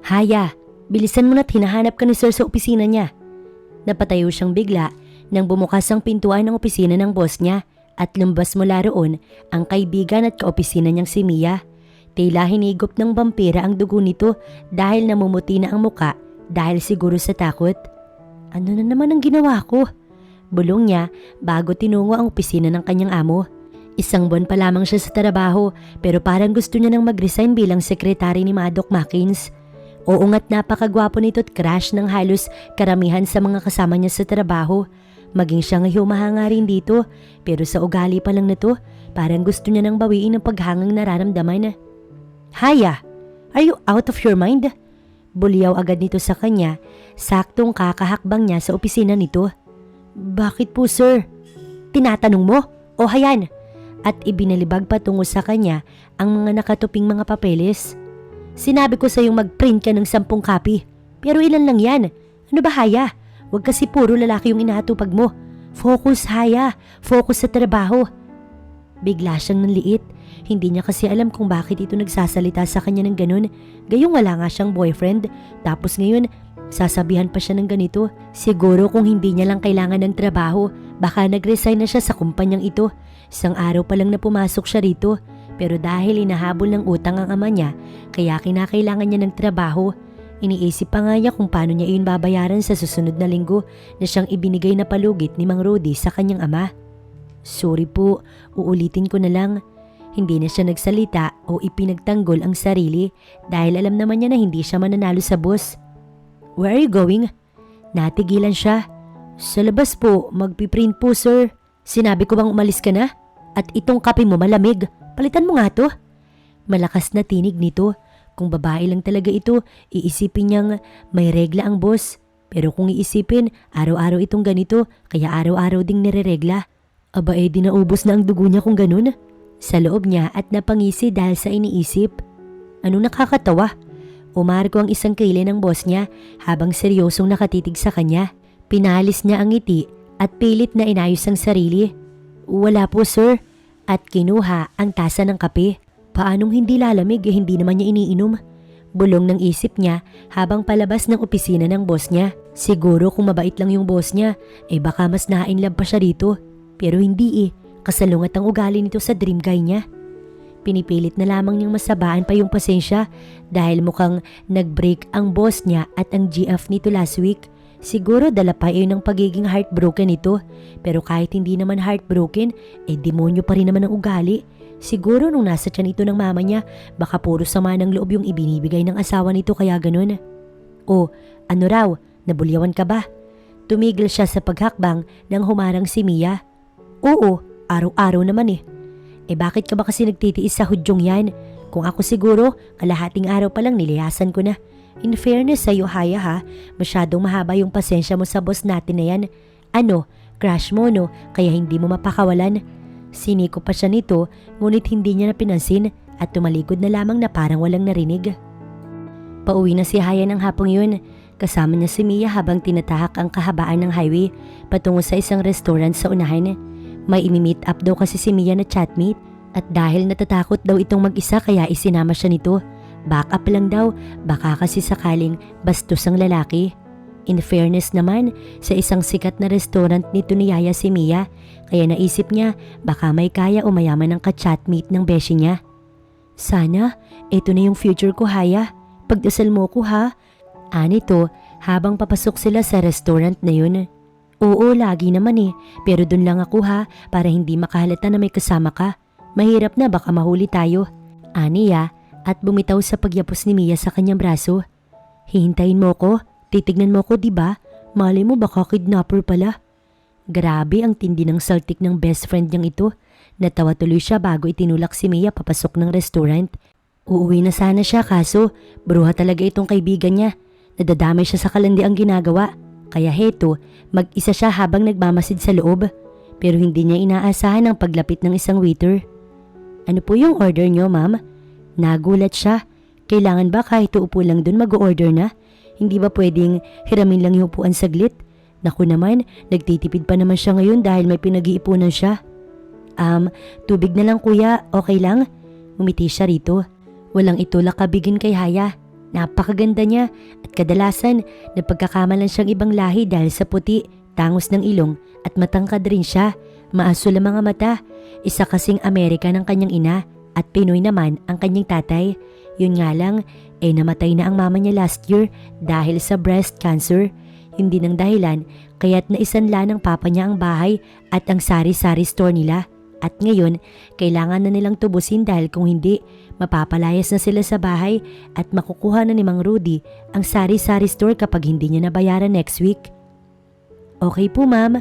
Haya, bilisan mo na't hinahanap ka ni Sir sa opisina niya. Napatayo siyang bigla nang bumukas ang pintuan ng opisina ng boss niya at lumabas mula roon ang kaibigan at kaopisina niyang si Mia. Tila hinigop ng vampira ang dugo nito dahil namumuti na ang muka dahil siguro sa takot. Ano na naman ang ginawa ko? Bulong niya bago tinungo ang opisina ng kanyang amo. Isang buwan pa lamang siya sa trabaho pero parang gusto niya nang mag-resign bilang sekretary ni Madoc Makins. Oo nga't napakagwapo nito at crush ng halos karamihan sa mga kasama niya sa trabaho. Maging siya ngayon humahanga rin dito pero sa ugali pa lang na to parang gusto niya nang bawiin ang paghangang nararamdaman. Haya, are you out of your mind? Bulyaw agad nito sa kanya, saktong kakahakbang niya sa opisina nito. Bakit po sir? Tinatanong mo? O hayan? At ibinalibag patungo sa kanya ang mga nakatuping mga papeles. Sinabi ko sa iyong mag-print ka ng 10 copy. Pero ilan lang yan? Ano ba Haya? Huwag kasi puro lalaki yung inaatupag mo. Focus Haya, focus sa trabaho. Bigla siyang nanliit. Hindi niya kasi alam kung bakit ito nagsasalita sa kanya ng ganun. Gayong wala nga siyang boyfriend. Tapos ngayon, sasabihan pa siya ng ganito. Siguro kung hindi niya lang kailangan ng trabaho, baka nag-resign na siya sa kumpanyang ito. Isang araw pa lang na pumasok siya rito. Pero dahil inahabol ng utang ang ama niya, kaya kinakailangan niya ng trabaho. Iniisip pa nga niya kung paano niya iyon babayaran sa susunod na linggo na siyang ibinigay na palugit ni Mang Rudy sa kanyang ama. Sorry po, uulitin ko na lang. Hindi na siya nagsalita o ipinagtanggol ang sarili dahil alam naman niya na hindi siya mananalo sa boss. Where are you going? Natigilan siya. Sa labas po, magpiprint po sir. Sinabi ko bang umalis ka na? At itong kape mo malamig. Palitan mo nga to. Malakas na tinig nito. Kung babae lang talaga ito, iisipin niyang may regla ang boss. Pero kung iisipin, araw-araw itong ganito, kaya araw-araw ding nireregla. Aba di naubos na ang dugo niya kung ganun. Sa loob niya at napangisi dahil sa iniisip. Anong nakakatawa? Umarko ang isang kile ng boss niya habang seryosong nakatitig sa kanya. Pinalis niya ang ngiti at pilit na inayos ang sarili. Wala po sir. At kinuha ang tasa ng kape. Paanong hindi lalamig hindi naman niya iniinom? Bulong ng isip niya habang palabas ng opisina ng boss niya. Siguro kung mabait lang yung boss niya, baka mas na-inlove pa siya dito. Pero hindi kasalungat ang ugali nito sa dream guy niya. Pinipilit na lamang niyang masabaan pa yung pasensya dahil mukhang nag-break ang boss niya at ang GF nito last week. Siguro dala pa yun ng pagiging heartbroken nito. Pero kahit hindi naman heartbroken, demonyo pa rin naman ang ugali. Siguro nung nasa tiyan ito ng mama niya, baka puro sama ng loob yung ibinibigay ng asawa nito kaya ganun. O, ano raw? Nabulyawan ka ba? Tumigil siya sa paghakbang nang humarang si Mia. Oo, araw-araw naman bakit ka ba kasi nagtitiis sa hudyong yan? Kung ako siguro, kalahating araw pa lang niliyasan ko na. In fairness sa'yo Haya ha, masyadong mahaba yung pasensya mo sa boss natin na yan. Ano, crush mo no, kaya hindi mo mapakawalan. Siniko pa siya nito, ngunit hindi niya napinansin at tumalikod na lamang na parang walang narinig. Pauwi na si Haya ng hapong yun. Kasama niya si Mia habang tinatahak ang kahabaan ng highway patungo sa isang restaurant sa unahan. May imi-meet up daw kasi si Mia na chatmate at dahil natatakot daw itong mag-isa kaya isinama siya nito. Back up lang daw, baka kasi sakaling bastos ang lalaki. In fairness naman, sa isang sikat na restaurant nito niyaya si Mia, kaya naisip niya baka may kaya o mayaman ang ka-chatmate ng beshi niya. Sana, ito na yung future ko Haya. Pagdasal mo ko ha. Anito, habang papasok sila sa restaurant na yun. Oo, lagi naman pero dun lang ako ha, para hindi makahalata na may kasama ka. Mahirap na baka mahuli tayo. Aniya, at bumitaw sa pagyapos ni Mia sa kanyang braso. Hihintayin mo ko, titignan mo ko diba? Malay mo baka kidnapper pala. Grabe ang tindi ng saltik ng best friend niyang ito. Natawa tuloy siya bago itinulak si Mia papasok ng restaurant. Uuwi na sana siya kaso, bruha talaga itong kaibigan niya. Nadadamay siya sa kalandi ang ginagawa. Kaya heto, mag-isa siya habang nagmamasid sa loob. Pero hindi niya inaasahan ang paglapit ng isang waiter. Ano po yung order niyo, ma'am? Nagulat siya. Kailangan ba kahit uupo lang dun mag-order na? Hindi ba pwedeng hiramin lang yung upuan saglit? Naku naman, nagtitipid pa naman siya ngayon dahil may pinag-iipunan siya. Tubig na lang kuya, okay lang? Umiti siya rito. Walang itulak kabigin kay Haya. Napakaganda niya at kadalasan napagkakamalan siyang ibang lahi dahil sa puti, tangos ng ilong at matangkad rin siya. Maasul ang mga mata. Isa kasing American ang kanyang ina at Pinoy naman ang kanyang tatay. Yun nga lang, namatay na ang mama niya last year dahil sa breast cancer. Hindi ng dahilan kaya't naisanla ng papa niya ang bahay at ang sari-sari store nila. At ngayon, kailangan na nilang tubusin dahil kung hindi, mapapalayas na sila sa bahay at makukuha na ni Mang Rudy ang sari-sari store kapag hindi niya nabayaran next week. Okay po ma'am,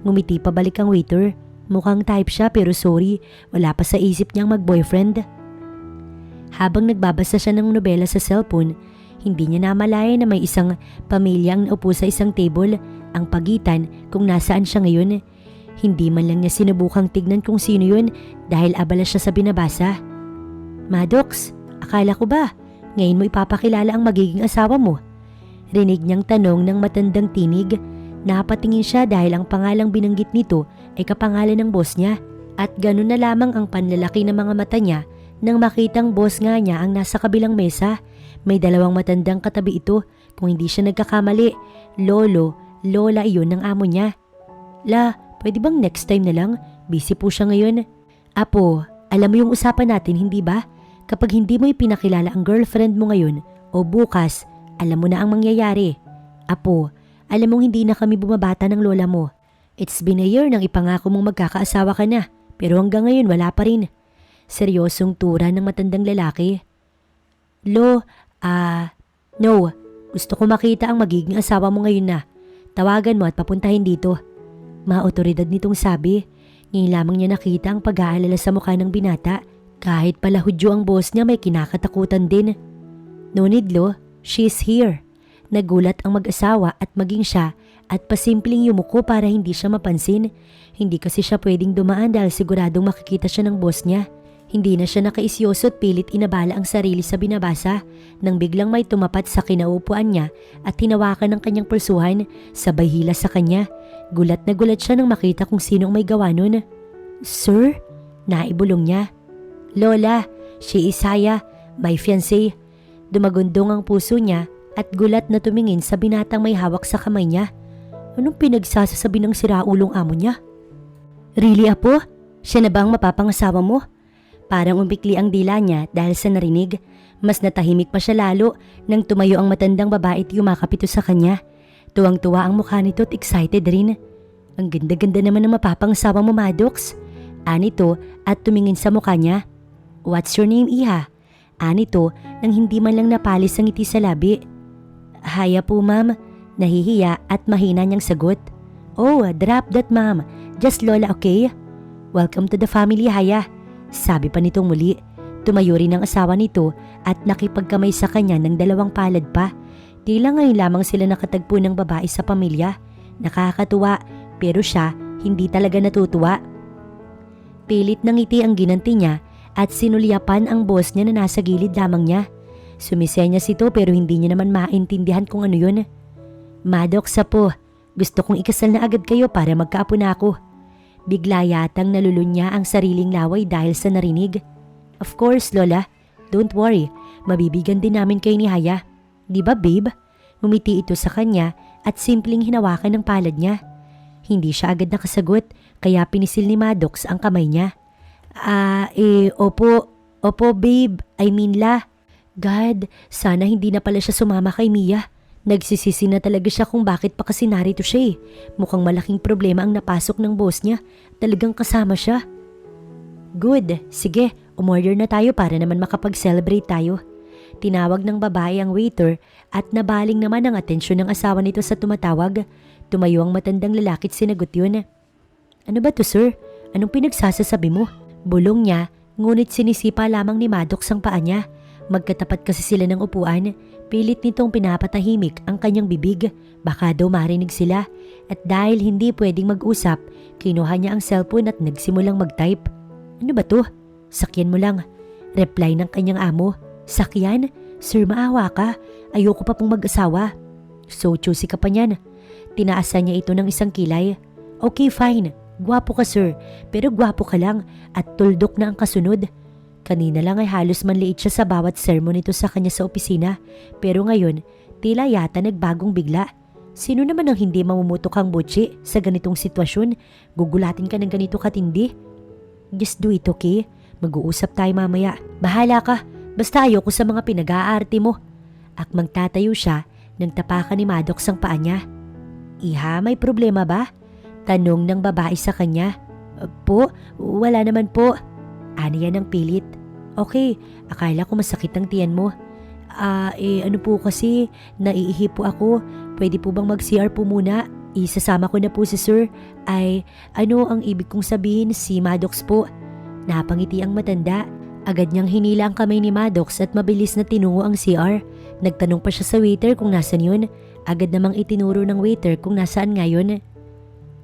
ngumiti pabalik ang waiter. Mukhang type siya pero sorry, wala pa sa isip niyang mag-boyfriend. Habang nagbabasa siya ng nobela sa cellphone, hindi niya namalaya na may isang pamilyang naupo sa isang table, ang pagitan kung nasaan siya ngayon. Hindi man lang niya sinubukang tignan kung sino yun dahil abala siya sa binabasa. Maddox, akala ko ba ngayon mo ipapakilala ang magiging asawa mo? Rinig niyang tanong ng matandang tinig. Napatingin siya dahil ang pangalang binanggit nito ay kapangalan ng boss niya at ganun na lamang ang panlalaki ng mga mata niya nang makitang boss nga niya ang nasa kabilang mesa. May dalawang matandang katabi ito, kung hindi siya nagkakamali. Lolo, lola iyon ng amo niya. La, pwede bang next time na lang? Busy po siya ngayon. Apo, alam mo yung usapan natin hindi ba? Kapag hindi mo ipinakilala ang girlfriend mo ngayon o bukas, alam mo na ang mangyayari. Apo, alam mong hindi na kami bumabata ng lola mo. It's been a year nang ipangako mong magkakaasawa ka na, pero hanggang ngayon wala pa rin. Seryosong tura ng matandang lalaki. No. Gusto ko makita ang magiging asawa mo ngayon na. Tawagan mo at papuntahin dito. Maotoridad nitong sabi. Ngayon lamang niya nakita ang pag-aalala sa mukha ng binata. Kahit pala hudyo ang boss niya may kinakatakutan din. No need, Lo. She is here. Nagulat ang mag-asawa at maging siya at pasimpleng yumuko para hindi siya mapansin. Hindi kasi siya pwedeng dumaan dahil siguradong makikita siya ng boss niya. Hindi na siya nakaisyoso at pilit inabala ang sarili sa binabasa nang biglang may tumapat sa kinaupuan niya at hinawakan ng kanyang pulsuhan, sabay hila sa kanya. Gulat na gulat siya nang makita kung sinong may gawa nun. Sir? Naibulong niya. Lola, she is Haya, my fiancé. Dumagundong ang puso niya at gulat na tumingin sa binatang may hawak sa kamay niya. Anong pinagsasasabi ng siraulong amo niya? Really, Apo? Siya na ba ang mapapangasawa mo? Parang umbikli ang dila niya dahil sa narinig. Mas natahimik pa siya lalo nang tumayo ang matandang babae at yumakap ito sa kanya. Tuwang-tuwa ang mukha nito at excited rin. Ang ganda-ganda naman ng mapapangasawa mo, Maddox. Anito at tumingin sa mukha niya. What's your name, Iha? Anito nang hindi man lang napalis ang ngiti sa labi. Haya po, ma'am. Nahihiya at mahina niyang sagot. Oh, drop that, ma'am. Just Lola, okay? Welcome to the family, Haya. Sabi pa nitong muli. Tumayo rin ang asawa nito at nakipagkamay sa kanya ng dalawang palad pa. Tila ngayon lamang sila nakatagpo ng babae sa pamilya. Nakakatuwa pero siya hindi talaga natutuwa. Pilit ng ngiti ang ginanti niya at sinulyapan ang boss niya na nasa gilid lamang niya. Sumisenyas ito pero hindi niya naman maintindihan kung ano yun. Maddox, Apo, gusto kong ikasal na agad kayo para magkaapo na ako. Bigla yatang nalulunya ang sariling laway dahil sa narinig. Of course, Lola. Don't worry, mabibigyan din namin kayo ni Haya. Di ba, babe? Umiti ito sa kanya at simpleng hinawakan ng palad niya. Hindi siya agad nakasagot kaya pinisil ni Maddox ang kamay niya. Opo babe, I mean la. God, sana hindi na pala siya sumama kay Mia. Nagsisisi na talaga siya kung bakit pa kasi narito siya eh. Mukhang malaking problema ang napasok ng boss niya. Talagang kasama siya. Good, sige, umorder na tayo para naman makapag-celebrate tayo. Tinawag ng babae ang waiter at nabaling naman ang atensyon ng asawa nito sa tumatawag. Tumayo ang matandang lalaki at sinagot yun. Ano ba to, sir? Anong pinagsasasabi mo? Bulong niya, ngunit sinisipa lamang ni Maddox ang paa niya. Magkatapat kasi sila ng upuan. Pilit nitong pinapatahimik ang kanyang bibig. Baka daw marinig sila. At dahil hindi pwedeng mag-usap, kinuha niya ang cellphone at nagsimulang mag-type. Ano ba to? Sakyan mo lang. Reply ng kanyang amo. Sakyan? Sir, maawa ka. Ayoko pa pong mag-asawa. So choosy ka pa niyan. Tinaasan niya ito ng isang kilay. Okay, fine. Gwapo ka, sir. Pero gwapo ka lang at tuldok na ang kasunod. Kanina lang ay halos manliit siya sa bawat sermon nito sa kanya sa opisina, pero ngayon tila yata nagbagong bigla. Sino naman ang hindi mamumutok ang butsi sa ganitong sitwasyon? Gugulatin ka ng ganito katindi? Just do it, okay? Mag-uusap tayo mamaya. Bahala ka, basta ayoko sa mga pinag-aarte mo. Akmang tatayo siya nang tapakan ni Maddox ang paa niya. Iha, may problema ba? Tanong ng babae sa kanya. Po, wala naman po. Ani yan ng pilit. Okay, akala ko masakit ang tiyan mo. Ano po kasi, naiihi po ako. Pwede po bang mag-CR po muna? Isasama ko na po si sir. Ano ang ibig kong sabihin, si Maddox po? Napangiti ang matanda. Agad niyang hinila ang kamay ni Maddox at mabilis na tinungo ang CR. Nagtanong pa siya sa waiter kung nasan yun. Agad namang itinuro ng waiter kung nasaan ngayon.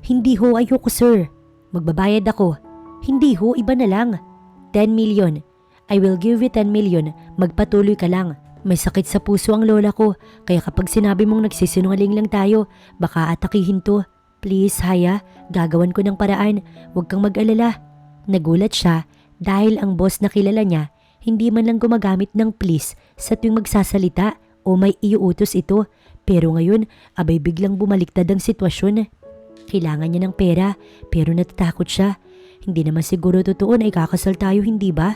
Hindi ho, ayoko sir. Magbabayad ako. Hindi ho, iba na lang. 10 million. I will give you 10 million. Magpatuloy ka lang. May sakit sa puso ang lola ko, kaya kapag sinabi mong nagsisinungaling lang tayo, baka atakihin to. Please, Haya, gagawan ko ng paraan. Huwag kang mag-alala. Nagulat siya dahil ang boss na kilala niya, hindi man lang gumagamit ng please sa tuwing magsasalita o may iuutos ito. Pero ngayon, abay biglang bumaliktad ang sitwasyon. Kailangan niya ng pera, pero natatakot siya. Hindi naman siguro totoo na ikakasal tayo, hindi ba?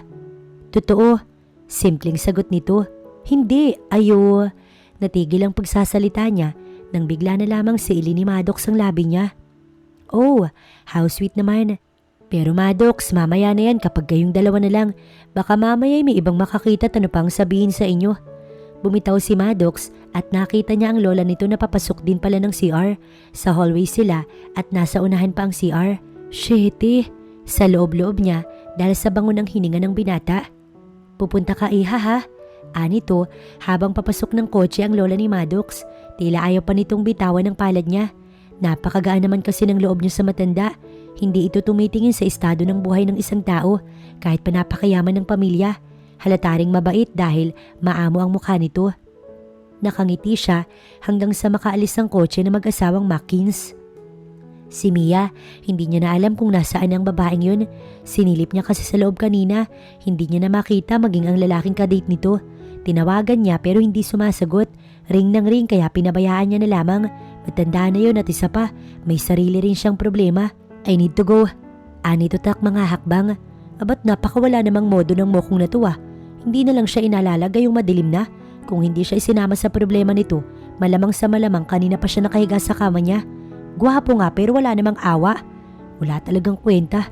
Totoo. Simpleng sagot nito. Hindi, ayo. Natigil ang pagsasalita niya nang bigla na lamang siili ni Maddox ang labi niya. Oh, how sweet naman. Pero Maddox, mamaya na yan kapag kayong dalawa na lang. Baka mamaya may ibang makakita at ano pang sabihin sa inyo. Bumitaw si Maddox at nakita niya ang lola nito na papasok din pala ng CR. Sa hallway sila at nasa unahan pa ang CR. Shit, sa loob-loob niya dahil sa bango ng hininga ng binata. Pupunta ka iha ha? Anito habang papasok ng kotse ang lola ni Maddox. Tila ayaw pa nitong bitawan ng palad niya. Napakagaan naman kasi ng loob niya sa matanda. Hindi ito tumitingin sa estado ng buhay ng isang tao kahit pa napakayaman ng pamilya. Halata ring mabait dahil maamo ang mukha nito. Nakangiti siya hanggang sa makaalis ang kotse na mag-asawang Mackins. Si Mia, hindi niya na alam kung nasaan ang babaeng yun. Sinilip niya kasi sa loob kanina. Hindi niya na makita maging ang lalaking kadate nito. Tinawagan niya pero hindi sumasagot. Ring ng ring kaya pinabayaan niya na lamang. Matanda na yun at isa pa, may sarili rin siyang problema. I need to go. Anito tak mga hakbang. Abat napakawala namang modo ng mokong na to ah. Hindi na lang siya inalalaga yung madilim na. Kung hindi siya isinama sa problema nito, malamang sa malamang kanina pa siya nakahiga sa kama niya. Gwapo nga pero wala namang awa. Wala talagang kwenta.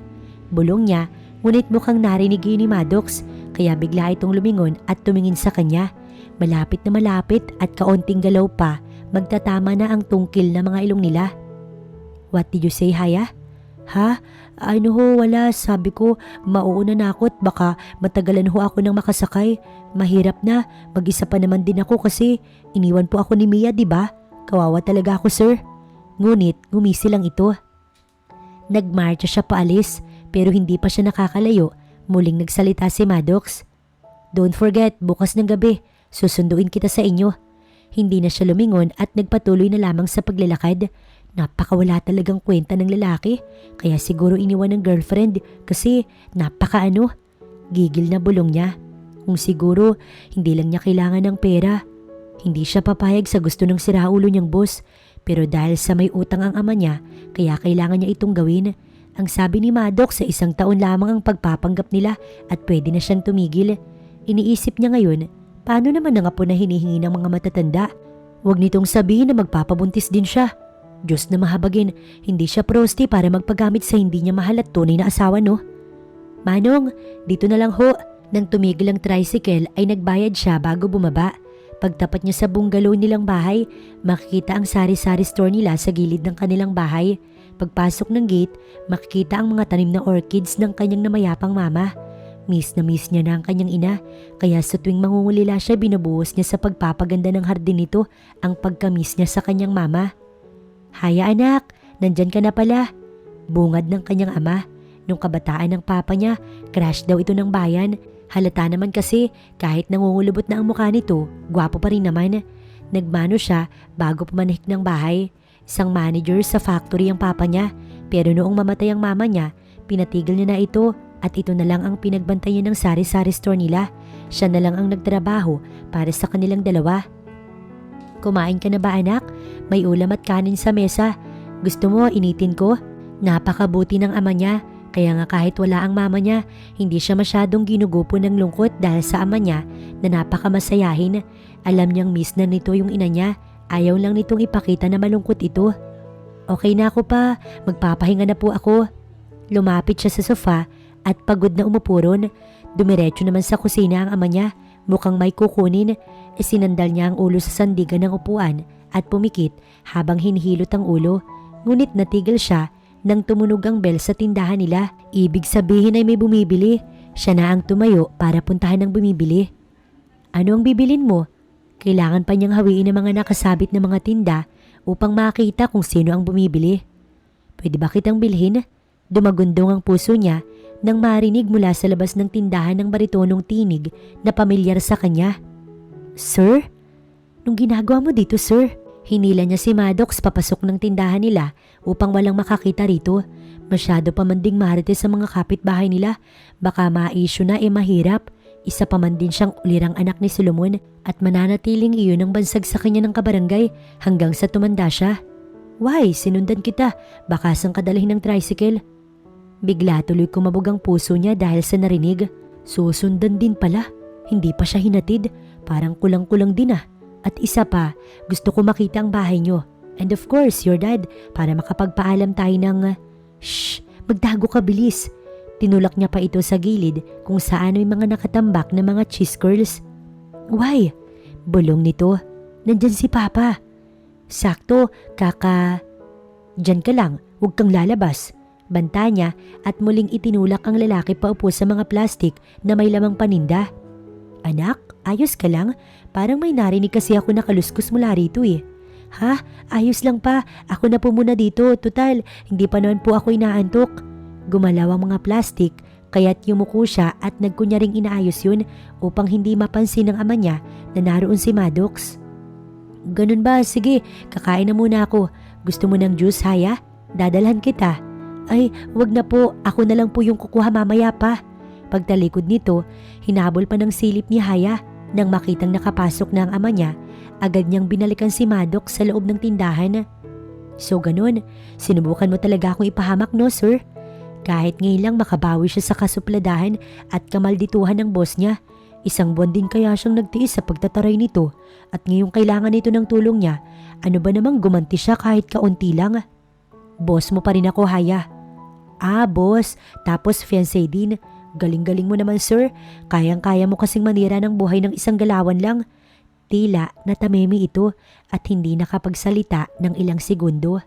Bulong niya, ngunit mukhang narinig yun ni Maddox, kaya bigla itong lumingon at tumingin sa kanya. Malapit na malapit at kaunting galaw pa, magtatama na ang tungkil na mga ilong nila. What did you say, Haya? Ha? Ano ho, wala. Sabi ko, mauuna na ako at baka matagalan ho ako nang makasakay. Mahirap na. Mag-isa pa naman din ako kasi iniwan po ako ni Mia, di ba? Kawawa talaga ako, sir. Ngunit, ngumisi lang ito. Nagmarcha siya paalis, pero hindi pa siya nakakalayo. Muling nagsalita si Maddox. Don't forget, bukas ng gabi, susunduin kita sa inyo. Hindi na siya lumingon at nagpatuloy na lamang sa paglalakad. Napakawala talagang kwenta ng lalaki, kaya siguro iniwan ng girlfriend kasi napakaano. Gigil na bulong niya. Kung siguro, hindi lang niya kailangan ng pera. Hindi siya papayag sa gusto ng siraulo niyang boss, pero dahil sa may utang ang ama niya, kaya kailangan niya itong gawin. Ang sabi ni Maddox sa 1 taon lamang ang pagpapanggap nila at pwede na siyang tumigil. Iniisip niya ngayon, paano naman ang apo na hinihingi ng mga matatanda? Huwag nitong sabihin na magpapabuntis din siya. Diyos na mahabagin, hindi siya prosti para magpagamit sa hindi niya mahal at tunay na asawa, no? Manong, dito na lang ho. Nang tumigil ang tricycle ay nagbayad siya bago bumaba. Pagtapat niya sa bungalow nilang bahay, makikita ang sari-sari store nila sa gilid ng kanilang bahay. Pagpasok ng gate, makikita ang mga tanim na orchids ng kanyang namayapang mama. Miss na miss niya na ang kanyang ina, kaya sa tuwing mangungulila siya binubuhos niya sa pagpapaganda ng hardin nito ang pagkamiss niya sa kanyang mama. Haya anak, nandyan ka na pala. Bungad ng kanyang ama. Nung kabataan ng papa niya, crush daw ito ng bayan. Halata naman kasi kahit nangungulubot na ang mukha nito, gwapo pa rin naman. Nagmano siya bago pumanahik ng bahay. Isang manager sa factory ang papa niya, pero noong mamatay ang mama niya, pinatigil niya na ito at ito na lang ang pinagbantayan ng sari-sari store nila. Siya na lang ang nagtrabaho para sa kanilang dalawa. Kumain ka na ba anak? May ulam at kanin sa mesa. Gusto mo initin ko? Napakabuti ng ama niya. Kaya nga kahit wala ang mama niya, hindi siya masyadong ginugupo ng lungkot dahil sa ama niya na napakamasayahin. Alam niyang miss na nito yung ina niya. Ayaw lang nitong ipakita na malungkot ito. Okay na ako pa, magpapahinga na po ako. Lumapit siya sa sofa at pagod na umupo ron. Dumiretso naman sa kusina ang ama niya. Mukhang may kukunin. Sinandal niya ang ulo sa sandigan ng upuan at pumikit habang hinihilot ang ulo. Ngunit natigil siya nang tumunog ang bell sa tindahan nila. Ibig sabihin ay may bumibili. Siya na ang tumayo para puntahan ng bumibili. Ano ang bibilin mo? Kailangan pa niyang hawiin ang mga nakasabit na mga tinda upang makita kung sino ang bumibili. Pwede ba kitang bilhin? Dumagundong ang puso niya nang marinig mula sa labas ng tindahan ng baritonong tinig na pamilyar sa kanya. Sir? Nung ginagawa mo dito, sir? Hinila niya si Maddox papasok ng tindahan nila upang walang makakita rito. Masyado pa man ding marites sa mga kapitbahay nila. Baka ma-issue na mahirap. Isa pa man din siyang ulirang anak ni Solomon at mananatiling iyon ang bansag sa kanya ng kabarangay hanggang sa tumanda siya. Why? Sinundan kita. Baka sang kadalhin ng tricycle. Bigla tuloy kumabog ang puso niya dahil sa narinig. Susundan din pala. Hindi pa siya hinatid. Parang kulang-kulang din ah. At isa pa, gusto ko makita ang bahay niyo. And of course, your dad, para makapagpaalam tayo ng... Shh! Magdago ka bilis. Tinulak niya pa ito sa gilid kung saan may mga nakatambak na mga cheese curls. Why? Bulong nito. Nandyan si Papa. Sakto, Diyan ka lang, huwag kang lalabas. Banta niya at muling itinulak ang lalaki paupo sa mga plastik na may lamang paninda. Anak, ayos ka lang? Parang may narinig kasi ako na kaluskus mula rito eh. Ha? Ayos lang pa. Ako na po muna dito. Tutal, hindi pa naman po ako inaantok. Gumalaw ang mga plastik kaya't yumuko siya at nagkunyaring inaayos yun upang hindi mapansin ng ama niya na naroon si Maddox. Ganun ba? Sige, kakain na muna ako. Gusto mo ng juice, Haya? Dadalhan kita. Ay, wag na po. Ako na lang po yung kukuha mamaya pa. Pagtalikod nito, hinabol pa ng silip ni Haya. Nang makitang nakapasok na ang ama niya, agad niyang binalikan si Maddox sa loob ng tindahan. So ganun, sinubukan mo talaga akong ipahamak no, sir? Kahit ngayon lang makabawi siya sa kasupladahan at kamaldituhan ng boss niya, isang buwan din kaya siyang nagtiis sa pagtataray nito at ngayong kailangan nito ng tulong niya, ano ba namang gumanti siya kahit kaunti lang? Boss mo pa rin ako, Haya. Ah, boss, tapos fiancé din. Galing-galing mo naman, sir. Kayang-kaya mo kasing manira ng buhay ng isang galawan lang. Tila natamemi ito at hindi nakapagsalita ng ilang segundo.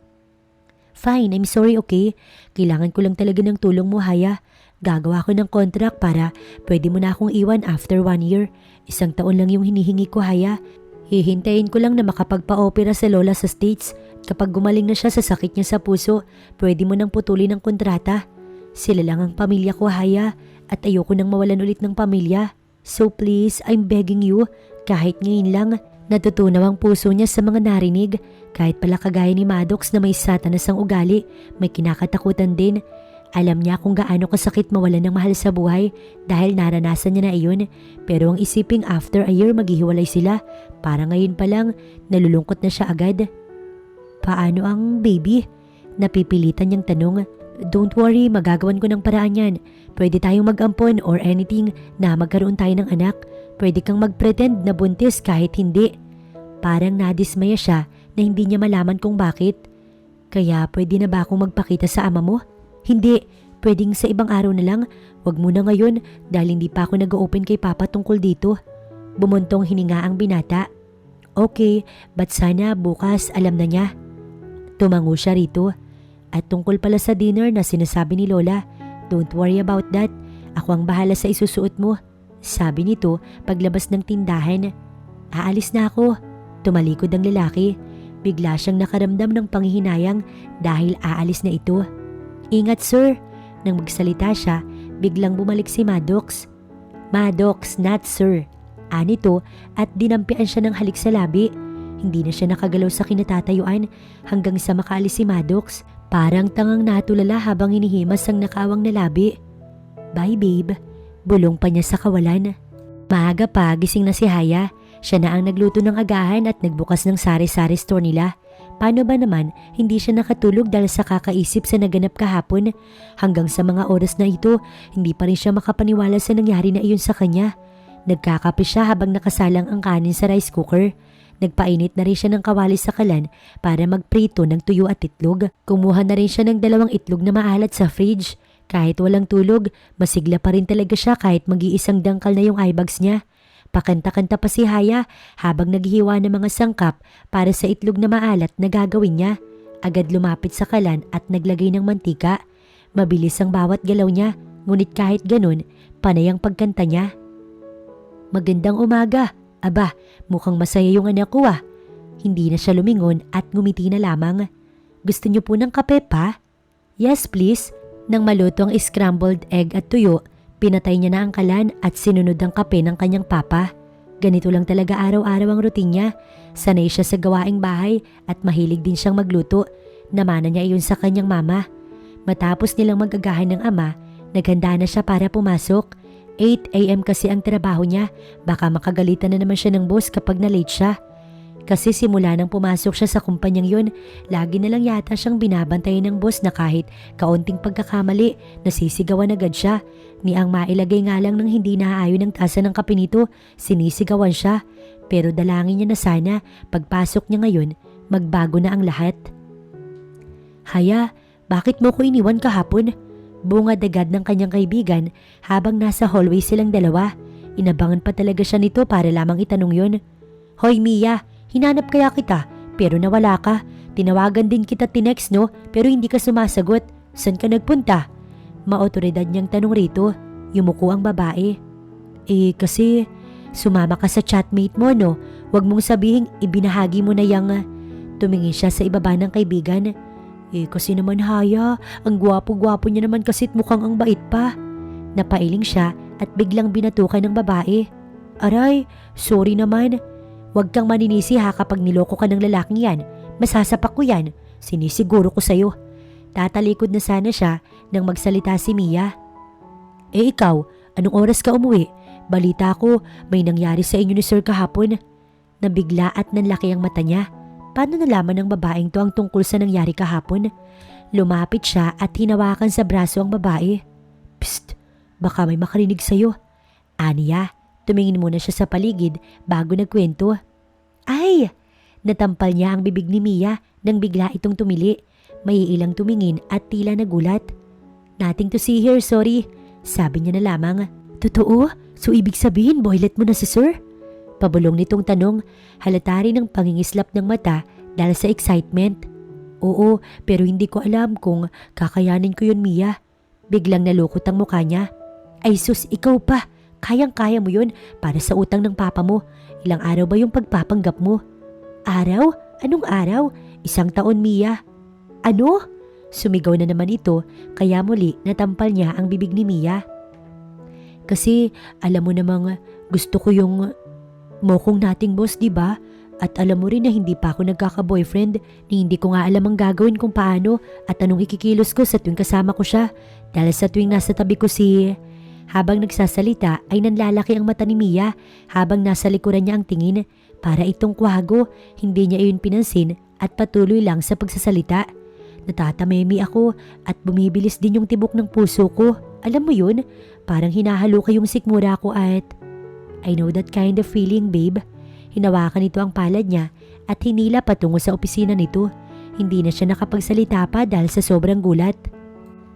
Fine, I'm sorry, okay? Kailangan ko lang talaga ng tulong mo, Haya. Gagawa ko ng contract para pwede mo na akong iwan after 1 year. 1 taon lang yung hinihingi ko, Haya. Hihintayin ko lang na makapagpa-opera sa lola sa States. Kapag gumaling na siya sa sakit niya sa puso, pwede mo nang putulin ang kontrata. Sila lang ang pamilya ko, Haya. At ayoko nang mawalan ulit ng pamilya. So please, I'm begging you, kahit ngayon lang. Natutunaw ang puso niya sa mga narinig. Kahit pala kagaya ni Maddox na may satanas ang ugali, may kinakatakutan din. Alam niya kung gaano kasakit mawalan ng mahal sa buhay dahil naranasan niya na iyon. Pero ang isiping after a year maghihiwalay sila, para ngayon pa lang nalulungkot na siya agad. Paano ang baby? Napipilitan niyang tanong. Don't worry, magagawan ko ng paraan yan. Pwede tayong mag-ampon or anything na magkaroon tayo ng anak. Pwede kang mag-pretend na buntis kahit hindi. Parang nadismaya siya na hindi niya malaman kung bakit. Kaya pwede na ba akong magpakita sa ama mo? Hindi, pwedeng sa ibang araw na lang. Wag muna ngayon dahil hindi pa ako nag-open kay Papa tungkol dito. Bumuntong hininga ang binata. Okay, but sana bukas alam na niya. Tumango siya rito. At tungkol pala sa dinner na sinasabi ni Lola, don't worry about that. Ako ang bahala sa isusuot mo. Sabi nito paglabas ng tindahan. Aalis na ako. Tumalikod ang lalaki. Bigla siyang nakaramdam ng panghihinayang dahil aalis na ito. Ingat, sir. Nang magsalita siya, biglang bumalik si Maddox. Maddox, not sir. Anito at dinampian siya ng halik sa labi. Hindi na siya nakagalaw sa kinatatayuan hanggang sa makaalis si Maddox. Parang tangang natulala habang hinihimas ang nakawang na labi. Bye babe. Bulong pa niya sa kawalan. Maaga pa, gising na si Haya. Siya na ang nagluto ng agahan at nagbukas ng sari-sari store nila. Paano ba naman, hindi siya nakatulog dahil sa kakaisip sa naganap kahapon. Hanggang sa mga oras na ito, hindi pa rin siya makapaniwala sa nangyari na iyon sa kanya. Nagkakape siya habang nakasalang ang kanin sa rice cooker. Nagpainit na rin siya ng kawali sa kalan para magprito ng tuyo at itlog. Kumuha na rin siya ng 2 itlog na maalat sa fridge. Kahit walang tulog, masigla pa rin talaga siya kahit mag-iisang dangkal na yung eyebags niya. Pakanta-kanta pa si Haya habang naghihiwa ng mga sangkap para sa itlog na maalat na gagawin niya. Agad lumapit sa kalan at naglagay ng mantika. Mabilis ang bawat galaw niya, ngunit kahit ganun, panay ang pagkanta niya. Magandang umaga. Aba, mukhang masaya yung anak ko ah. Hindi na siya lumingon at ngumiti na lamang. Gusto niyo po ng kape pa? Yes please. Nang maluto ang scrambled egg at tuyo, pinatay niya na ang kalan at sinunod ang kape ng kanyang papa. Ganito lang talaga araw-araw ang routine niya. Sanay siya sa gawaing bahay at mahilig din siyang magluto. Namana niya iyon sa kanyang mama. Matapos nilang mag-agahan ng ama, naghanda na siya para pumasok. 8 a.m. kasi ang trabaho niya. Baka makagalitan na naman siya ng boss kapag na-late siya. Kasi simula nang pumasok siya sa kumpanyang yun, lagi na lang yata siyang binabantayan ng boss na kahit kaunting pagkakamali, nasisigawan agad siya. Ni ang mailagay nga lang ng hindi naaayon ng tasa ng kape nito, sinisigawan siya. Pero dalangin niya na sana, pagpasok niya ngayon, magbago na ang lahat. Haya, bakit mo ko iniwan kahapon? Bungad agad ng kanyang kaibigan habang nasa hallway silang dalawa. Inabangan pa talaga siya nito para lamang itanong yun. Hoy Mia, hinanap kaya kita pero nawala ka. Tinawagan din kita tinext no pero hindi ka sumasagot. San ka nagpunta? Maotoridad niyang tanong rito. Yumuko ang babae. Kasi sumama ka sa chatmate mo no. Huwag mong sabihing ibinahagi mo na yang... Tumingin siya sa ibaba ng kaibigan. Kasi naman Haya, ang gwapo-gwapo niya naman kasit mukhang ang bait pa. Napailing siya at biglang binatukan ng babae. Aray, sorry naman. Huwag kang maninisi ha kapag niloko ka ng lalaking yan. Masasapak ko yan. Sinisiguro ko sa'yo. Tatalikod na sana siya nang magsalita si Mia. Ikaw, anong oras ka umuwi? Balita ko, may nangyari sa inyo ni Sir kahapon. Nabigla at nanlaki ang mata niya. Paano nalaman ng babaeng to ang tungkol sa nangyari kahapon? Lumapit siya at hinawakan sa braso ang babae. Psst, baka may makarinig sa'yo. Aniya, tumingin muna siya sa paligid bago nagkwento. Ay! Natampal niya ang bibig ni Mia nang bigla itong tumili. May ilang tumingin at tila nagulat. Nothing to see here, sorry. Sabi niya na lamang. Totoo? So ibig sabihin boylet mo na si Sir? Pabulong nitong tanong, halata rin ng pangingislap ng mata dahil sa excitement. Oo, pero hindi ko alam kung kakayanin ko yun, Mia. Biglang nalukot ang mukha niya. Ay sus, ikaw pa. Kayang-kaya mo yun para sa utang ng papa mo. Ilang araw ba yung pagpapanggap mo? Araw? Anong araw? 1 taon, Mia. Ano? Sumigaw na naman ito kaya muli natampal niya ang bibig ni Mia. Kasi alam mo namang gusto ko yung mokong nating boss, diba? At alam mo rin na hindi pa ako nagkaka-boyfriend ni hindi ko nga alam ang gagawin kung paano at anong ikikilos ko sa tuwing kasama ko siya. Dahil sa tuwing nasa tabi ko si... Habang nagsasalita ay nanlalaki ang mata ni Mia habang nasa likuran niya ang tingin. Para itong kwago, hindi niya iyon pinansin at patuloy lang sa pagsasalita. Natatamemi ako at bumibilis din yung tibok ng puso ko. Alam mo yun? Parang hinahalo ka yung sikmura ko at... I know that kind of feeling, babe. Hinawakan nito ang palad niya at hinila patungo sa opisina nito. Hindi na siya nakapagsalita pa dahil sa sobrang gulat.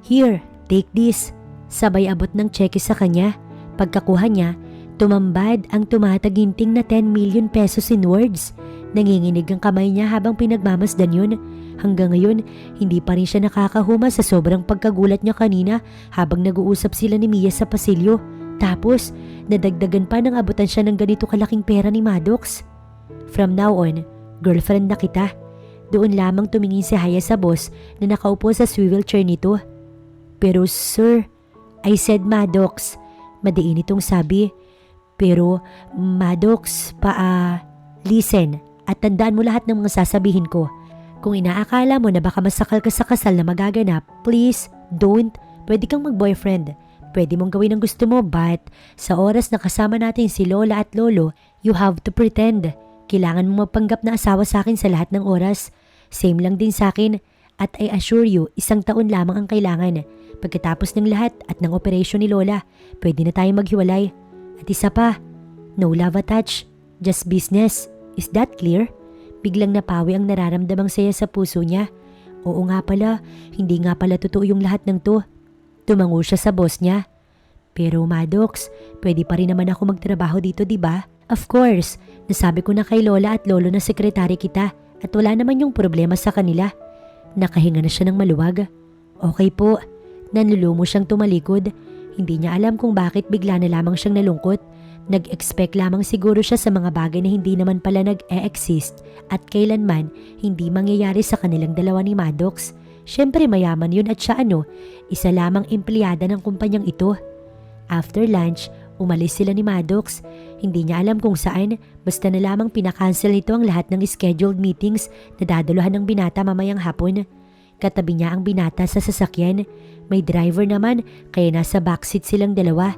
Here, take this. Sabay abot ng cheque sa kanya. Pagkakuha niya, tumambad ang tumataginting na 10 million pesos in words. Nanginginig ang kamay niya habang pinagmamasdan yun. Hanggang ngayon, hindi pa rin siya nakakahuma sa sobrang pagkagulat niya kanina habang nag-uusap sila ni Mia sa pasilyo. Tapos, nadagdagan pa ng abutan siya ng ganito kalaking pera ni Maddox. From now on, girlfriend na kita. Doon lamang tumingin si Haya sa boss na nakaupo sa swivel chair nito. Pero sir, I said Maddox. Madiin itong sabi. Pero Maddox, listen at tandaan mo lahat ng mga sasabihin ko. Kung inaakala mo na baka masakal ka sa kasal na magaganap, please, don't. Pwede kang mag-boyfriend. Pwede mong gawin ang gusto mo but sa oras na kasama natin si Lola at Lolo, you have to pretend. Kailangan mong mapanggap na asawa sa akin sa lahat ng oras. Same lang din sa akin at I assure you, 1 taon lamang ang kailangan. Pagkatapos ng lahat at ng operasyon ni Lola, pwede na tayong maghiwalay. At isa pa, no love attached, just business. Is that clear? Biglang napawi ang nararamdamang saya sa puso niya. Oo nga pala, hindi nga pala totoo yung lahat ng to. Tumango siya sa boss niya. Pero Maddox, pwede pa rin naman ako magtrabaho dito, di ba? Of course, nasabi ko na kay Lola at Lolo na sekretary kita at wala naman yung problema sa kanila. Nakahinga na siya ng maluwag. Okay po. Nanlulumo siyang tumalikod. Hindi niya alam kung bakit bigla na lamang siyang nalungkot. Nag-expect lamang siguro siya sa mga bagay na hindi naman pala nag-e-exist at kailanman hindi mangyayari sa kanilang dalawa ni Maddox. Siyempre mayaman yun at siya isa lamang empleyada ng kumpanyang ito. After lunch, umalis sila ni Maddox. Hindi niya alam kung saan, basta na lamang pinakancel nito ang lahat ng scheduled meetings na dadalohan ng binata mamayang hapon. Katabi niya ang binata sa sasakyan. May driver naman kaya nasa backseat silang dalawa.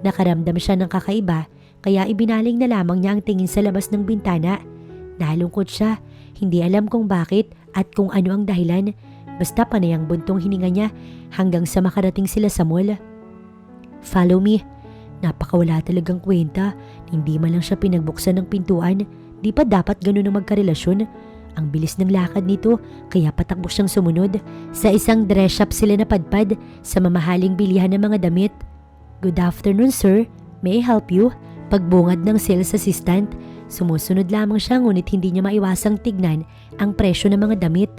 Nakaramdam siya ng kakaiba kaya ibinaling na lamang niya ang tingin sa labas ng bintana. Nalungkot siya, hindi alam kung bakit at kung ano ang dahilan. Basta panay ang buntong hininga niya hanggang sa makarating sila sa mall. Follow me. Napakawala talagang kwenta. Hindi man lang siya pinagbuksan ng pintuan. Di pa dapat ganun ang magkarelasyon. Ang bilis ng lakad nito kaya patakbo siyang sumunod. Sa isang dress shop sila napadpad sa mamahaling bilihan ng mga damit. Good afternoon sir, may I help you? Pagbungad ng sales assistant, sumusunod lamang siya ngunit hindi niya maiwasang tignan ang presyo ng mga damit.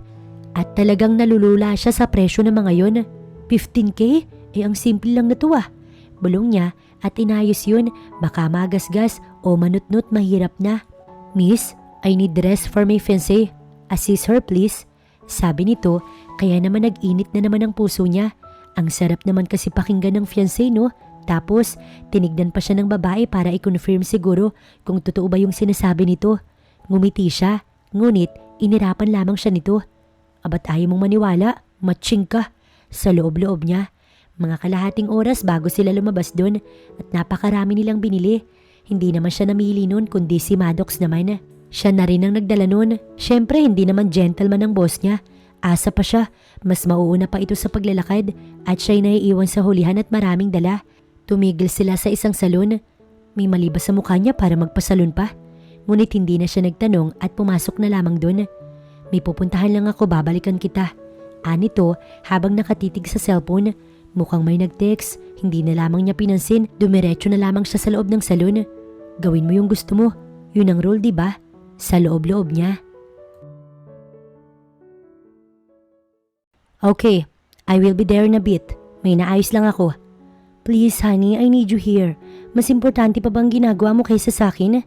At talagang nalulula siya sa presyo ng mga yon. 15K? Ang simple lang na to ah. Bulong niya at inayos yun, baka magasgas o manutnut mahirap na. Miss, I need dress for my fiancé. Assist her please. Sabi nito, kaya naman nag-init na naman ang puso niya. Ang sarap naman kasi pakinggan ng fiancé no? Tapos, tinignan pa siya ng babae para i-confirm siguro kung totoo ba yung sinasabi nito. Ngumiti siya, ngunit inirapan lamang siya nito. Abat ayaw mong maniwala, matching ka. Sa loob-loob niya. Mga kalahating oras bago sila lumabas doon at napakarami nilang binili. Hindi naman siya namili noon kundi si Maddox naman. Siya na rin ang nagdala noon. Siyempre hindi naman gentleman ang boss niya. Asa pa siya, mas mauuna pa ito sa paglalakad at siya'y naiiwan sa hulihan at maraming dala. Tumigil sila sa isang salon. May mali ba sa mukha niya para magpasalon pa? Ngunit hindi na siya nagtanong at pumasok na lamang doon. May pupuntahan lang ako, babalikan kita. Anito habang nakatitig sa cellphone. Mukhang may nag-text, hindi na lamang niya pinansin, dumiretso na lamang siya sa loob ng salon. Gawin mo yung gusto mo, yun ang rule diba? Sa loob-loob niya. Okay, I will be there in a bit. May naayos lang ako. Please honey, I need you here. Mas importante pa bang ginagawa mo kaysa sa akin?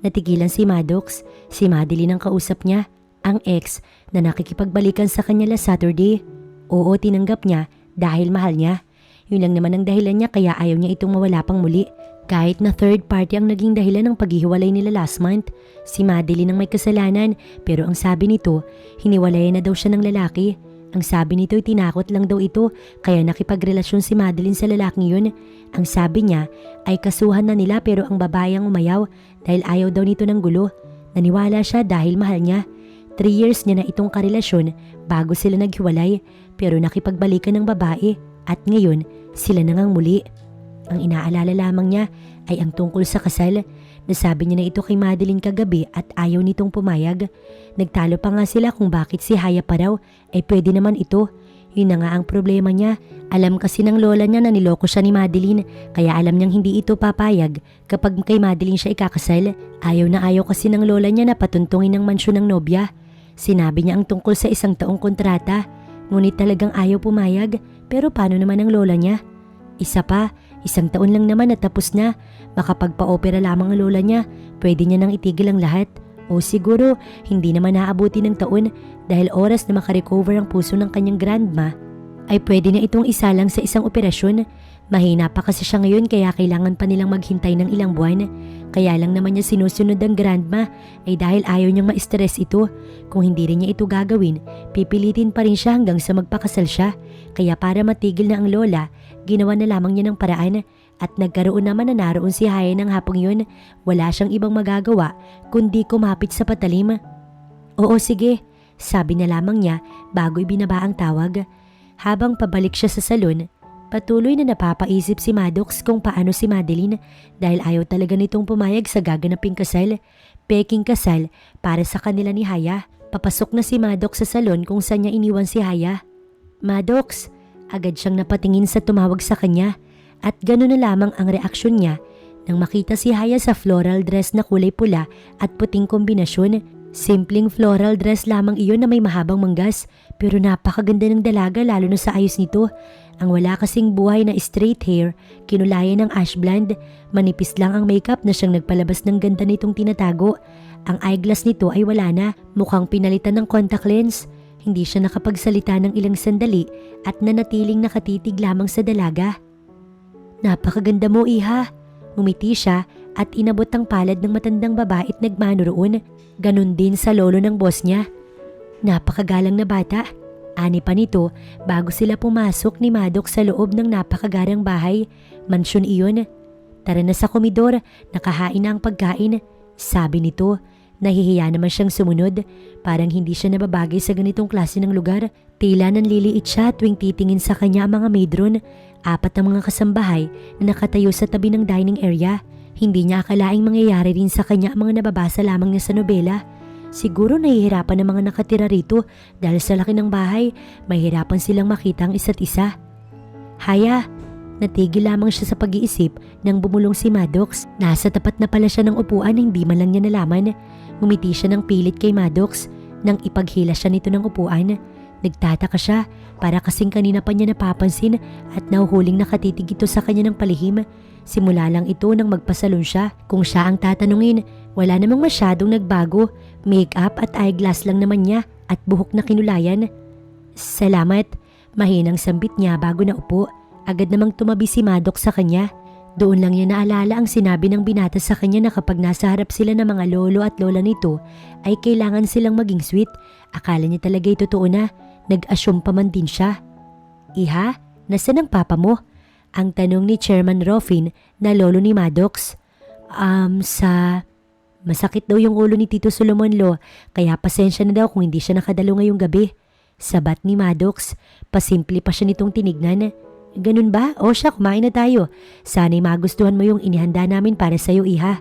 Natigilan si Maddox, si Madeline ang kausap niya, ang ex na nakikipagbalikan sa kanya last Saturday. Oo, tinanggap niya dahil mahal niya. Yun lang naman ang dahilan niya kaya ayaw niya itong mawala pang muli. Kahit na third party ang naging dahilan ng paghihiwalay nila last month. Si Madeline ang may kasalanan pero ang sabi nito, hiniwalayan na daw siya ng lalaki. Ang sabi nito ay tinakot lang daw ito kaya nakipagrelasyon si Madeline sa lalaking yun. Ang sabi niya ay kasuhan na nila pero ang babae ang umayaw dahil ayaw daw nito ng gulo. Naniwala siya dahil mahal niya. 3 years niya na itong karelasyon bago sila naghiwalay pero nakipagbalikan ng babae at ngayon sila na ngang muli. Ang inaalala lamang niya ay ang tungkol sa kasal. Nasabi niya na ito kay Madeline kagabi at ayaw nitong pumayag. Nagtalo pa nga sila kung bakit si Haya pa raw ay pwede naman ito. Yun na nga ang problema niya. Alam kasi ng lola niya na niloko siya ni Madeline kaya alam niyang hindi ito papayag kapag kay Madeline siya ikakasal. Ayaw na ayaw kasi ng lola niya na patuntungin ng mansyon ng nobya. Sinabi niya ang tungkol sa 1 taong kontrata. Ngunit talagang ayaw pumayag pero paano naman ang lola niya? Isa pa, 1 taon lang naman at tapos na. Makapagpa-opera lamang ang lola niya, pwede niya nang itigil ang lahat. O siguro, hindi naman naabuti ng taon dahil oras na makarecover ang puso ng kanyang grandma, ay pwede na itong isalang sa isang operasyon. Mahina pa kasi siya ngayon kaya kailangan pa nilang maghintay ng ilang buwan. Kaya lang naman niya sinusunod ang grandma ay dahil ayaw niyang ma-stress ito. Kung hindi rin niya ito gagawin, pipilitin pa rin siya hanggang sa magpakasal siya. Kaya para matigil na ang lola, Ginawa na lamang niya ng paraan at nagkaroon naman na naroon si Haya ng hapong yun. Wala siyang ibang magagawa kundi kumapit sa patalim. Oo sige, sabi na lamang niya bago ibinaba ang tawag. Habang pabalik siya sa salon, patuloy na napapaisip si Maddox kung paano si Madeline dahil ayaw talaga nitong pumayag sa gaganaping kasal. Peking kasal para sa kanila ni Haya. Papasok na si Maddox sa salon kung saan niya iniwan si Haya. Maddox, agad siyang napatingin sa tumawag sa kanya at gano'n na lamang ang reaksyon niya nang makita si Haya sa floral dress na kulay pula at puting kombinasyon. Simpleng floral dress lamang iyon na may mahabang manggas pero napakaganda ng dalaga lalo na sa ayos nito. Ang wala kasing buhay na straight hair, kinulayan ng ash blonde, manipis lang ang makeup na siyang nagpalabas ng ganda nitong tinatago. Ang eyeglass nito ay wala na, mukhang pinalitan ng contact lens. Hindi siya nakapagsalita ng ilang sandali at nanatiling nakatitig lamang sa dalaga. Napakaganda mo, iha. Umiti siya at inabot ang palad ng matandang babae at nagmano roon. Ganon din sa lolo ng boss niya. Napakagalang na bata. Ani pa nito bago sila pumasok ni Maddox sa loob ng napakagarang bahay. Mansyon iyon. Tara na sa komedor, nakahain na ang pagkain. Sabi nito. Nahihiya naman siyang sumunod. Parang hindi siya nababagay sa ganitong klase ng lugar. Tila nanliliit siya tuwing titingin sa kanya ang mga maidron. 4 na mga kasambahay na nakatayo sa tabi ng dining area. Hindi niya akalaing mangyayari rin sa kanya ang mga nababasa lamang niya sa nobela. Siguro nahihirapan ang mga nakatira rito dahil sa laki ng bahay, mahirapan silang makita ang isa't isa. Haya, natigil lamang siya sa pag-iisip nang bumulong si Maddox. Nasa tapat na pala siya ng upuan, hindi man lang niya nalaman. Ngumiti siya ng pilit kay Maddox nang ipaghila siya nito ng upuan. Nagtataka siya para kasing kanina pa niya napapansin at nahuhuling nakatitig ito sa kanya ng palihim. Simula lang ito nang magpasalon siya. Kung siya ang tatanungin, wala namang masyadong nagbago. Make-up at eyeglass lang naman niya at buhok na kinulayan. Salamat. Mahinang sambit niya bago naupo. Agad namang tumabi si Maddox sa kanya. Doon lang niya naalala ang sinabi ng binata sa kanya na kapag nasa harap sila ng mga lolo at lola nito ay kailangan silang maging sweet. Akala niya talaga ito totoo na. Nag-assume pa man din siya. Iha, nasaan ang papa mo? Ang tanong ni Chairman Ruffin na lolo ni Maddox. Masakit daw yung ulo ni Tito Solomon Lo, kaya pasensya na daw kung hindi siya nakadalo ngayong gabi. Sabat ni Maddox, pasimple pa siya nitong tinignan. Ganun ba? O siya, kumain na tayo. Sana'y magustuhan mo yung inihanda namin para sa'yo, iha.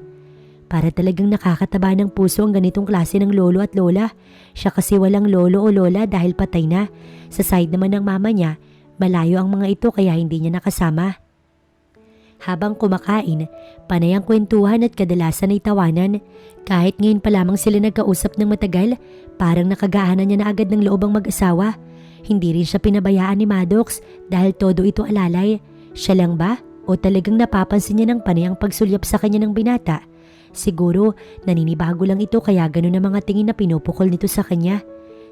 Para talagang nakakataba ng puso ang ganitong klase ng lolo at lola. Siya kasi walang lolo o lola dahil patay na. Sa side naman ng mama niya, malayo ang mga ito kaya hindi niya nakasama. Habang kumakain, panay ang kwentuhan at kadalasan ay tawanan. Kahit ngayon pa lamang sila nagkausap ng matagal, parang nakagaanan niya na agad ng loob ang mag-asawa. Hindi rin siya pinabayaan ni Maddox dahil todo ito alalay. Siya lang ba? O talagang napapansin niya ng panay ang pagsulyap sa kanya ng binata? Siguro naninibago lang ito kaya ganun ang mga tingin na pinupukol nito sa kanya.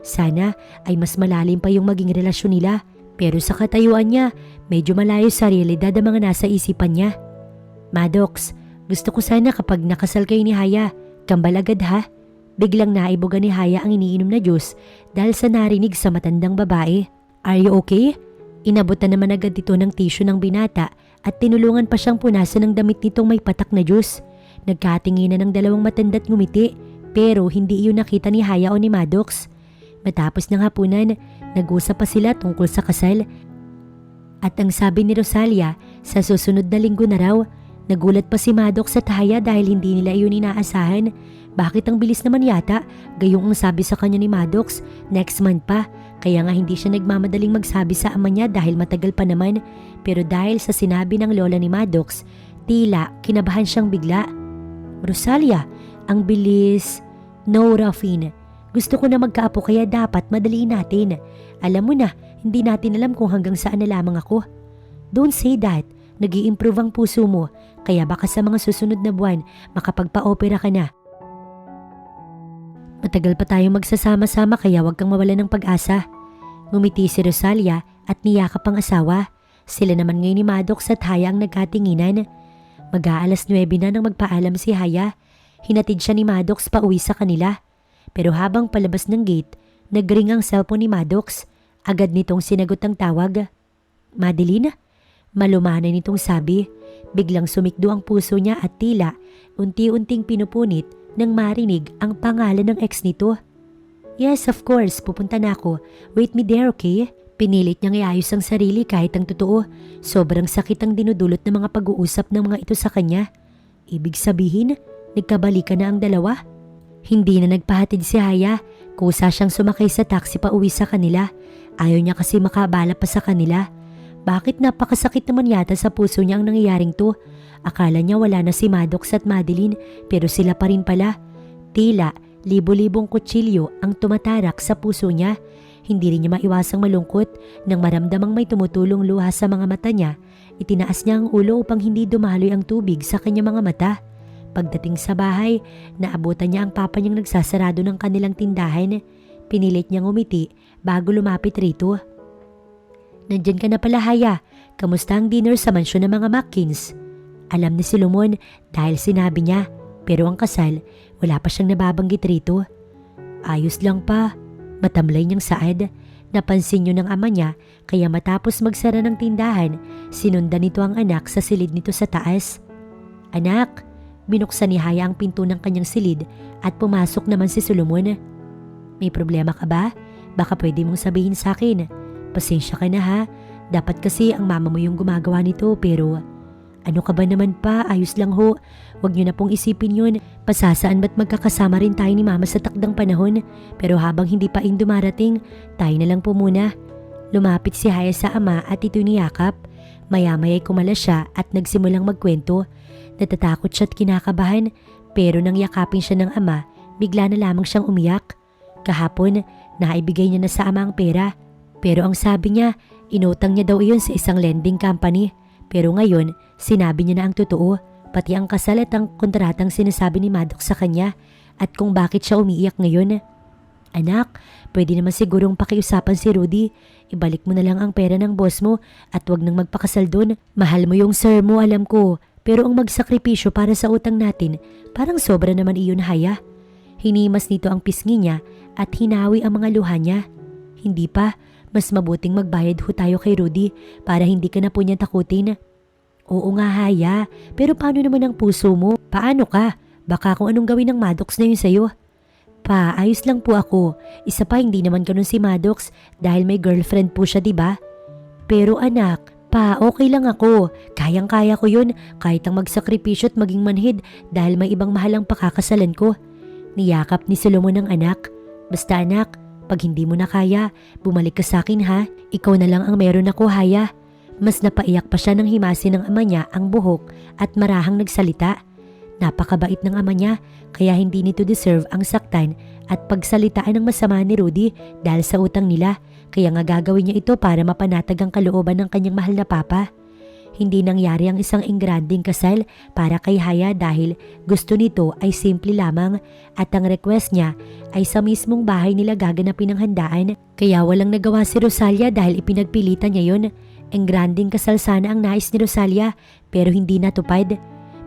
Sana ay mas malalim pa yung maging relasyon nila. Pero sa katayuan niya, medyo malayo sa realidad ang mga nasa isipan niya. Maddox, gusto ko sana kapag nakasal kayo ni Haya, kambal agad ha. Biglang naibuga ni Haya ang iniinom na juice dahil sa narinig sa matandang babae. Are you okay? Inabutan naman agad ito ng tissue ng binata at tinulungan pa siyang punasan ng damit nitong may patak na juice. Nagkatinginan ng dalawang matanda't ngumiti pero hindi iyon nakita ni Haya o ni Maddox. Matapos ng hapunan, nag-usap pa sila tungkol sa kasal. At ang sabi ni Rosalia, sa susunod na linggo na raw. Nagulat pa si Maddox at Haya dahil hindi nila iyon inaasahan. Bakit ang bilis naman yata? Gayong ang sabi sa kanya ni Maddox, next month pa. Kaya nga hindi siya nagmamadaling magsabi sa ama niya dahil matagal pa naman. Pero dahil sa sinabi ng lola ni Maddox, tila kinabahan siyang bigla. Rosalia, ang bilis. No, Ruffin. Gusto ko na magkaapo kaya dapat madaliin natin. Alam mo na, hindi natin alam kung hanggang saan na lamang ako. Don't say that. Nag-i-improve ang puso mo. Kaya baka sa mga susunod na buwan, makapagpa-opera ka na. Matagal pa tayong magsasama-sama kaya wag kang mawalan ng pag-asa. Ngumiti si Rosalia at niyakap ang asawa. Sila naman ngayon ni Maddox at Haya ang nagkatinginan. Mag-aalas 9 na nang magpaalam si Haya. Hinatid siya ni Maddox pa uwi sa kanila. Pero habang palabas ng gate, nagring ang cellphone ni Maddox. Agad nitong sinagot ang tawag. Madeline? Malumanay nitong sabi. Biglang sumikdo ang puso niya at tila unti-unting pinupunit nang marinig ang pangalan ng ex nito. Yes, of course, pupunta na ako. Wait me there, okay? Pinilit niyang iayos ang sarili kahit ang totoo. Sobrang sakit ang dinudulot ng mga pag-uusap ng mga ito sa kanya. Ibig sabihin, nagkabalikan na ang dalawa? Hindi na nagpahatid si Haya. Kusa siyang sumakay sa taxi pa uwi sa kanila. Ayaw niya kasi makabala pa sa kanila. Bakit napakasakit naman yata sa puso niya ang nangyayaring to? Akala niya wala na si Maddox at Madeline pero sila pa rin pala. Tila libo-libong kutsilyo ang tumatarak sa puso niya. Hindi rin niya maiwasang malungkot nang maramdamang may tumutulong luha sa mga mata niya. Itinaas niya ang ulo upang hindi dumaloy ang tubig sa kanyang mga mata. Pagdating sa bahay, naabutan niya ang papa niyang nagsasarado ng kanilang tindahan. Pinilit niyang umiti bago lumapit rito. Nandyan ka na pala, Haya. Kamusta ang dinner sa mansyon ng mga Mackins? Alam ni si Lumon dahil sinabi niya, pero ang kasal, wala pa siyang nababanggit rito. Ayos lang pa. Matamlay niyang saad. Napansin niyo ng ama niya kaya matapos magsara ng tindahan, sinundan nito ang anak sa silid nito sa taas. Anak, binuksan ni Haya ang pinto ng kanyang silid at pumasok naman si Solomon. May problema ka ba? Baka pwede mong sabihin sa akin. Pasensya ka na ha. Dapat kasi ang mama mo yung gumagawa nito pero ano ka ba naman pa? Ayos lang ho. Huwag niyo na pong isipin yun. Pasasaan ba't magkakasama rin tayo ni mama sa takdang panahon? Pero habang hindi pa in dumarating, tayo na lang po muna. Lumapit si Haya sa ama at ito niyakap. Maya-maya'y kumala siya at nagsimulang magkwento. Natatakot siya at kinakabahan pero nang yakapin siya ng ama, bigla na lamang siyang umiyak. Kahapon, naibigay niya na sa ama ang pera. Pero ang sabi niya, inutang niya daw iyon sa isang lending company. Pero ngayon, sinabi niya na ang totoo, pati ang kasal at ang kontratang sinasabi ni Maddox sa kanya at kung bakit siya umiiyak ngayon. Anak, pwede naman sigurong pakiusapan si Rudy. Ibalik mo na lang ang pera ng boss mo at wag nang magpakasal doon. Mahal mo yung sir mo, alam ko. Pero ang magsakripisyo para sa utang natin, parang sobra naman iyon, Haya. Hinimas nito ang pisngi niya at hinawi ang mga luha niya. Hindi pa. Mas mabuting magbayad ho tayo kay Rudy para hindi ka na po niya takutin. Oo nga, Haya. Pero paano naman ang puso mo? Paano ka? Baka kung anong gawin ng Maddox na yun sa'yo. Pa, ayos lang po ako. Isa pa, hindi naman ganun si Maddox dahil may girlfriend po siya, diba? Pero anak, pa, okay lang ako. Kayang-kaya ko yun kahit ang magsakripisyo at maging manhid dahil may ibang mahalang pakakasalan ko. Niyakap ni Solomon ang anak. Basta anak, pag hindi mo na kaya, bumalik ka sa akin ha. Ikaw na lang ang meron ako, Haya. Mas napaiyak pa siya nang himasin ng ama niya ang buhok at marahang nagsalita. Napakabait ng ama niya kaya hindi nito deserve ang saktan at pagsalitaan ng masama ni Rudy dahil sa utang nila. Kaya nga gagawin niya ito para mapanatag ang kalooban ng kanyang mahal na papa. Hindi nangyari ang isang engranding kasal para kay Haya dahil gusto nito ay simple lamang at ang request niya ay sa mismong bahay nila gaganapin ang handaan. Kaya walang nagawa si Rosalia dahil ipinagpilitan niya yon. Engranding kasal sana ang nais ni Rosalia pero hindi natupad.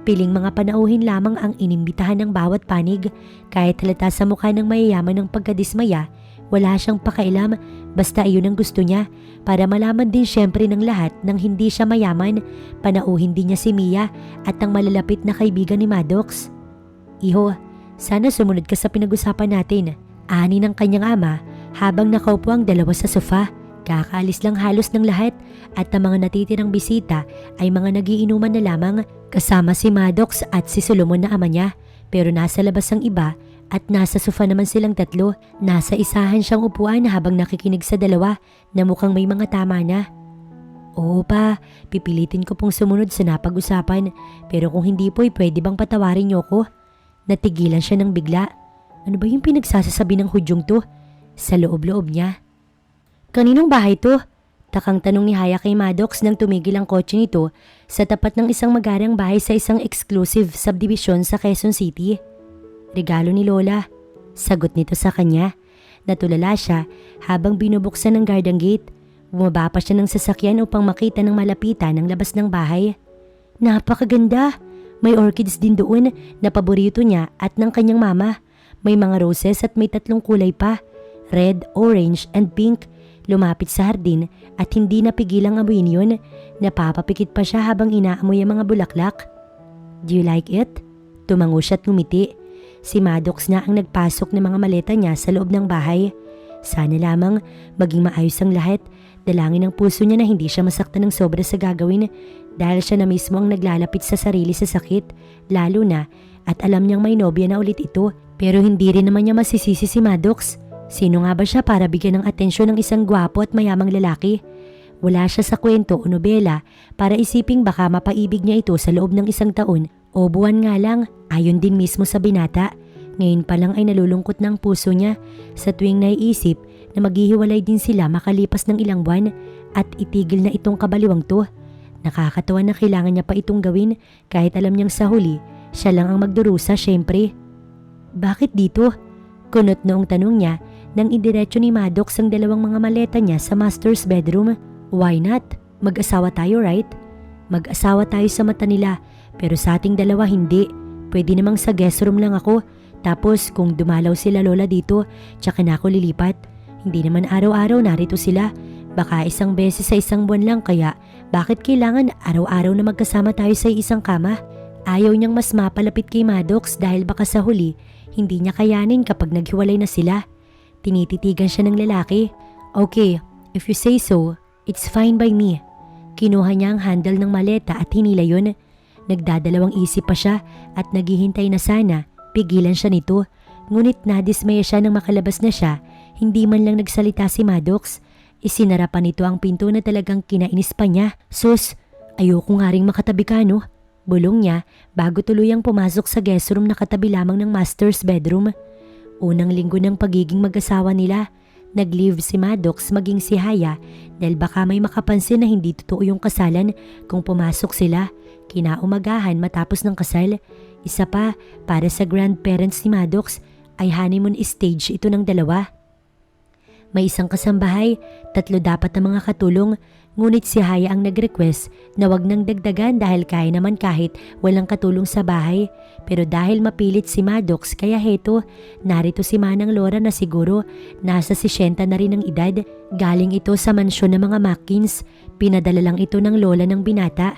Piling mga panauhin lamang ang inimbitahan ng bawat panig. Kahit halata sa mukha ng mayayaman ng pagkadismaya, wala siyang pakailam basta iyon ang gusto niya para malaman din syempre ng lahat nang hindi siya mayaman. Panauhin din niya si Mia at ang malalapit na kaibigan ni Maddox. Iho, sana sumunod ka sa pinag-usapan natin. Ani ng kanyang ama habang nakaupo ang dalawa sa sofa. Kakaalis lang halos ng lahat at ang mga natitirang bisita ay mga nagiinuman na lamang kasama si Maddox at si Solomon na ama niya. Pero nasa labas ang iba at nasa sofa naman silang tatlo. Nasa isahan siyang upuan habang nakikinig sa dalawa na mukhang may mga tama na. Oo pa, pipilitin ko pong sumunod sa napag-usapan pero kung hindi po'y pwede bang patawarin niyo ko? Natigilan siya ng bigla. Ano ba yung pinagsasasabi ng hudyong to? Sa loob-loob niya. Kaninong bahay to? Takang tanong ni Haya kay Maddox nang tumigil ang kotse nito sa tapat ng isang magarang bahay sa isang exclusive subdivision sa Quezon City. Regalo ni Lola. Sagot nito sa kanya. Natulala siya habang binubuksan ng garden gate. Bumaba pa siya ng sasakyan upang makita ng malapitan ang labas ng bahay. Napakaganda! May orchids din doon na paborito niya at ng kanyang mama. May mga roses at may 3 kulay pa. Red, orange, and pink. Lumapit sa hardin at hindi napigilang amuyin yun. Napapapikit pa siya habang inaamoy ang mga bulaklak. Do you like it? Tumango siya at ngumiti. Si Maddox na ang nagpasok ng mga maleta niya sa loob ng bahay. Sana lamang maging maayos ang lahat. Dalangin ng puso niya na hindi siya masaktan ng sobra sa gagawin dahil siya na mismo ang naglalapit sa sarili sa sakit, lalo na at alam niyang may nobya na ulit ito, pero hindi rin naman niya masisisi si Maddox. Sino nga ba siya para bigyan ng atensyon ng isang gwapo at mayamang lalaki? Wala siya sa kwento o nobela para isiping baka mapaibig niya ito sa loob ng isang taon o buwan nga lang, ayon din mismo sa binata. Ngayon pa lang ay nalulungkot ng puso niya sa tuwing naiisip na maghihiwalay din sila makalipas ng ilang buwan at itigil na itong kabaliwang to. Nakakatawa na kailangan niya pa itong gawin kahit alam niyang sa huli, siya lang ang magdurusa syempre. Bakit dito? Kunot noong tanong niya nang idiretso ni Maddox ang dalawang mga maleta niya sa master's bedroom. Why not? Mag-asawa tayo, right? Mag-asawa tayo sa mata nila pero sa ating dalawa hindi. Pwede namang sa guest room lang ako. Tapos kung dumalaw sila lola dito, tsaka na ako lilipat. Hindi naman araw-araw narito sila. Baka isang beses sa isang buwan lang kaya bakit kailangan araw-araw na magkasama tayo sa isang kama? Ayaw niyang mas mapalapit kay Maddox dahil baka sa huli hindi niya kayanin kapag naghiwalay na sila. Tinititigan siya ng lalaki. Okay, if you say so, it's fine by me. Kinuha niya ang handle ng maleta at hinila yun. Nagdadalawang isip pa siya at naghihintay na sana pigilan siya nito. Ngunit nadismaya siya nang makalabas na siya. Hindi man lang nagsalita si Maddox. Isinara pa nito ang pinto na talagang kinainis pa niya. Sus, ayoko nga ring makatabi ka no? Bulong niya bago tuluyang pumasok sa guest room na katabi lamang ng master's bedroom. Unang linggo ng pagiging mag-asawa nila. Nag-leave si Maddox maging si Haya dahil baka may makapansin na hindi totoo yung kasalan kung pumasok sila. Kinaumagahan matapos ng kasal. Isa pa, para sa grandparents ni Maddox ay honeymoon stage ito ng dalawa. May isang kasambahay, 3 dapat na mga katulong, ngunit si Haya ang nag-request na wag nang dagdagan dahil kaya naman kahit walang katulong sa bahay. Pero dahil mapilit si Maddox kaya heto, narito si Manang Laura na siguro nasa 60 na rin ng edad. Galing ito sa mansyon ng mga Mackins, pinadala lang ito ng lola ng binata.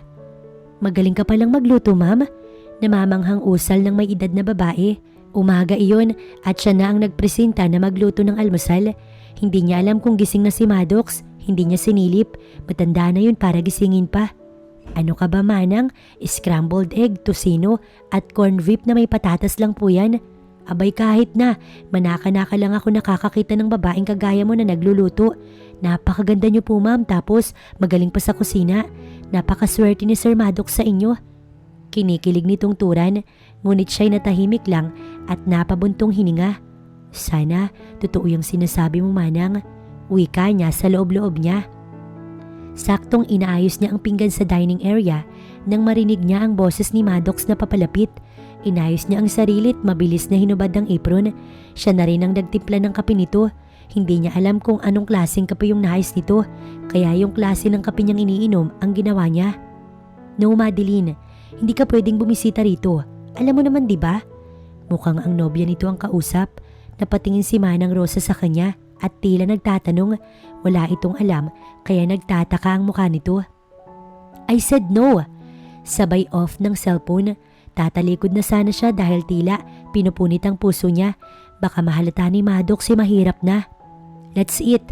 Magaling ka palang magluto, ma'am. Namamanghang usal ng may edad na babae. Umaga iyon at siya na ang nagpresenta na magluto ng almusal. Hindi niya alam kung gising na si Maddox, hindi niya sinilip, matanda na yun para gisingin pa. Ano ka ba manang? Scrambled egg, tocino at corned beef na may patatas lang po yan. Abay kahit na, manaka-naka lang ako nakakakita ng babaeng kagaya mo na nagluluto. Napakaganda niyo po ma'am, tapos magaling pa sa kusina. Napakaswerte ni Sir Maddox sa inyo. Kinikilig nitong turan, ngunit siya'y natahimik lang at napabuntong hininga. Sana, totoo yung sinasabi mo manang, wika niya sa loob-loob niya. Saktong inaayos niya ang pinggan sa dining area nang marinig niya ang boses ni Maddox na papalapit. Inayos niya ang sarili at mabilis na hinubad ang apron. Siya na rin ang nagtimpla ng kape nito. Hindi niya alam kung anong klaseng kape yung nais nito, kaya yung klase ng kape niyang iniinom ang ginawa niya. No, Madeline, hindi ka pwedeng bumisita rito. Alam mo naman, di ba? Mukhang ang nobya nito ang kausap. Napatingin si Manang Rosa sa kanya at tila nagtatanong. Wala itong alam kaya nagtataka ang mukha nito. I said no. Sabay off ng cellphone. Tatalikod na sana siya dahil tila pinupunit ang puso niya. Baka mahalata ni Maddox si mahirap na. Let's eat.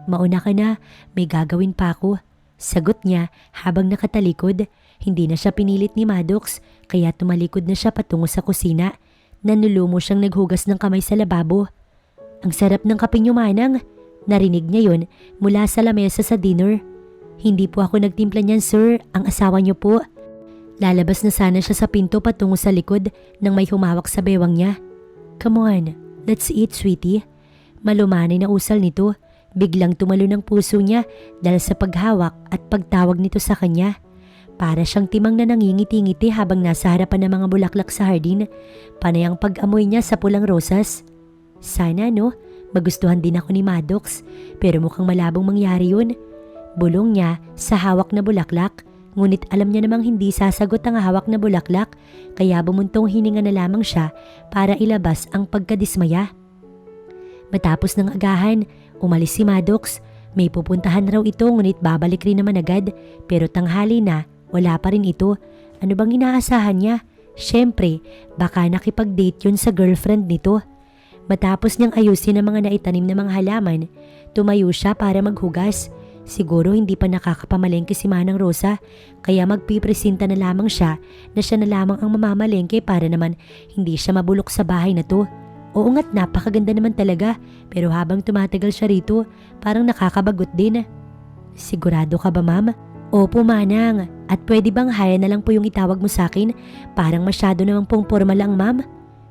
Mauna ka na, may gagawin pa ako. Sagot niya habang nakatalikod. Hindi na siya pinilit ni Maddox kaya tumalikod na siya patungo sa kusina. Nanulumo siyang naghugas ng kamay sa lababo. Ang sarap ng kape niyo manang. Narinig niya yon mula sa lamesa sa dinner. Hindi po ako nagtimpla niyan sir, ang asawa niyo po. Lalabas na sana siya sa pinto patungo sa likod nang may humawak sa bewang niya. Come on, let's eat sweetie. Malumanay na usal nito. Biglang tumalo ng puso niya dahil sa paghawak at pagtawag nito sa kanya. Para siyang timang na nangingiti-ngiti habang nasa harapan ng mga bulaklak sa hardin. Panay ang pag-amoy niya sa pulang rosas. Sana no, magustuhan din ako ni Maddox, pero mukhang malabong mangyari yun. Bulong niya sa hawak na bulaklak, ngunit alam niya namang hindi sasagot ang hawak na bulaklak, kaya bumuntong hininga na lamang siya para ilabas ang pagkadismaya. Matapos ng agahan, umalis si Maddox. May pupuntahan raw ito ngunit babalik rin naman agad, pero tanghali na, wala pa rin ito. Ano bang inaasahan niya? Siyempre, baka nakipag-date yun sa girlfriend nito. Matapos niyang ayusin ang mga naitanim na mga halaman, tumayo siya para maghugas. Siguro hindi pa nakakapamalengke si Manang Rosa, kaya magpipresenta na lamang siya na siya na lamang ang mamamalengke para naman hindi siya mabulok sa bahay na to. Oo nga't napakaganda naman talaga, pero habang tumatagal siya rito, parang nakakabagot din. Sigurado ka ba, ma'am? Opo, Manang. At pwede bang Haya na lang po yung itawag mo sa akin? Parang masyado namang pong formal lang, ma'am.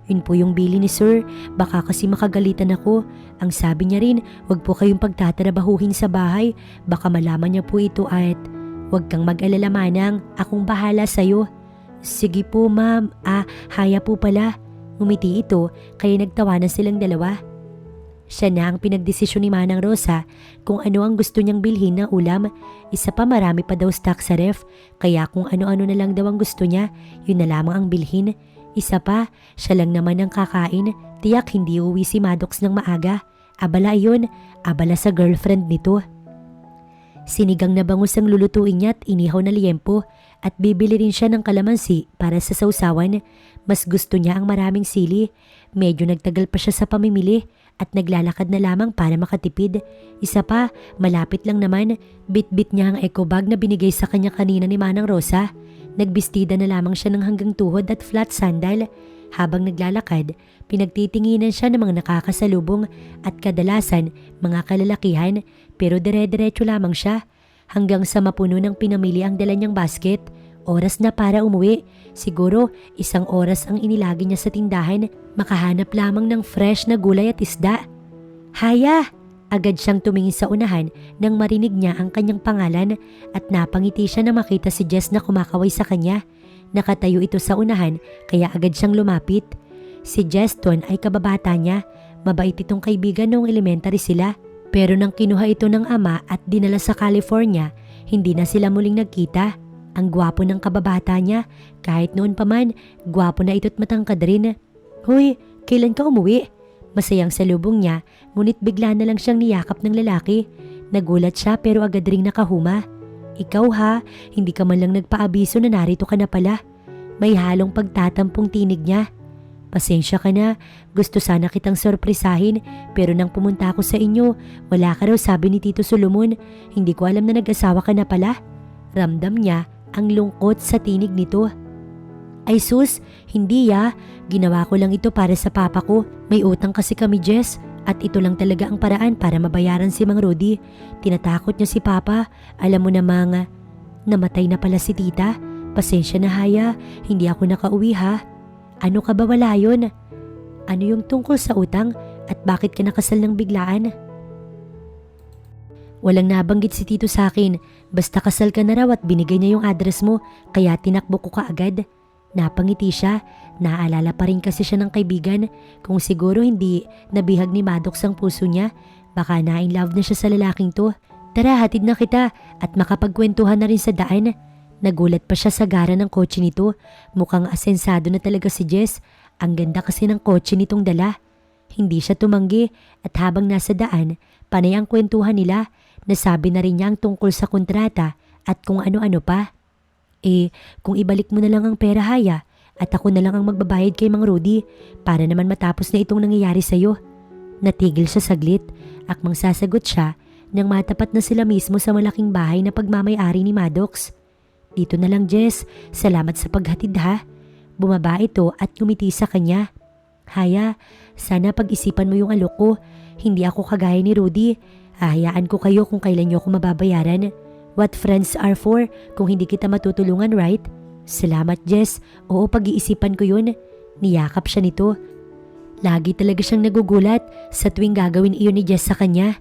Yun po yung bili ni sir, baka kasi makagalitan ako. Ang sabi niya rin, wag po kayong pagtatrabahuhin sa bahay, baka malaman niya po ito at wag kang mag-alala, Manang, akong bahala sa'yo. Sige po, ma'am. Haya po pala. Ngumiti ito kaya nagtawanan silang dalawa. Siya na ang pinagdesisyon ni Manang Rosa kung ano ang gusto niyang bilhin na ulam. Isa pa, marami pa daw stock sa ref, kaya kung ano-ano na lang daw ang gusto niya, yun na lamang ang bilhin. Isa pa, siya lang naman ang kakain, tiyak hindi uwi si Maddox ng maaga. Abala yun, abala sa girlfriend nito. Sinigang na bangus ang lulutuin niya at inihaw na liempo at bibili rin siya ng kalamansi para sa sausawan. Mas gusto niya ang maraming sili. Medyo nagtagal pa siya sa pamimili at naglalakad na lamang para makatipid. Isa pa, malapit lang naman, bit-bit niya ang eco bag na binigay sa kanya kanina ni Manang Rosa. Nagbistida na lamang siya ng hanggang tuhod at flat sandal. Habang naglalakad, pinagtitinginan siya ng mga nakakasalubong at kadalasan mga kalalakihan, pero dire-diretso lamang siya hanggang sa mapuno ng pinamili ang dala niyang basket. Oras na para umuwi. Siguro 1 oras ang inilagi niya sa tindahan, makahanap lamang ng fresh na gulay at isda. Haya! Agad siyang tumingin sa unahan nang marinig niya ang kanyang pangalan at napangiti siya na makita si Jess na kumakaway sa kanya. Nakatayo ito sa unahan kaya agad siyang lumapit. Si Jeston ay kababata niya, mabait itong kaibigan noong elementary sila. Pero nang kinuha ito ng ama at dinala sa California, hindi na sila muling nagkita. Ang gwapo ng kababata niya, kahit noon pa man, gwapo na ito't matangkad rin. Hoy, kailan ka umuwi? Masayang salubong niya, ngunit bigla na lang siyang niyakap ng lalaki. Nagulat siya pero agad ring nakahuma. Ikaw ha, hindi ka man lang nagpaabiso na narito ka na pala. May halong pagtatampong tinig niya. Pasensya ka na, gusto sana kitang sorpresahin pero nang pumunta ako sa inyo, wala ka raw sabi ni Tito Solomon. Hindi ko alam na nag-asawa ka na pala. Ramdam niya ang lungkot sa tinig nito. Ay sus, hindi ya. Ginawa ko lang ito para sa papa ko. May utang kasi kami, Jess. At ito lang talaga ang paraan para mabayaran si Mang Rudy. Tinatakot niya si papa. Alam mo namang namatay na pala si tita. Pasensya na Haya, hindi ako nakauwi ha. Ano ka ba, wala yun? Ano yung tungkol sa utang at bakit ka nakasal ng biglaan? Walang nabanggit si Tito sa akin. Basta kasal ka na raw at binigay niya yung address mo, kaya tinakbo ko kaagad. Napangiti siya, naalala pa rin kasi siya ng kaibigan. Kung siguro hindi nabihag ni Maddox ang puso niya, baka na-in love na siya sa lalaking to. Tara, hatid na kita at makapagkwentuhan na rin sa daan. Nagulat pa siya sa gara ng kotse nito. Mukhang asensado na talaga si Jess. Ang ganda kasi ng kotse nitong dala. Hindi siya tumanggi at habang nasa daan, panay ang kwentuhan nila. Nasabi na rin niya ang tungkol sa kontrata at kung ano-ano pa. Kung ibalik mo na lang ang pera Haya at ako na lang ang magbabayad kay Mang Rudy para naman matapos na itong nangyayari sa'yo. Natigil siya saglit, akmang sasagot siya nang matapat na sila mismo sa malaking bahay na pagmamay-ari ni Maddox. Dito na lang Jess, salamat sa paghatid ha. Bumaba ito at ngumiti sa kanya. Haya, sana pag-isipan mo yung alok ko. Hindi ako kagaya ni Rudy. Hahayaan ko kayo kung kailan niyo ako mababayaran. What friends are for kung hindi kita matutulungan, right? Salamat, Jess. Oo, pag-iisipan ko yun. Niyakap siya nito. Lagi talaga siyang nagugulat sa tuwing gagawin iyon ni Jess sa kanya.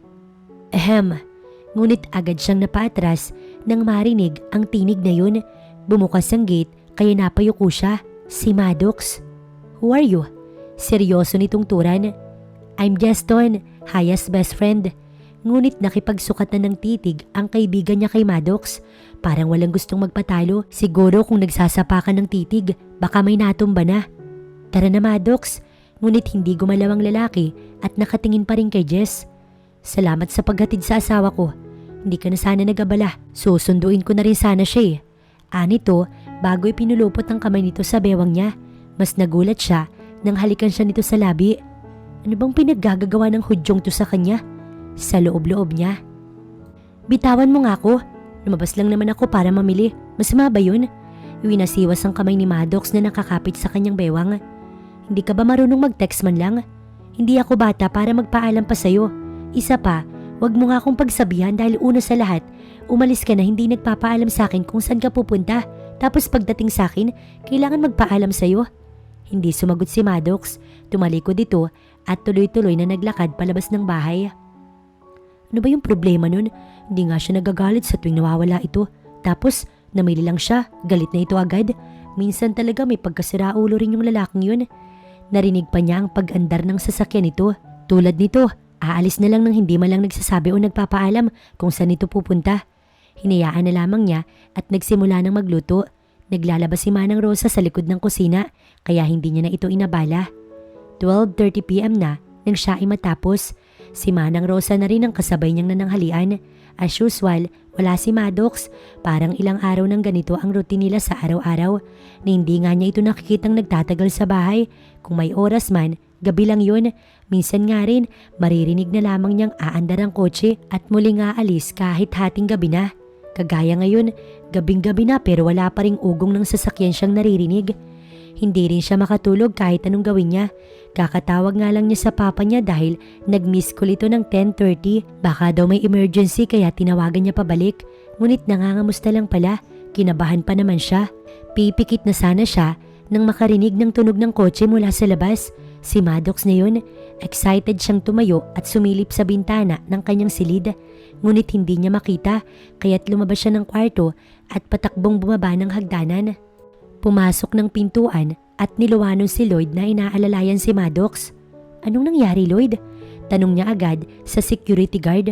Ngunit agad siyang napaatras nang marinig ang tinig na yun. Bumukas ang gate kaya napayuko siya. Si Maddox. Who are you? Seryoso nitong turan. I'm Jeston, Haya's best friend. Ngunit nakipagsukatan ng titig ang kaibigan niya kay Maddox. Parang walang gustong magpatalo. Siguro kung nagsasapakan ng titig, baka may natumba na. Tara na Maddox. Ngunit hindi gumalaw ang lalaki at nakatingin pa rin kay Jess. Salamat sa paghatid sa asawa ko. Hindi ka na sana nag-abala. Susunduin ko na rin sana siya eh. Anito, bago ipinulupot ang kamay nito sa bewang niya. Mas nagulat siya nang halikan siya nito sa labi. Ano bang pinaggagawa ng hudyong to sa kanya? Sa loob-loob niya. Bitawan mo nga ako. Lumabas lang naman ako para mamili. Masama ba yun? Winasiwas ang kamay ni Maddox na nakakapit sa kanyang bewang. Hindi ka ba marunong mag-text man lang? Hindi ako bata para magpaalam pa sa'yo. Isa pa, wag mo nga akong pagsabihan dahil una sa lahat, umalis ka na hindi nagpapaalam sa akin kung saan ka pupunta. Tapos pagdating sa akin, kailangan magpaalam sa'yo. Hindi sumagot si Maddox. Tumalikod ito at tuloy-tuloy na naglakad palabas ng bahay. Ano ba yung problema nun? Hindi nga siya nagagalit sa tuwing nawawala ito. Tapos, namili lang siya. Galit na ito agad. Minsan talaga may pagkasiraulo rin yung lalaking yun. Narinig pa niya ang pag-andar ng sasakyan nito. Tulad nito, aalis na lang nang hindi man lang nagsasabi o nagpapaalam kung saan ito pupunta. Hinayaan na lamang niya at nagsimula ng magluto. Naglalabas si Manang Rosa sa likod ng kusina kaya hindi niya na ito inabala. 12:30 PM na nang siya ay matapos. Si Manang Rosa na rin ang kasabay niyang nananghalian. As usual, wala si Maddox. Parang ilang araw ng ganito ang routine nila sa araw-araw na hindi nga niya ito nakikitang nagtatagal sa bahay. Kung may oras man, gabi lang yun. Minsan nga rin, maririnig na lamang niyang aandar ang kotse at muling aalis kahit hating gabi na. Kagaya ngayon, gabing-gabi na pero wala pa ring ugong ng sasakyan siyang naririnig. Hindi rin siya makatulog kahit anong gawin niya. Kakatawag nga lang niya sa papa niya dahil nag-miss call ito ng 10:30. Baka daw may emergency kaya tinawagan niya pabalik. Ngunit nangangamusta lang pala. Kinabahan pa naman siya. Pipikit na sana siya nang makarinig ng tunog ng kotse mula sa labas. Si Maddox na yun. Excited siyang tumayo at sumilip sa bintana ng kanyang silid. Ngunit hindi niya makita kaya't lumabas siya ng kwarto at patakbong bumaba ng hagdanan. Pumasok ng pintuan at niluwanon si Lloyd na inaalalayan si Maddox. Anong nangyari, Lloyd? Tanong niya agad sa security guard.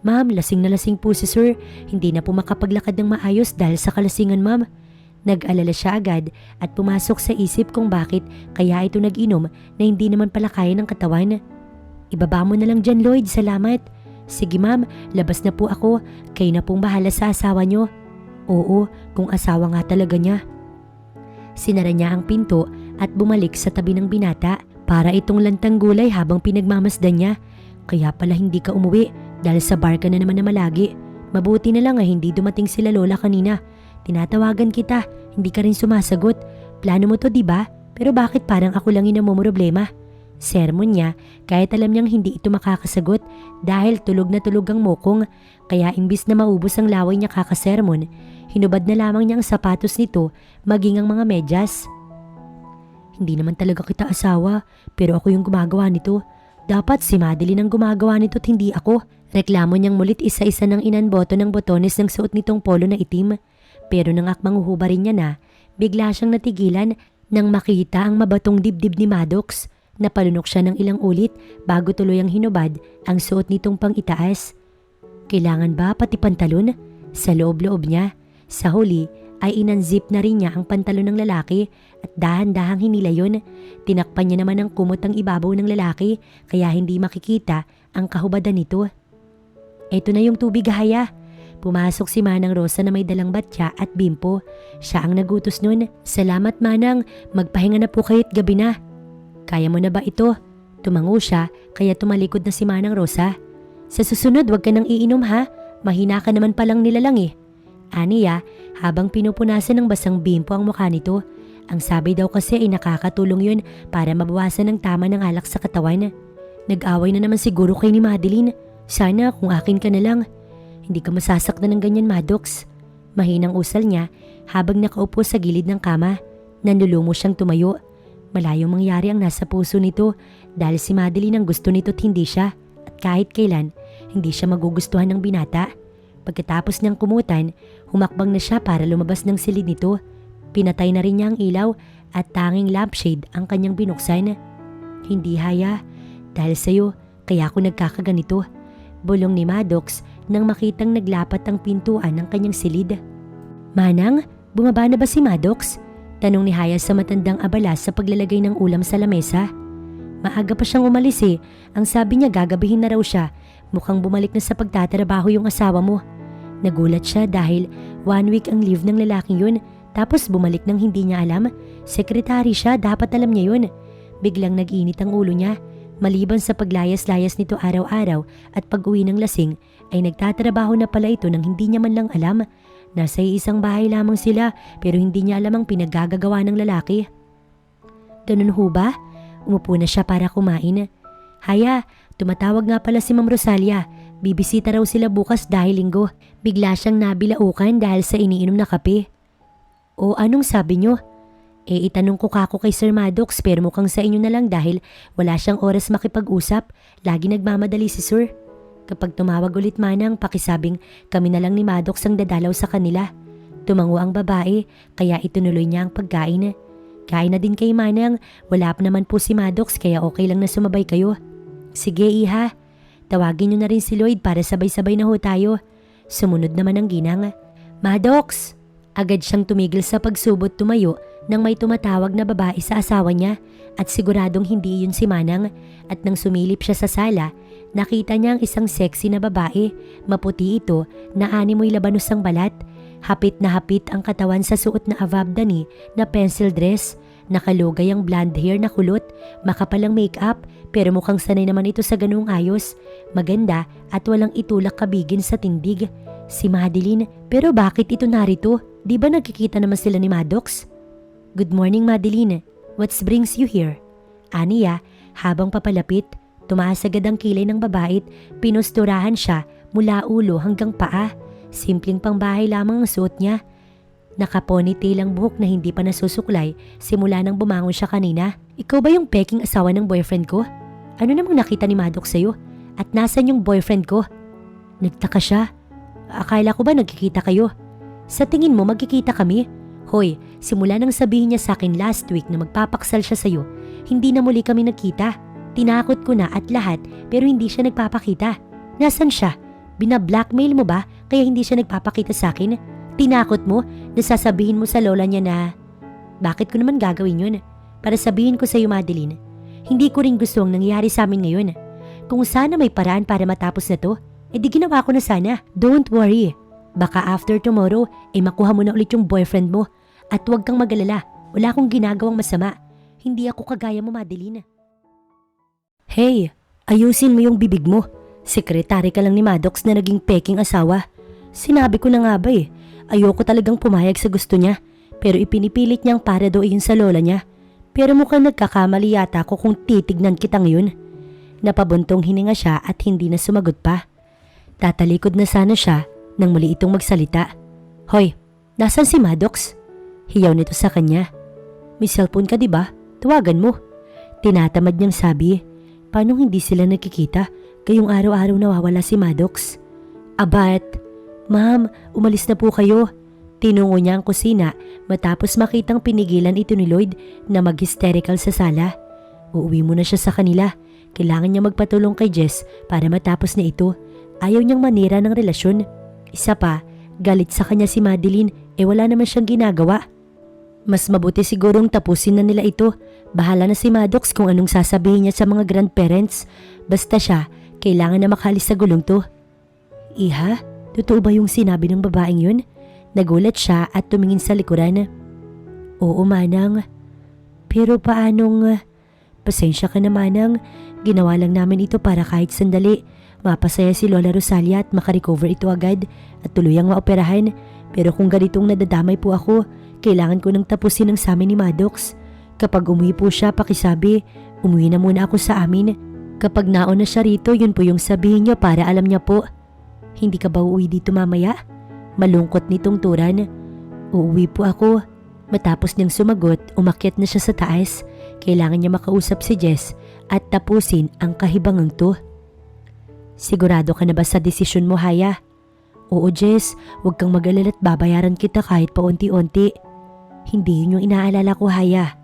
Ma'am, lasing na lasing po si sir. Hindi na po makapaglakad ng maayos dahil sa kalasingan, ma'am. Nag-alala siya agad at pumasok sa isip kung bakit kaya ito nag-inom na hindi naman pala kaya ng katawan. Ibaba mo na lang dyan, Lloyd. Salamat. Sige ma'am, labas na po ako. Kayo na pong bahala sa asawa niyo. Oo, kung asawa nga talaga niya. Sinara niya ang pinto at bumalik sa tabi ng binata para itong lantang gulay habang pinagmamasdan niya. Kaya pala hindi ka umuwi dahil sa bar ka na naman na malagi. Mabuti na lang hindi dumating sila lola kanina. Tinatawagan kita, hindi ka rin sumasagot. Plano mo to, diba? Pero bakit parang ako lang yung namumroblema? Sermon niya kahit alam niyang hindi ito makakasagot dahil tulog na tulog ang mokong. Kaya imbis na maubos ang laway niya kakasermon, hinubad na lamang niya ang sapatos nito maging ang mga medyas. Hindi naman talaga kita asawa pero ako yung gumagawa nito. Dapat si Madeline ang gumagawa nito at hindi ako. Reklamo niyang mulit isa-isa ng inanboto ng botones ng suot nitong polo na itim. Pero nang akmang uhubarin niya na, bigla siyang natigilan nang makita ang mabatong dibdib ni Maddox. Napalunok siya ng ilang ulit bago tuloy ang hinubad ang suot nitong pang-itaas. Kailangan ba pati pantalon? Sa loob-loob niya. Sa huli ay inanzip na rin niya ang pantalon ng lalaki at dahan-dahang hinila yun. Tinakpan niya naman ang kumot ang ibabaw ng lalaki kaya hindi makikita ang kahubadan nito. Eto na yung tubig, Haya. Pumasok si Manang Rosa na may dalang batya at bimpo. Siya ang nagutos nun. Salamat, Manang. Magpahinga na po kayo't gabi na. Kaya mo na ba ito? Tumango siya kaya tumalikod na si Manang Rosa. Sa susunod wag ka nang iinom ha. Mahina ka naman palang nilalang eh. Aniya habang pinupunasan ng basang bimpo ang mukha nito. Ang sabi daw kasi ay nakakatulong yun para mabawasan ng tama ng alak sa katawan. Nag-away na naman siguro kay ni Madeline. Sana kung akin ka na lang. Hindi ka masasaktan ng ganyan, Maddox. Mahinang usal niya habang nakaupo sa gilid ng kama. Nanlulumo siyang tumayo. Malayong mangyari ang nasa puso nito dahil si Madeline ang gusto nito at hindi siya. At kahit kailan, hindi siya magugustuhan ng binata. Pagkatapos niyang kumutan, humakbang na siya para lumabas ng silid nito. Pinatay na rin niya ang ilaw at tanging lampshade ang kanyang binuksan. Hindi, Haya. Dahil sa'yo, kaya ako nagkakaganito. Bulong ni Maddox nang makitang naglapat ang pintuan ng kanyang silid. Manang, bumaba na ba si Maddox? Tanong ni Haya sa matandang abala sa paglalagay ng ulam sa lamesa. Maaga pa siyang umalis eh. Ang sabi niya gagabihin na raw siya. Mukhang bumalik na sa pagtatrabaho yung asawa mo. Nagulat siya dahil 1 week ang leave ng lalaking yun, tapos bumalik nang hindi niya alam. Sekretary siya, dapat alam niya yun. Biglang nag-init ang ulo niya. Maliban sa paglayas-layas nito araw-araw at pag-uwi ng lasing, ay nagtatrabaho na pala ito nang hindi niya man lang alam. Nasa isang bahay lamang sila pero hindi niya alam ang pinaggagawa ng lalaki. Ganun ho ba? Umupo na siya para kumain. Haya, tumatawag nga pala si Ma'am Rosalia. Bibisita raw sila bukas dahil linggo. Bigla siyang nabilaukan dahil sa iniinom na kape. O anong sabi niyo? Itanong ko kako kay Sir Maddox pero mukhang sa inyo na lang dahil wala siyang oras makipag-usap. Lagi nagmamadali si Sir. Kapag tumawag ulit manang, pakisabing kami na lang ni Maddox ang dadalaw sa kanila. Tumango ang babae kaya itunuloy niya ang pagkain. Kain na din kay manang, wala pa naman po si Maddox kaya okay lang na sumabay kayo. Sige iha. Tawagin niyo na rin si Lloyd para sabay-sabay na ho tayo. Sumunod naman ang ginang. Maddox! Agad siyang tumigil sa pagsubot tumayo nang may tumatawag na babae sa asawa niya at siguradong hindi iyon si Manang. At nang sumilip siya sa sala, nakita niya ang isang sexy na babae. Maputi ito na animoy labanos ang balat. Hapit na hapit ang katawan sa suot na avabdani na pencil dress. Nakalugay ang blonde hair na kulot, makapal ang makeup pero mukhang sanay naman ito sa ganung ayos. Maganda at walang itulak kabigin sa tindig. Si Madeline, pero bakit ito narito? Di ba nagkikita naman sila ni Maddox? Good morning Madeline, what brings you here? Aniya, habang papalapit, tumaas agad ang kilay ng babae, pinusturahan siya mula ulo hanggang paa. Simpleng pangbahay lamang ang suot niya. Naka-ponytail ang buhok na hindi pa nasusuklay simula nang bumangon siya kanina. Ikaw ba yung peking asawa ng boyfriend ko? Ano namang nakita ni Maddox sa'yo? At nasan yung boyfriend ko? Nagtaka siya. Akala ko ba nagkikita kayo? Sa tingin mo magkikita kami? Hoy, simula nang sabihin niya sa akin last week na magpapaksal siya sa'yo, hindi na muli kami nagkita. Tinakot ko na at lahat pero hindi siya nagpapakita. Nasaan siya? Bina-blackmail mo ba kaya hindi siya nagpapakita sa akin? Tinakot mo na sasabihin mo sa lola niya na... Bakit ko naman gagawin yun? Para sabihin ko sa iyo Madeline, hindi ko rin gusto ang nangyari sa amin ngayon. Kung sana may paraan para matapos na to, edi ginawa ko na sana. Don't worry. Baka after tomorrow, makuha mo na ulit yung boyfriend mo. At huwag kang mag-alala, wala akong ginagawang masama. Hindi ako kagaya mo Madeline. Hey, ayusin mo yung bibig mo. Sekretary ka lang ni Maddox na naging peking asawa. Sinabi ko na nga ba ayoko talagang pumayag sa gusto niya. Pero ipinipilit niyang para daw iyon sa lola niya. Pero mukhang nagkakamali yata ako kung titignan kita ngayon. Napabuntong hininga siya at hindi na sumagot pa. Tatalikod na sana siya nang muli itong magsalita. Hoy, nasan si Maddox? Hiyaw nito sa kanya. May cellphone ka diba? Tawagan mo. Tinatamad niyang sabi. Paano hindi sila nakikita? Kayong araw-araw nawawala si Maddox. Abat, Ma'am, umalis na po kayo. Tinungo niya ang kusina matapos makitang pinigilan ito ni Lloyd na mag-hysterical sa sala. Uuwi muna siya sa kanila. Kailangan niya magpatulong kay Jess para matapos na ito. Ayaw niyang manira ng relasyon. Isa pa, galit sa kanya si Madeline wala naman siyang ginagawa. Mas mabuti sigurong tapusin na nila ito. Bahala na si Maddox kung anong sasabihin niya sa mga grandparents. Basta siya, kailangan na makalis sa gulong to. Iha, totoo ba yung sinabi ng babaeng yun? Nagulat siya at tumingin sa likuran. Oo manang. Pero paanong... Pasensya ka na manang. Ginawa lang namin ito para kahit sandali mapasaya si Lola Rosalia at makarecover ito agad at tuluyang maoperahan. Pero kung ganitong nadadamay po ako, kailangan ko nang tapusin ang samin ni Maddox. Kapag umuwi po siya, pakisabi, umuwi na muna ako sa amin. Kapag naon na siya rito, yun po yung sabihin niya para alam niya po. Hindi ka ba uuwi dito mamaya? Malungkot nitong turan. Uuwi po ako. Matapos niyang sumagot, umakyat na siya sa taas. Kailangan niya makausap si Jess at tapusin ang kahibangang to. Sigurado ka na ba sa desisyon mo, Haya? Oo, Jess. Huwag kang mag-alala at babayaran kita kahit paunti-unti. Hindi yun yung inaalala ko, Haya.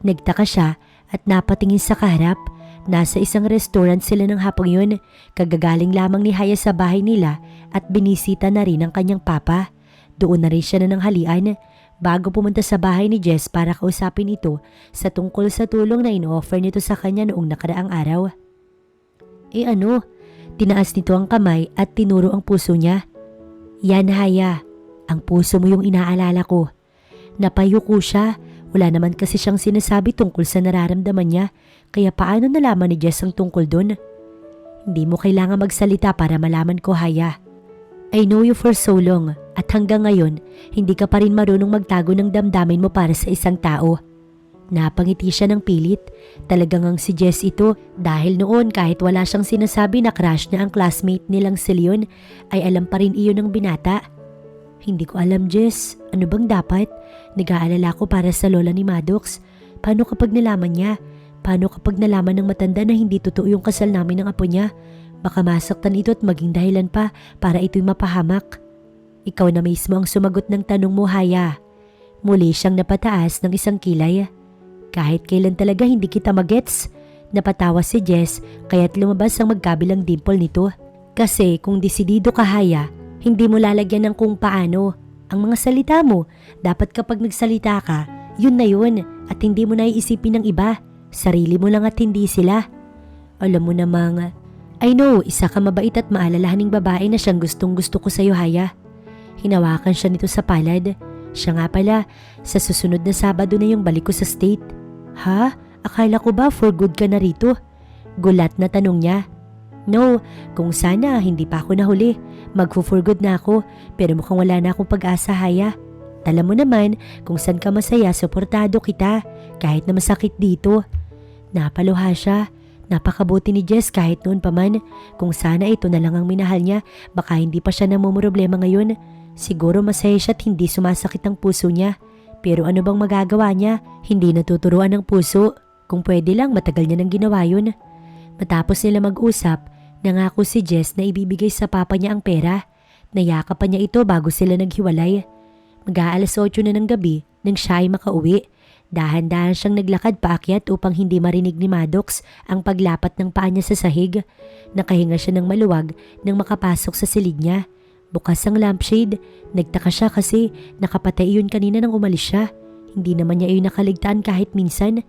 Nagtaka siya at napatingin sa kaharap. Nasa isang restaurant sila ng hapong yun. Kagagaling lamang ni Haya sa bahay nila at binisita na rin ang kanyang papa. Doon na rin siya na ng halian bago pumunta sa bahay ni Jess para kausapin ito sa tungkol sa tulong na in-offer nito sa kanya noong nakaraang araw. Tinaas nito ang kamay at tinuro ang puso niya. Yan Haya, ang puso mo yung inaalala ko. Napayuko siya. Wala naman kasi siyang sinasabi tungkol sa nararamdaman niya, kaya paano nalaman ni Jess ang tungkol dun? Hindi mo kailangan magsalita para malaman ko, Haya. I know you for so long at hanggang ngayon, hindi ka pa rin marunong magtago ng damdamin mo para sa isang tao. Napangiti siya ng pilit. Talagang ang si Jess ito dahil noon kahit wala siyang sinasabi na crush niya ang classmate nilang si Leon, ay alam pa rin iyon ng binata. Hindi ko alam, Jess. Ano bang dapat? Nag-aalala ko para sa lola ni Maddox. Paano kapag nalaman niya? Paano kapag nalaman ng matanda na hindi totoo yung kasal namin ng apo niya? Baka masaktan ito at maging dahilan pa para ito'y mapahamak. Ikaw na mismo ang sumagot ng tanong mo, Haya. Muli siyang napataas ng isang kilay. Kahit kailan talaga hindi kita magets. Napatawa si Jess kaya't lumabas ang magkabilang dimple nito. Kasi kung desidido ka, Haya, hindi mo lalagyan ng kung paano. Ang mga salita mo, dapat kapag nagsalita ka, yun na yun at hindi mo naiisipin ng iba. Sarili mo lang at hindi sila. Alam mo namang, I know, isa ka mabait at maalalahaning babae na siyang gustong gusto ko sa'yo, Haya. Hinawakan siya nito sa palad. Siya nga pala, sa susunod na Sabado na yung balik ko sa state. Ha? Akala ko ba for good ka na rito? Gulat na tanong niya. No, kung sana hindi pa ako nahuli. Magfo-for good na ako pero mukhang wala na akong pag-asa, Haya. Alam mo naman kung saan ka masaya, suportado kita kahit na masakit dito. Napaluha siya. Napakabuti ni Jess kahit noon pa man. Kung sana ito na lang ang minahal niya, baka hindi pa siya namumroblema ngayon. Siguro masaya siya at hindi sumasakit ang puso niya. Pero ano bang magagawa niya? Hindi natuturuan ng puso. Kung pwede lang, matagal niya nang ginawa yun. Matapos nila mag-usap, nangako si Jess na ibibigay sa papa niya ang pera. Nayakapan niya ito bago sila naghiwalay. Mag-aalas 8 na ng gabi nang siya ay makauwi. Dahan-dahan siyang naglakad paakyat upang hindi marinig ni Maddox ang paglapat ng paa niya sa sahig. Nakahinga siya ng maluwag nang makapasok sa silid niya. Bukas ang lampshade. Nagtaka siya kasi nakapatay iyon kanina nang umalis siya. Hindi naman niya iyon nakaligtaan kahit minsan.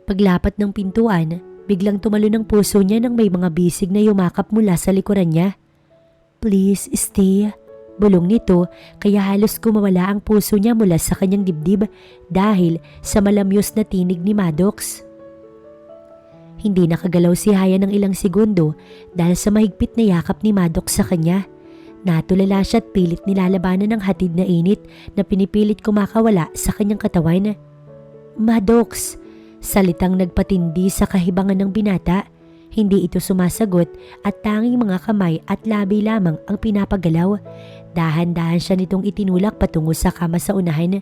Paglapat ng pintuan, biglang tumalo ng puso niya nang may mga bisig na yumakap mula sa likuran niya. Please stay. Bulong nito kaya halos kumawala ang puso niya mula sa kanyang dibdib dahil sa malamyos na tinig ni Maddox. Hindi nakagalaw si Haya ng ilang segundo dahil sa mahigpit na yakap ni Maddox sa kanya. Natulala siya at pilit nilalabanan ng hatid na init na pinipilit kumakawala sa kanyang katawan. Maddox, salitang nagpatindi sa kahibangan ng binata. Hindi ito sumasagot at tanging mga kamay at labi lamang ang pinapagalaw. Dahan-dahan siya nitong itinulak patungo sa kama sa unahan.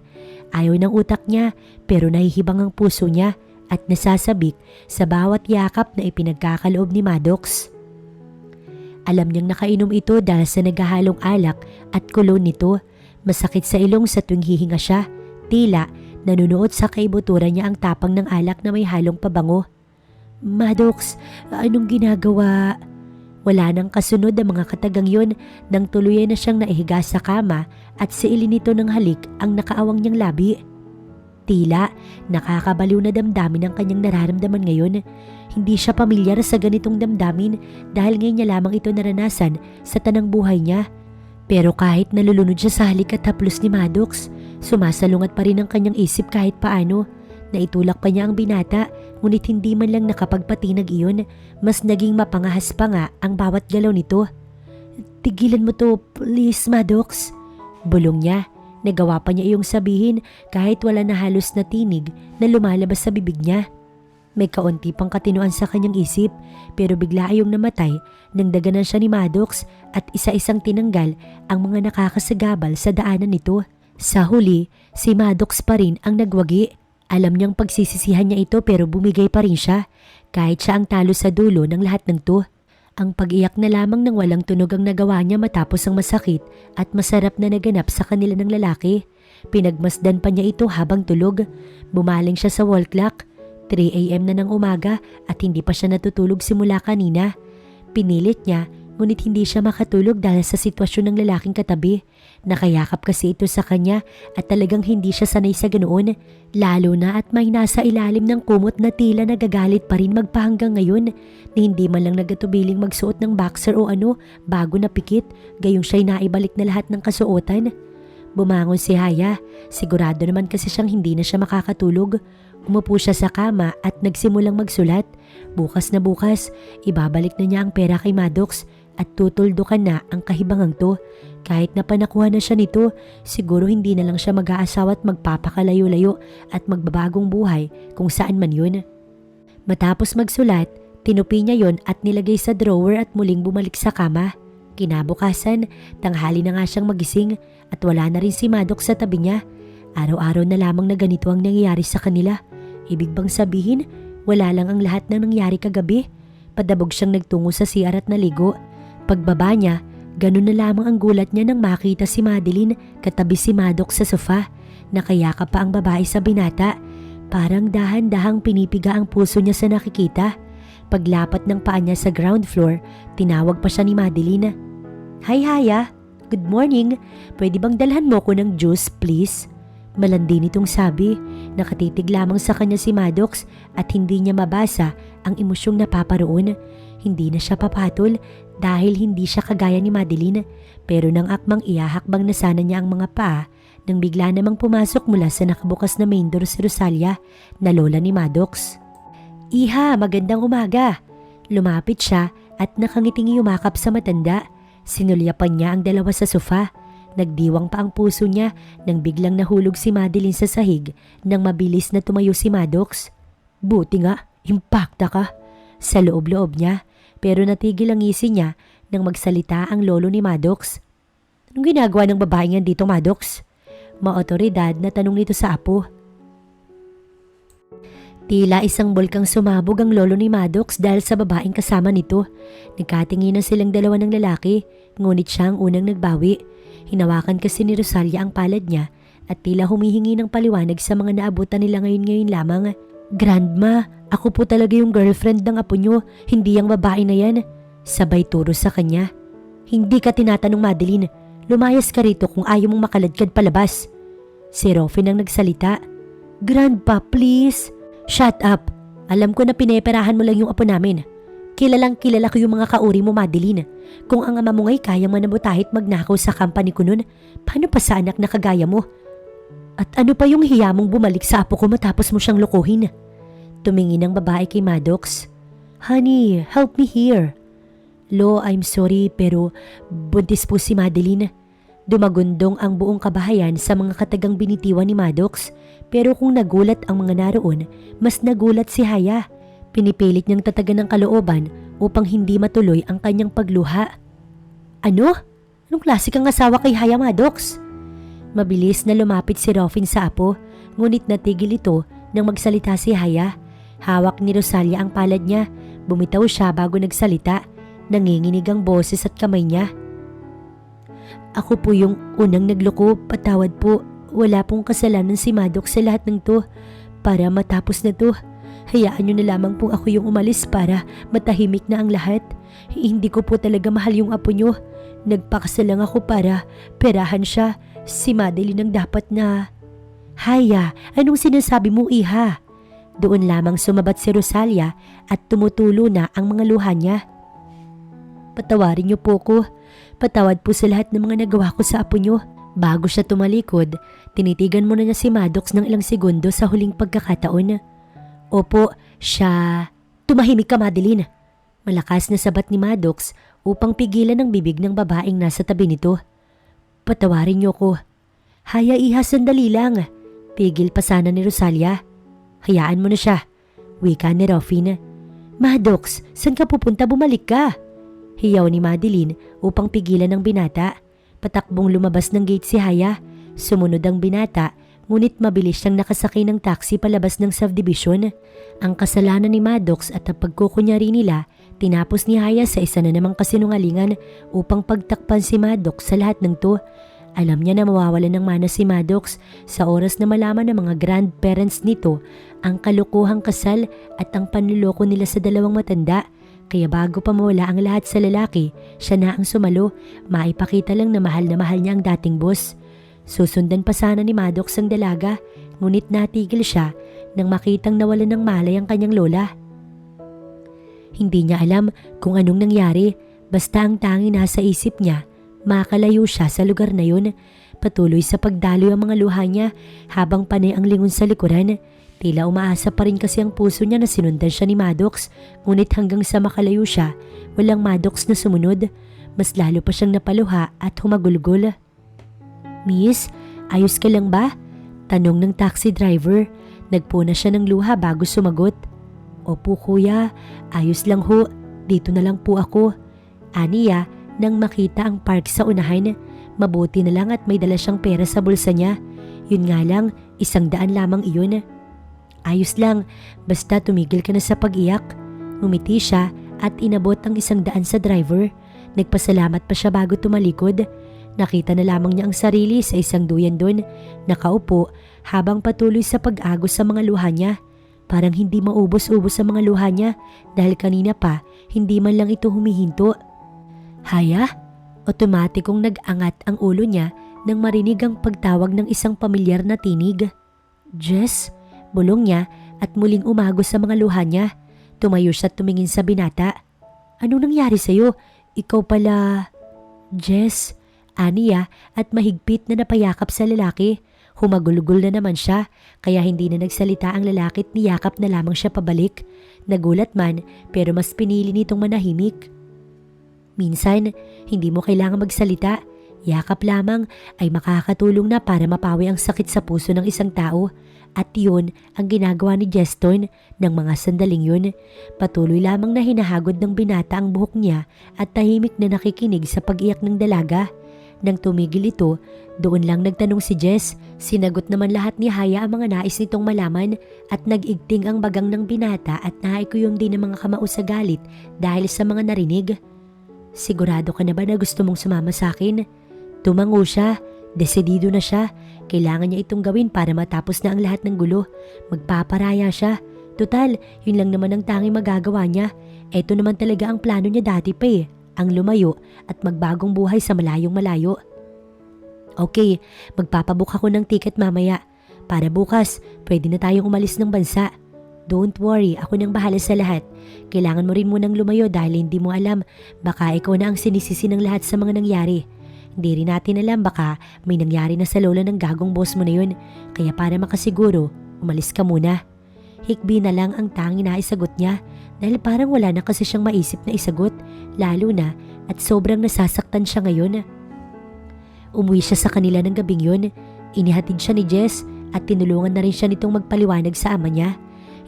Ayaw ng utak niya pero nahihibang ang puso niya at nasasabik sa bawat yakap na ipinagkakaloob ni Maddox. Alam niyang nakainom ito dahil sa naghahalong alak at kulon nito. Masakit sa ilong sa tuwing hihinga siya. Tila nanunuot sa kaibuturan niya ang tapang ng alak na may halong pabango. Maddox, anong ginagawa? Wala nang kasunod ang mga katagang yun nang tuluyan na siyang naihiga sa kama at siilin nito ng halik ang nakaawang niyang labi. Tila nakakabaliw na damdamin ang kanyang nararamdaman ngayon. Hindi siya pamilyar sa ganitong damdamin dahil ngayon niya lamang ito naranasan sa tanang buhay niya. Pero kahit nalulunod siya sa halik at haplos ni Maddox, sumasalungat pa rin ang kanyang isip kahit paano. Naitulak pa niya ang binata, ngunit hindi man lang nakapagpatinag iyon, mas naging mapangahas pa nga ang bawat galaw nito. Tigilan mo to, please, Maddox. Bulong niya. Nagawa pa niya iyong sabihin kahit wala na halos na tinig na lumalabas sa bibig niya. May kaunti pang katinuan sa kanyang isip pero bigla ayong namatay nang daganan siya ni Maddox at isa-isang tinanggal ang mga nakakasagabal sa daanan nito. Sa huli, si Maddox pa rin ang nagwagi. Alam niyang pagsisisihan niya ito pero bumigay pa rin siya kahit siya ang talo sa dulo ng lahat ng to. Ang pag-iyak na lamang ng walang tunog ang nagawa niya matapos ang masakit at masarap na naganap sa kanila ng lalaki. Pinagmasdan pa niya ito habang tulog. Bumaling siya sa wall clock. 3 AM na ng umaga at hindi pa siya natutulog simula kanina. Pinilit niya Ngunit hindi siya makatulog dahil sa sitwasyon ng lalaking katabi. Nakayakap kasi ito sa kanya at talagang hindi siya sanay sa ganoon. Lalo na at may nasa ilalim ng kumot na tila nagagalit pa rin magpahanggang ngayon na hindi man lang nagatubiling magsuot ng boxer o ano bago napikit gayong siya'y naibalik na lahat ng kasuotan. Bumangon si Haya. Sigurado naman kasi siyang hindi na siya makakatulog. Umupo siya sa kama at nagsimulang magsulat. Bukas na bukas, ibabalik na niya ang pera kay Maddox at tutuldukan na ang kahibangang to. Kahit na panakuha na siya nito, siguro hindi na lang siya mag-aasawa at magpapakalayo-layo at magbabagong buhay kung saan man yun. Matapos magsulat, tinupi niya yon at nilagay sa drawer at muling bumalik sa kama. Kinabukasan, tanghali na nga siyang magising at wala na rin si Maddox sa tabi niya. Araw-araw na lamang na ganito ang nangyayari sa kanila. Ibig bang sabihin, wala lang ang lahat ng nangyari kagabi? Padabog siyang nagtungo sa CR at naligo. Pagbaba niya, ganun na lamang ang gulat niya nang makita si Madeline katabi si Maddox sa sofa. Nakayakap pa ang babae sa binata. Parang dahan-dahang pinipiga ang puso niya sa nakikita. Paglapat ng paa niya sa ground floor, tinawag pa siya ni Madeline. "Hi Haya, good morning. Pwede bang dalhan mo ko ng juice please?" Malandi nitong sabi. Nakatitig lamang sa kanya si Maddox at hindi niya mabasa ang emosyong napaparoon. Hindi na siya papatol dahil hindi siya kagaya ni Madeline, pero nang akmang ihahakbang na sana niya ang mga paa nang bigla namang pumasok mula sa nakabukas na main door si Rosalia na lola ni Maddox. "Iha, magandang umaga." Lumapit siya at nakangiting yumakap sa matanda. Sinulyapan niya ang dalawa sa sofa. Nagdiwang pa ang puso niya nang biglang nahulog si Madeline sa sahig nang mabilis na tumayo si Maddox. "Buti nga, impacta ka," sa loob-loob niya, pero natigil ang ngisi niya nang magsalita ang lolo ni Maddox. "Anong ginagawa ng babaeng yan dito, Maddox?" Maotoridad na tanong nito sa apo. Tila isang bulkang sumabog ang lolo ni Maddox dahil sa babaeng kasama nito. Nagkatinginan silang dalawa ng lalaki, ngunit siya ang unang nagbawi. Hinawakan kasi ni Rosalia ang palad niya at tila humihingi ng paliwanag sa mga naabutan nila ngayon lamang. "Grandma, ako po talaga yung girlfriend ng apo niyo, hindi ang babae na yan." Sabay turo sa kanya. "Hindi ka tinatanong, Madeline. Lumayas ka rito kung ayaw mong makaladkad palabas." Si Rofin ang nagsalita. "Grandpa, please." "Shut up. Alam ko na pineperahan mo lang yung apo namin. Kilalang kilala ko yung mga kauri mo, Madeline. Kung ang ama mo nga'y kayang manabutahit magnakaw sa company ko nun, paano pa sa anak na kagaya mo? At ano pa yung hiya mong bumalik sa apo ko matapos mo siyang lokohin?" Tumingin ang babae kay Maddox. "Honey, help me here." "Lo, I'm sorry pero buntis po si Madeline." Dumagundong ang buong kabahayan sa mga katagang binitiwan ni Maddox, pero kung nagulat ang mga naroon, mas nagulat si Haya. Pinipilit niyang tatagan ng kalooban upang hindi matuloy ang kanyang pagluha. "Ano? Anong klase kang asawa kay Haya, Maddox?" Mabilis na lumapit si Rofin sa apo, ngunit natigil ito nang magsalita si Haya. Hawak ni Rosalia ang palad niya. Bumitaw siya bago nagsalita. Nanginginig ang boses at kamay niya. "Ako po yung unang nagloko, patawad po. Wala pong kasalanan si Maddox sa lahat ng to. Para matapos na to, hayaan niyo na lamang po ako yung umalis para matahimik na ang lahat. Hindi ko po talaga mahal yung apo niyo. Nagpakasal lang ako para perahan siya. Si Madeline ang dapat na..." "Haya, anong sinasabi mo, iha?" Doon lamang sumabat si Rosalia at tumutulo na ang mga luha niya. "Patawarin niyo po ko. Patawad po sa lahat ng mga nagawa ko sa apo niyo." Bago siya tumalikod, tinitigan muna niya si Maddox ng ilang segundo sa huling pagkakataon. "Opo, siya..." "Tumahimik ka, Madeline." Malakas na sabat ni Maddox upang pigilan ang bibig ng babaeng nasa tabi nito. "Patawarin niyo ko." "Haya, iha, sandali lang." Pigil pa sana ni Rosalia. "Hayaan mo na siya," wika ni Rofin. "Maddox, saan ka pupunta? Bumalik ka." Hiyaw ni Madeline upang pigilan ng binata. Patakbong lumabas ng gate si Haya. Sumunod ang binata, ngunit mabilis siyang nakasakay ng taxi palabas ng subdivision. Ang kasalanan ni Maddox at ang pagkukunyari nila, tinapos ni Haya sa isa na namang kasinungalingan upang pagtakpan si Maddox sa lahat ng to. Alam niya na mawawalan ng mana si Maddox sa oras na malaman ng mga grandparents nito ang kalukuhang kasal at ang panluloko nila sa dalawang matanda. Kaya bago pa mawala ang lahat sa lalaki, siya na ang sumalo, maipakita lang na mahal niya ang dating boss. Susundan pa sana ni Maddox ang dalaga, ngunit natigil siya nang makitang nawalan ng malay ang kanyang lola. Hindi niya alam kung anong nangyari, basta ang tanging nasa isip niya, makalayo siya sa lugar na yun. Patuloy sa pagdaloy ang mga luha niya habang panay ang lingon sa likuran. Tila umaasa pa rin kasi ang puso niya na sinundan siya ni Maddox, ngunit hanggang sa makalayo siya, walang Maddox na sumunod. Mas lalo pa siyang napaluha at humagulgol. "Miss, ayos ka lang ba?" tanong ng taxi driver. Nagpuna siya ng luha bago sumagot. "Opo kuya, ayos lang ho. Dito na lang po ako." Aniya nang makita ang park sa unahan. Mabuti na lang at may dala siyang pera sa bulsa niya. Yun nga lang, 100 lamang iyon. "Ayos lang, basta tumigil ka na sa pag-iyak." Ngumiti siya at inabot ang 100 sa driver. Nagpasalamat pa siya bago tumalikod. Nakita na lamang niya ang sarili sa isang duyan doon, nakaupo habang patuloy sa pag-agos sa mga luha niya. Parang hindi maubos-ubos sa mga luha niya dahil kanina pa hindi man lang ito humihinto. "Haya?" Otomatikong nag-angat ang ulo niya nang marinig ang pagtawag ng isang pamilyar na tinig. "Jess?" Bulong niya at muling umagos sa mga luha niya. Tumayo siya at tumingin sa binata. "Anong nangyari sa'yo? Ikaw pala..." "Jess," aniya at mahigpit na napayakap sa lalaki. Humagulgol na naman siya, kaya hindi na nagsalita ang lalaki at niyakap na lamang siya pabalik. Nagulat man, pero mas pinili nitong manahimik. "Minsan, hindi mo kailangan magsalita. Yakap lamang ay makakatulong na para mapawi ang sakit sa puso ng isang tao." At yun ang ginagawa ni Jeston ng mga sandaling yun. Patuloy lamang na hinahagod ng binata ang buhok niya at tahimik na nakikinig sa pag-iyak ng dalaga. Nang tumigil ito, doon lang nagtanong si Jess. Sinagot naman lahat ni Haya ang mga nais nitong malaman at nag-igting ang bagang ng binata at naikuyom din ng mga kamao sa galit dahil sa mga narinig. "Sigurado ka na ba na gusto mong sumama sa akin?" Tumango siya. Desidido na siya. Kailangan niya itong gawin para matapos na ang lahat ng gulo. Magpaparaya siya. Tutal, yun lang naman ang tanging magagawa niya. Ito naman talaga ang plano niya dati pa eh. Ang lumayo at magbagong buhay sa malayong malayo. "Okay, magpapabook ako ng ticket mamaya. Para bukas, pwede na tayong umalis ng bansa. Don't worry, ako nang bahala sa lahat. Kailangan mo rin munang lumayo dahil hindi mo alam, baka ikaw na ang sinisisi ng lahat sa mga nangyari. Hindi rin natin alam, baka may nangyari na sa lola ng gagong boss mo na yun. Kaya para makasiguro, umalis ka muna." Hikbi na lang ang tanging naisagot niya dahil parang wala na kasi siyang maisip na isagot, lalo na at sobrang nasasaktan siya ngayon. Umuwi siya sa kanila ng gabing yun. Inihatid siya ni Jess at tinulungan na rin siya nitong magpaliwanag sa ama niya.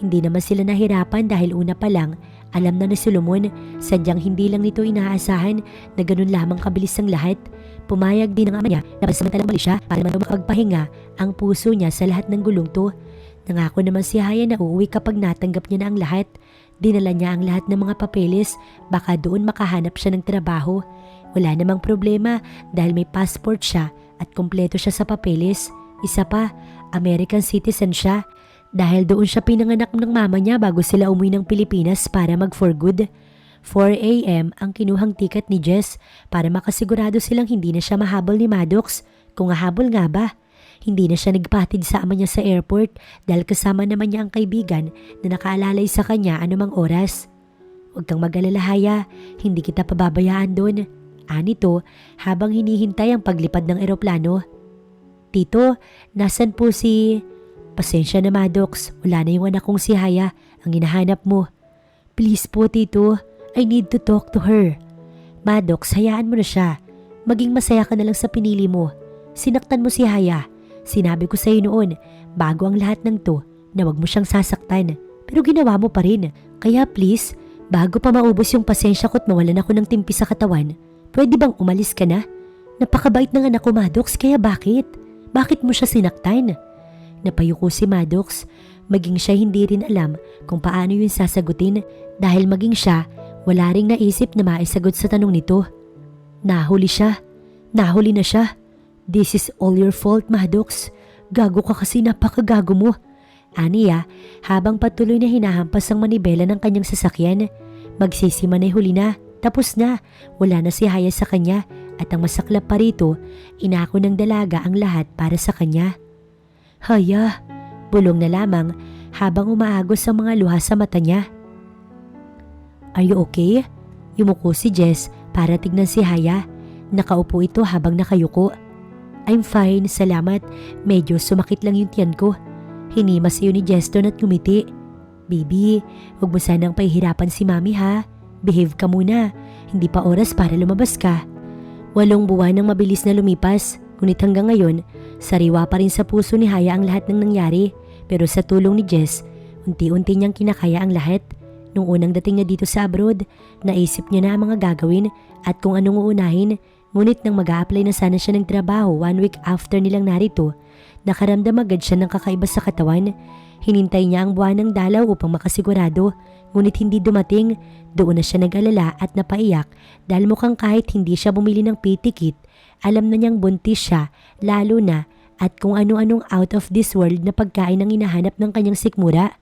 Hindi naman sila nahirapan dahil una pa lang, alam na ni Solomon, sadyang hindi lang nito inaasahan na ganun lamang kabilis ang lahat. Pumayag din ang ama niya na pansamantalang mali siya para naman makapagpahinga ang puso niya sa lahat ng gulong to. Nangako naman si Haya na uuwi kapag natanggap niya na ang lahat. Dinala niya ang lahat ng mga papeles, baka doon makahanap siya ng trabaho. Wala namang problema dahil may passport siya at kumpleto siya sa papeles. Isa pa, American citizen siya dahil doon siya pinanganak ng mama niya bago sila umuwi ng Pilipinas para mag for good. 4 a.m. ang kinuhang ticket ni Jess para makasigurado silang hindi na siya mahabol ni Maddox. Kung hahabol nga ba? Hindi na siya nagpatid sa ama niya sa airport dahil kasama naman niya ang kaibigan na nakaalalay sa kanya anumang oras. "Huwag kang mag-alala, Haya, hindi kita pababayaan doon." Anito habang hinihintay ang paglipad ng eroplano. "Tito, nasan po si..." "Pasensya na Maddox, wala na yung anak kong si Haya, ang hinahanap mo." "Please po Tito, I need to talk to her." "Maddox, hayaan mo na siya. Maging masaya ka na lang sa pinili mo. Sinaktan mo si Haya. Sinabi ko sa iyo noon, bago ang lahat ng to, na wag mo siyang sasaktan. Pero ginawa mo pa rin. Kaya please, bago pa maubos yung pasensya ko at mawalan ako ng timpi sa katawan, pwede bang umalis ka na? Napakabait ng anak ko Maddox, kaya bakit? Bakit mo siya sinaktan?" Napayuko si Maddox. Maging siya hindi rin alam kung paano yun sasagutin dahil maging siya, wala ring naisip na maisagot sa tanong nito. Nahuli siya. Nahuli na siya. "This is all your fault, Maddox. Gago ka kasi, napakagago mo." Aniya habang patuloy na hinahampas ang manibela ng kanyang sasakyan. Magsisimanay huli na, tapos na, wala na si Haya sa kanya at ang masaklap pa rito, inako ng dalaga ang lahat para sa kanya. Haya, bulong na lamang habang umaagos ang mga luha sa mata niya. Are you okay? Yumuko si Jess para tignan si Haya. Nakaupo ito habang nakayuko. I'm fine, salamat. Medyo sumakit lang yung tiyan ko. Hinimas iyon ni Jeston at ngumiti. Baby, huwag mo sanang pahihirapan si Mami ha. Behave ka muna. Hindi pa oras para lumabas ka. 8 buwan ang mabilis na lumipas. Ngunit hanggang ngayon, sariwa pa rin sa puso ni Haya ang lahat ng nangyari. Pero sa tulong ni Jess, unti-unti niyang kinakaya ang lahat. Nung unang dating niya dito sa abroad, naisip niya na ang mga gagawin at kung anong uunahin. Ngunit nang mag-a-apply na sana siya ng trabaho 1 week after nilang narito, nakaramdam agad siya ng kakaiba sa katawan. Hinintay niya ang buwan ng dalaw upang makasigurado, ngunit hindi dumating. Doon na siya nag-alala at napaiyak dahil mukhang kahit hindi siya bumili ng pitikit, alam na niyang buntis siya, lalo na at kung ano-anong out of this world na pagkain ang hinahanap ng kanyang sikmura.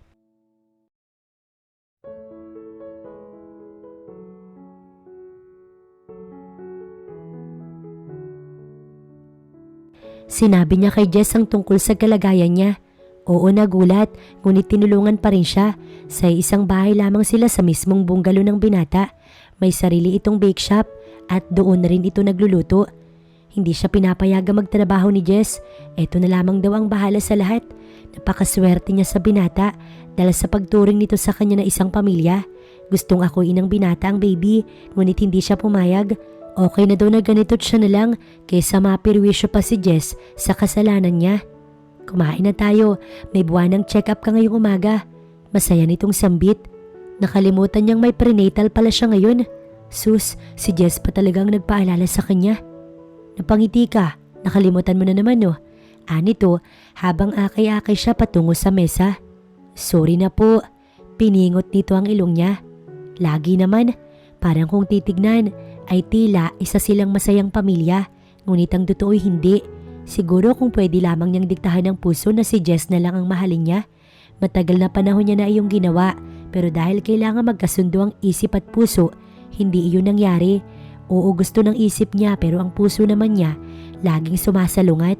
Sinabi niya kay Jess ang tungkol sa kalagayan niya. Oo, nagulat, ngunit tinulungan pa rin siya. Sa isang bahay lamang sila sa mismong bungalow ng binata. May sarili itong bake shop at doon na rin ito nagluluto. Hindi siya pinapayagang magtrabaho ni Jess. Ito na lamang daw ang bahala sa lahat. Napakaswerte niya sa binata dahil sa pagturing nito sa kanya na isang pamilya. Gustong akuin ng binata ang baby, ngunit hindi siya pumayag. Okay na daw na ganito't siya na lang kaysa mapirwisyo pa si Jess sa kasalanan niya. Kumain na tayo, may buwanang check-up ka ngayong umaga. Masaya nitong sambit. Nakalimutan niyang may prenatal pala siya ngayon. Sus, si Jess pa talagang nagpaalala sa kanya. Napangiti ka, nakalimutan mo na naman no. Anito, habang akay-akay siya patungo sa mesa. Sorry na po, piningot nito ang ilong niya. Lagi naman, parang kung titignan, ay tila isa silang masayang pamilya, ngunit ang totoo'y hindi. Siguro kung pwede lamang niyang diktahan ng puso na si Jess na lang ang mahalin niya. Matagal na panahon niya na iyong ginawa, pero dahil kailangan magkasundo ang isip at puso, hindi iyon nangyari. Oo, gusto ng isip niya pero ang puso naman niya laging sumasalungat.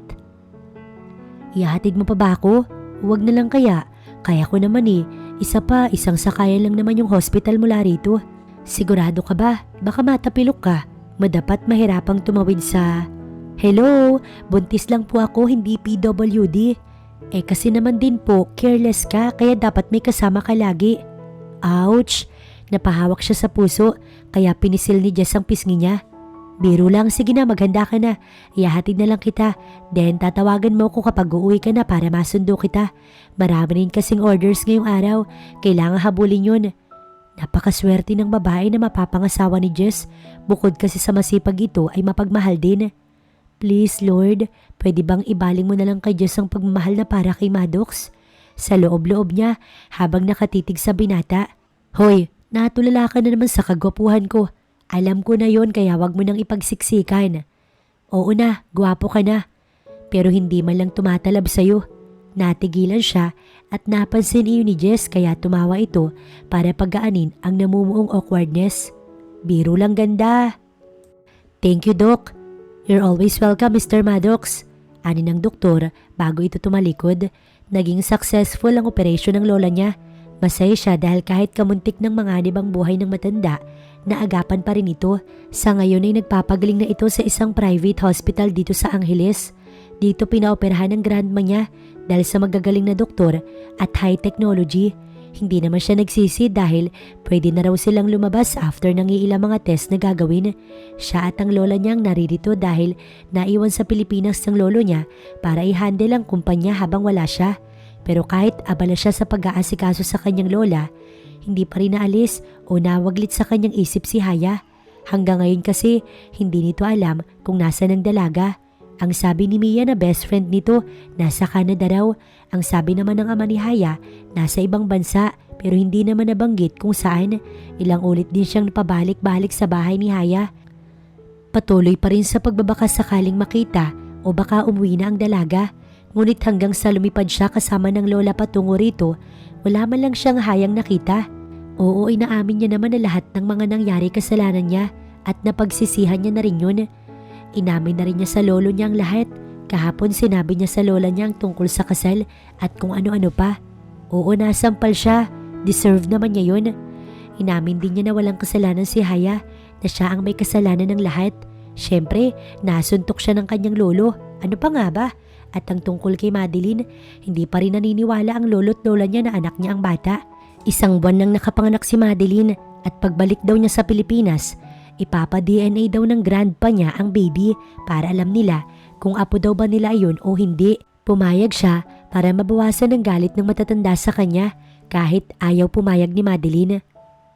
Ihahatid mo pa ba ako? Huwag na lang kaya. Kaya ko naman eh. Isa pa, isang sakayan lang naman yung hospital mula rito. Sigurado ka ba? Baka matapilok ka. Madapat mahirapang tumawid sa... Hello, buntis lang po ako, hindi PWD. Eh kasi naman din po, careless ka kaya dapat may kasama ka lagi. Ouch! Napahawak siya sa puso kaya pinisil ni Jess ang pisngi niya. Biro lang, sige na, maghanda ka na. Ihahatid na lang kita. Then tatawagan mo ko kapag uuwi ka na para masundo kita. Marami rin kasing orders ngayong araw. Kailangan habulin yun. Napakaswerte ng babae na mapapangasawa ni Jess. Bukod kasi sa masipag ito ay mapagmahal din. Please Lord, pwede bang ibaling mo na lang kay Jess ang pagmamahal na para kay Maddox? Sa loob-loob niya habang nakatitig sa binata. Hoy, natulala ka na naman sa kagwapuhan ko. Alam ko na yon kaya wag mo nang ipagsiksikan. Oo na, gwapo ka na. Pero hindi man lang tumatalab sa'yo. Natigilan siya at napansin iyon ni Jess kaya tumawa ito para pagaanin ang namumuong awkwardness. Biro lang ganda. Thank you, Doc. You're always welcome, Mr. Maddox. Ani ng doktor bago ito tumalikod. Naging successful ang operasyon ng lola niya. Masaya siya dahil kahit kamuntik ng manganib ang buhay ng matanda, naagapan pa rin ito. Sa ngayon ay nagpapagaling na ito sa isang private hospital dito sa Angeles. Dito pinaoperahan ng grandma niya dahil sa magagaling na doktor at high technology. Hindi naman siya nagsisi dahil pwede na raw silang lumabas after ng iilang mga test na gagawin. Siya at ang lola niyang naririto dahil naiwan sa Pilipinas ng lolo niya para i-handle ang kumpanya habang wala siya. Pero kahit abala siya sa pag-aasikaso sa kanyang lola, hindi pa rin naalis o nawaglit sa kanyang isip si Haya. Hanggang ngayon kasi hindi nito alam kung nasaan ang dalaga. Ang sabi ni Mia na best friend nito, nasa Canada raw. Ang sabi naman ng ama ni Haya, nasa ibang bansa pero hindi naman nabanggit kung saan. Ilang ulit din siyang napabalik-balik sa bahay ni Haya. Patuloy pa rin sa pagbabaka sakaling makita o baka umuwi na ang dalaga. Ngunit hanggang sa lumipad siya kasama ng lola patungo rito, wala man lang siyang hayang nakita. Oo, inaamin niya naman na lahat ng mga nangyari kasalanan niya at napagsisihan niya na rin yun. Inamin na rin niya sa lolo niya ang lahat. Kahapon sinabi niya sa lola niya ang tungkol sa kasal at kung ano-ano pa. Oo, nasampal siya. Deserve naman niya yun. Inamin din niya na walang kasalanan si Haya, na siya ang may kasalanan ng lahat. Siyempre, nasuntok siya ng kanyang lolo. Ano pa nga ba? At ang tungkol kay Madeline, hindi pa rin naniniwala ang lolo't lola niya na anak niya ang bata. 1 buwan nang nakapanganak si Madeline at pagbalik daw niya sa Pilipinas, ipapa-DNA daw ng grandpa niya ang baby para alam nila kung apo daw ba nila yun o hindi. Pumayag siya para mabawasan ang galit ng matatanda sa kanya kahit ayaw pumayag ni Madeline.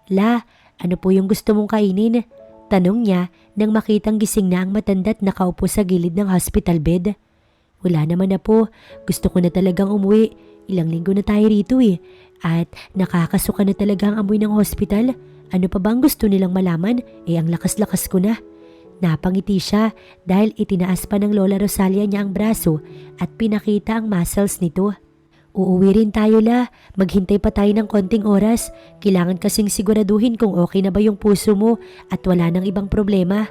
La, ano po yung gusto mong kainin? Tanong niya nang makitang gising na ang matanda't nakaupo sa gilid ng hospital bed. Wala naman na po, gusto ko na talagang umuwi. Ilang linggo na tayo rito At nakakasuka na talaga ang amoy ng hospital. Ano pa bang gusto nilang malaman? Ang lakas-lakas ko na. Napangiti siya dahil itinaas pa ng Lola Rosalia niya ang braso at pinakita ang muscles nito. Uuwi rin tayo la, maghintay pa tayo ng konting oras. Kailangan kasing siguraduhin kung okay na ba yung puso mo at wala nang ibang problema.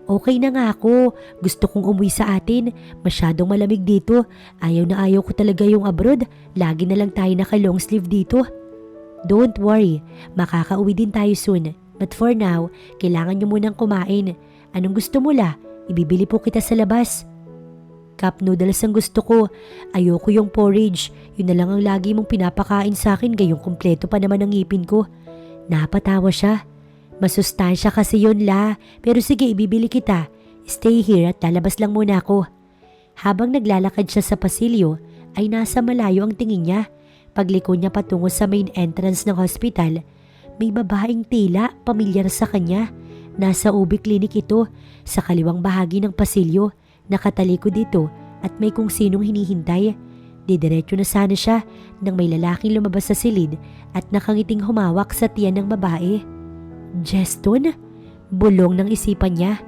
Okay na nga ako, gusto kong umuwi sa atin, masyadong malamig dito. Ayaw na ayaw ko talaga yung abroad, lagi na lang tayo naka-long sleeve dito. Don't worry, makakauwi din tayo soon. But for now, kailangan nyo munang kumain. Anong gusto mo la? Ibibili po kita sa labas. Cup noodles ang gusto ko. Ayoko yung porridge. Yun na lang ang lagi mong pinapakain sa akin gayong kumpleto pa naman ang ngipin ko. Napatawa siya. Masustansya kasi yun la. Pero sige, ibibili kita. Stay here at lalabas lang muna ako. Habang naglalakad siya sa pasilyo, ay nasa malayo ang tingin niya. Pagliko niya patungo sa main entrance ng hospital, may babaeng tila pamilyar sa kanya. Nasa UB Clinic ito, sa kaliwang bahagi ng pasilyo. Nakatalikod dito at may kung sinong hinihintay. Didiretso na sana siya nang may lalaking lumabas sa silid at nakangiting humawak sa tiyan ng babae. Jeston? Bulong ng isipan niya.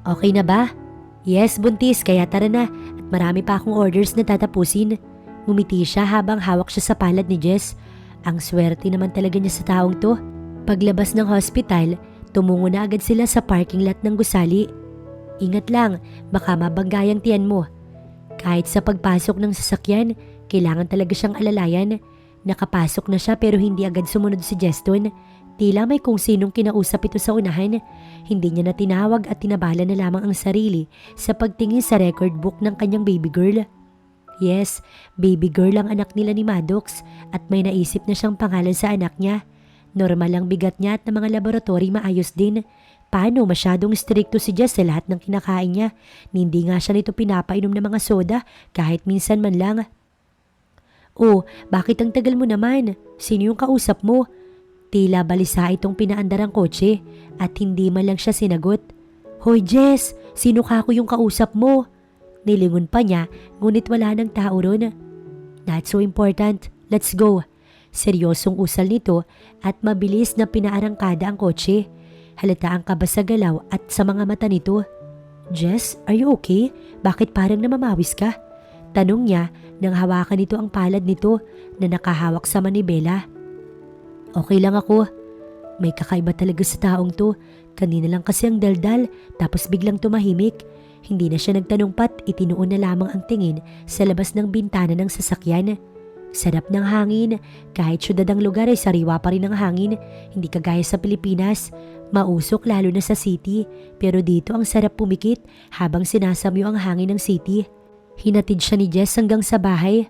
Okay na ba? Yes, buntis, kaya tara na at marami pa akong orders na tatapusin. Ngumiti siya habang hawak siya sa palad ni Jess. Ang swerte naman talaga niya sa taong to. Paglabas ng hospital, tumungo na agad sila sa parking lot ng gusali. Ingat lang, baka mabanggayang tiyan mo. Kahit sa pagpasok ng sasakyan, kailangan talaga siyang alalayan. Nakapasok na siya pero hindi agad sumunod si Jeston. Tila may kung sinong kinausap ito sa unahan. Hindi niya na tinawag at tinabala na lamang ang sarili sa pagtingin sa record book ng kanyang baby girl. Yes, baby girl ang anak nila ni Maddox at may naisip na siyang pangalan sa anak niya. Normal ang bigat niya at ng mga laboratory maayos din. Paano masyadong stricto si Jess sa lahat ng kinakain niya? Hindi nga siya nito pinapainom ng mga soda kahit minsan man lang. Oh, bakit ang tagal mo naman? Sino yung kausap mo? Tila balisa itong pinaandar ang kotse at hindi man lang siya sinagot. Hoy Jess, sino ka ako yung kausap mo? Nilingon pa niya ngunit wala ng tao ron. Not so important, let's go. Seryosong usal nito at mabilis na pinaarangkada ang kotse. Halata ang kaba sa galaw at sa mga mata nito. Jess, are you okay? Bakit parang namamawis ka? Tanong niya nang hawakan nito ang palad nito na nakahawak sa manibela. Okay lang ako. May kakaiba talaga sa taong to. Kanina lang kasi ang daldal tapos biglang tumahimik. Hindi na siya nagtanong pat, itinuon na lamang ang tingin sa labas ng bintana ng sasakyan. Sarap ng hangin. Kahit syudad ang lugar ay sariwa pa rin ang hangin. Hindi kagaya sa Pilipinas. Mausok lalo na sa city. Pero dito ang sarap pumikit habang sinasamyo ang hangin ng city. Hinatid siya ni Jess hanggang sa bahay.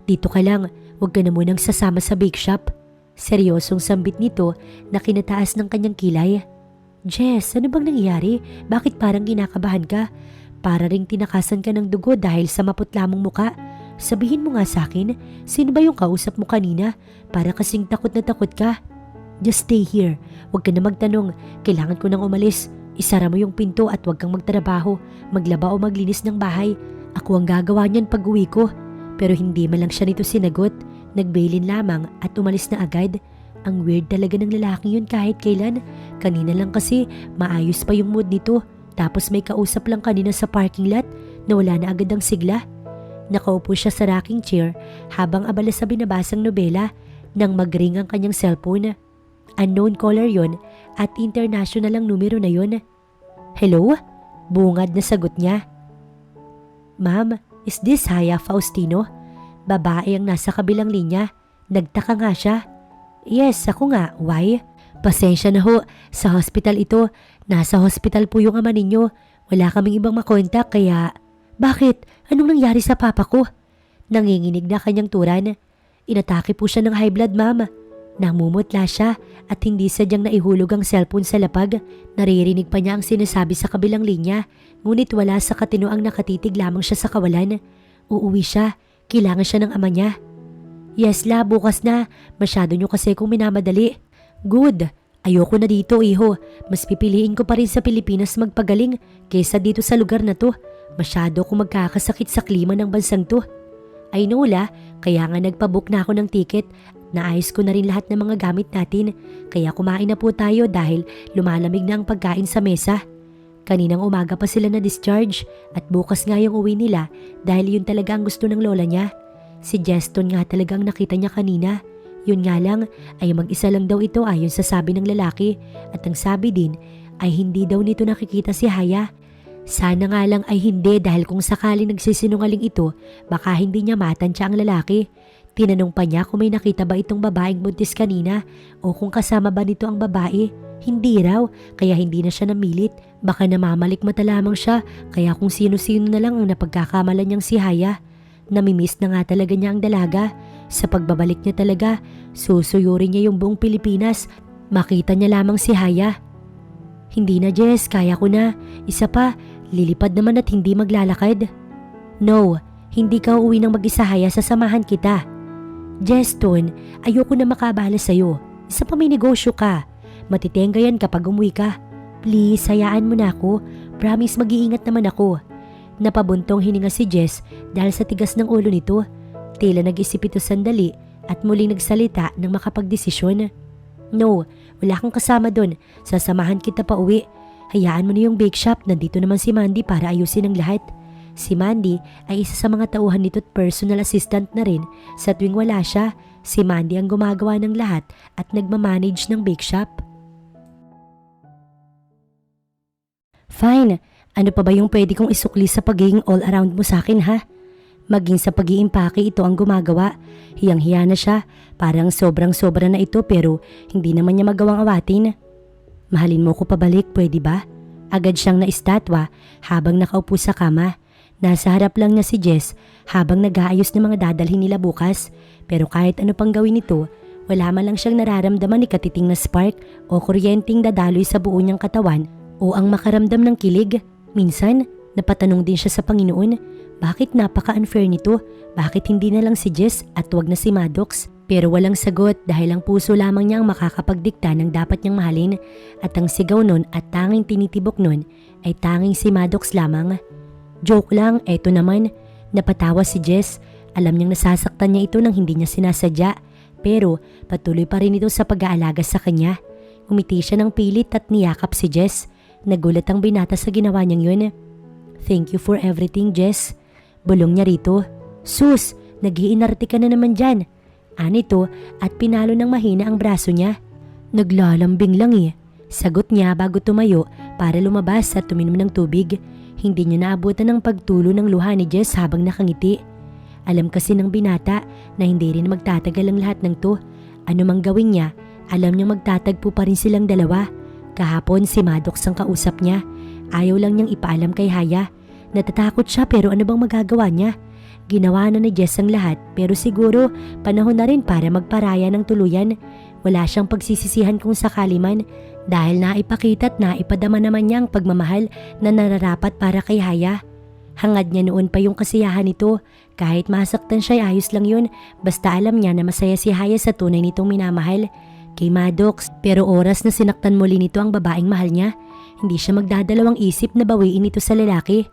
Dito ka lang. Huwag ka na munang sasama sa bake shop. Seryosong sambit nito na kinataas ng kanyang kilay. Jess, ano bang nangyari? Bakit parang kinakabahan ka? Para ring tinakasan ka ng dugo dahil sa maputla mong muka. Sabihin mo nga sa akin, sino ba yung kausap mo kanina? Para kasing takot na takot ka. Just stay here. Huwag ka na magtanong. Kailangan ko nang umalis. Isara mo yung pinto at huwag kang magtrabaho. Maglaba o maglinis ng bahay. Ako ang gagawa niyan pag uwi ko. Pero hindi man lang siya nito sinagot. Nagbailin lamang at umalis na agad. Ang weird talaga ng lalaking yun kahit kailan. Kanina lang kasi maayos pa yung mood nito. Tapos may kausap lang kanina sa parking lot na wala na agad ang sigla. Nakaupo siya sa rocking chair habang abala sa binabasang nobela. nang mag-ring ang kanyang cellphone. Unknown caller yon at international ang numero na yon. Hello? Bungad na sagot niya. Ma'am, is this Haya Faustino? Babae ang nasa kabilang linya. Nagtaka nga siya. Yes, ako nga. Why? Pasensya na ho. Sa hospital ito. Nasa hospital po yung ama ninyo. Wala kaming ibang makontak kaya... Bakit? Anong nangyari sa papa ko? Nanginginig na kanyang turan. Inatake po siya ng high blood, ma'am. Namumutla siya at hindi sadyang naihulog ang cellphone sa lapag. Naririnig pa niya ang sinasabi sa kabilang linya. Ngunit wala sa katinoang nakatitig lamang siya sa kawalan. Uuwi siya. Kailangan siya ng ama niya. Yes la, bukas na. Masyado niyo kasi kung minamadali. Good. Ayoko na dito, iho. Mas pipiliin ko pa rin sa Pilipinas magpagaling kaysa dito sa lugar na to. Masyado akong magkakasakit sa klima ng bansang to. Ay no la, kaya nga nagpabook na ako ng ticket. Naayos ko na rin lahat ng mga gamit natin. Kaya kumain na po tayo dahil lumalamig na ang pagkain sa mesa. Kaninang umaga pa sila na discharge at bukas nga yung uwi nila dahil yun talaga ang gusto ng lola niya. Si Jeston nga talagang nakita niya kanina. Yun nga lang ay mag-isa lang daw ito ayon sa sabi ng lalaki at ang sabi din ay hindi daw nito nakikita si Haya. Sana nga lang ay hindi dahil kung sakali nagsisinungaling ito baka hindi niya matansya ang lalaki. Tinanong pa niya kung may nakita ba itong babaeng buntis kanina o kung kasama ba nito ang babae. Hindi raw, kaya hindi na siya namilit. Baka namamalikmata lamang siya, kaya kung sino-sino na lang ang napagkakamalan niyang si Haya. Namimiss na nga talaga niya ang dalaga. Sa pagbabalik niya talaga, susuyurin niya yung buong Pilipinas. Makita niya lamang si Haya. Hindi na Jess, kaya ko na. Isa pa, lilipad naman at hindi maglalakad. No, hindi ka uuwi ng mag-isa Haya, sasamahan kita. Jeston, ayoko na makabala sa'yo. Isa pa may negosyo ka. Matitenga yan kapag umuwi ka. Please, hayaan mo na ako. Promise mag-iingat naman ako. Napabuntong hininga si Jess dahil sa tigas ng ulo nito. Tila nag-isip ito sandali at muling nagsalita ng makapagdesisyon. No, wala kang kasama doon. Sasamahan kita pa uwi. Hayaan mo na yung bake shop. Nandito naman si Mandy para ayusin ang lahat. Si Mandy ay isa sa mga tauhan nito at personal assistant na rin. Sa tuwing wala siya, si Mandy ang gumagawa ng lahat at nagmamanage ng bake shop. Fine, ano pa ba yung pwede kong isukli sa pagiging all around mo sa akin ha? Maging sa pag-iimpake ito ang gumagawa. Hiyang-hiya na siya, parang sobrang-sobra na ito pero hindi naman niya magawang awatin. Mahalin mo ko pabalik, pwede ba? Agad siyang naistatwa habang nakaupo sa kama. Nasa harap lang niya si Jess habang nag-aayos ng mga dadalhin nila bukas. Pero kahit ano pang gawin nito, wala man lang siyang nararamdaman ni katiting na spark o kuryenteng dadaloy sa buo niyang katawan o ang makaramdam ng kilig. Minsan, napatanong din siya sa Panginoon, bakit napaka-unfair nito? Bakit hindi na lang si Jess at wag na si Maddox? Pero walang sagot dahil ang puso lamang niya ang makakapagdikta ng dapat niyang mahalin at ang sigaw nun at tanging tinitibok nun ay tanging si Maddox lamang. Joke lang, eto naman. Napatawa si Jess. Alam niyang nasasaktan niya ito nang hindi niya sinasadya. Pero patuloy pa rin ito sa pag-aalaga sa kanya. Umiti siya ng pilit at niyakap si Jess. Nagulat ang binata sa ginawa niyang yun. Thank you for everything, Jess. Bulong niya rito. Sus, nag-iinarte ka na naman dyan. Anito at pinalo ng mahina ang braso niya. Naglalambing lang eh. Sagot niya bago tumayo para lumabas at tuminom ng tubig. Hindi niya naabutan ng pagtulo ng luha ni Jess habang nakangiti. Alam kasi ng binata na hindi rin magtatagal ang lahat ng to. Ano mang gawin niya, alam niyang magtatagpo pa rin silang dalawa. Kahapon si Maddox ang kausap niya. Ayaw lang niyang ipaalam kay Haya. Natatakot siya pero ano bang magagawa niya? Ginawa na ni Jess ang lahat pero siguro panahon na rin para magparaya ng tuluyan. Wala siyang pagsisisihan kung sakali man dahil naipakita at naipadama naman niya ang pagmamahal na nararapat para kay Haya. Hangad niya noon pa yung kasiyahan nito. Kahit masaktan siya ay ayos lang yun basta alam niya na masaya si Haya sa tunay nitong minamahal. Kay Maddox, pero oras na sinaktan muli nito ang babaeng mahal niya, hindi siya magdadalawang isip na bawiin ito sa lalaki.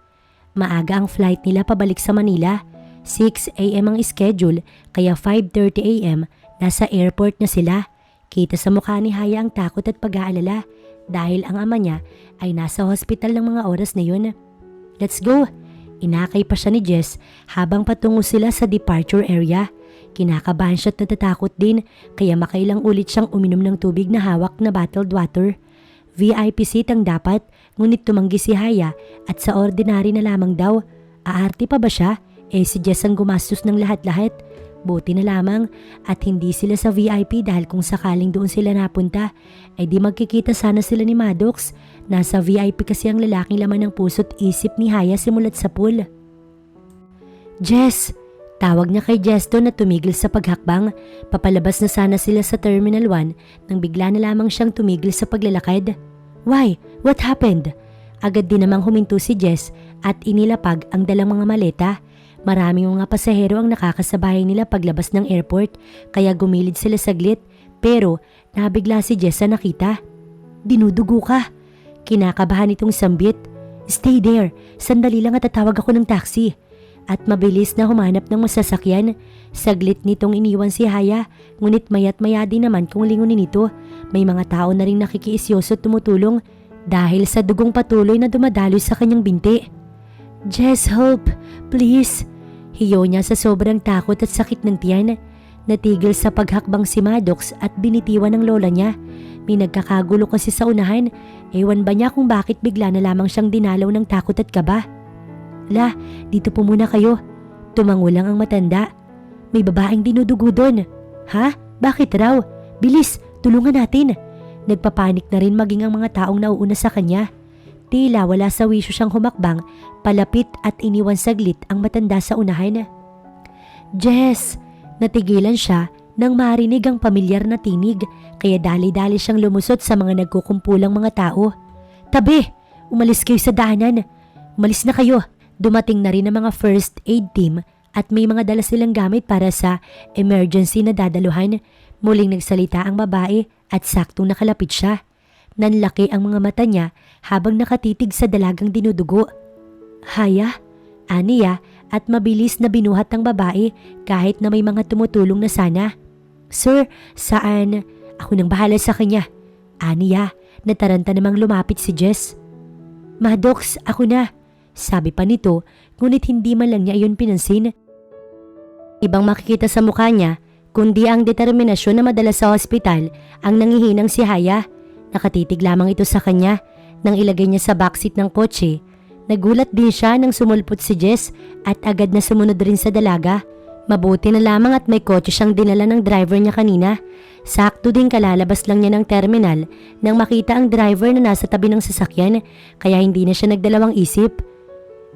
Maaga ang flight nila pabalik sa Manila. 6 a.m. ang schedule kaya 5:30 a.m. nasa airport na sila. Kita sa mukha ni Haya ang takot at pag-aalala dahil ang ama niya ay nasa hospital ng mga oras na yun. Let's go! Inakay pa siya ni Jess habang patungo sila sa departure area. Kinakabahan siya at natatakot din kaya makailang ulit siyang uminom ng tubig na hawak na bottled water. VIP seat ang dapat, ngunit tumanggi si Haya at sa ordinary na lamang daw. Aarte pa ba siya? Si Jess ang gumastos ng lahat-lahat. Buti na lamang at hindi sila sa VIP dahil kung sakaling doon sila napunta, di magkikita sana sila ni Maddox. Nasa VIP kasi ang lalaking laman ng puso't isip ni Haya simulat sa pool. Jess! Tawag niya kay Jesto na tumigil sa paghakbang. Papalabas na sana sila sa Terminal 1 nang bigla na lamang siyang tumigil sa paglalakad. Why? What happened? Agad din namang huminto si Jess at inilapag ang dalang mga maleta. Maraming mga pasahero ang nakakasabay nila paglabas ng airport kaya gumilid sila saglit pero nabigla si Jess sa nakita. Dinudugo ka. Kinakabahan itong sambit. Stay there. Sandali lang at tatawag ako ng taxi. At mabilis na humanap ng masasakyan. Saglit nitong iniwan si Haya, ngunit maya't maya din naman kung lingunin nito. May mga tao na rin nakikiisyoso at tumutulong dahil sa dugong patuloy na dumadaloy sa kanyang binti. Jess, help! Please! Hiyo niya sa sobrang takot at sakit ng tiyan. Natigil sa paghakbang si Maddox at binitiwan ng lola niya. May nagkakagulo kasi sa unahan. Ewan ba niya kung bakit bigla na lamang siyang dinalaw ng takot at kaba? La, dito po muna kayo. Tumango lang ang matanda. May babaeng dinudugo doon. Ha? Bakit raw? Bilis, tulungan natin. Nagpapanik na rin maging ang mga taong nauuna sa kanya. Tila wala sa wisyo siyang humakbang, palapit at iniwan saglit ang matanda sa unahan. Jess! Natigilan siya nang marinig ang pamilyar na tinig kaya dali-dali siyang lumusot sa mga nagkukumpulang mga tao. Tabi! Umalis kayo sa daanan. Umalis na kayo. Dumating na rin ang mga first aid team at may mga dala silang gamit para sa emergency na dadaluhan. Muling nagsalita ang babae at saktong nakalapit siya. Nanlaki ang mga mata niya habang nakatitig sa dalagang dinudugo. Haya, aniya at mabilis na binuhat ng babae kahit na may mga tumutulong na sana. Sir, saan? Ako nang bahala sa kanya. Aniya, nataranta namang lumapit si Jess. Maddox, ako na. Sabi pa nito, ngunit hindi man lang niya iyon pinansin. Ibang makikita sa mukha niya, kundi ang determinasyon na madala sa ospital ang nangihinang si Haya. Nakatitig lamang ito sa kanya nang ilagay niya sa backseat ng kotse. Nagulat din siya nang sumulpot si Jess at agad na sumunod rin sa dalaga. Mabuti na lamang at may kotse siyang dinala ng driver niya kanina. Sakto din kalalabas lang niya ng terminal nang makita ang driver na nasa tabi ng sasakyan kaya hindi na siya nagdalawang isip.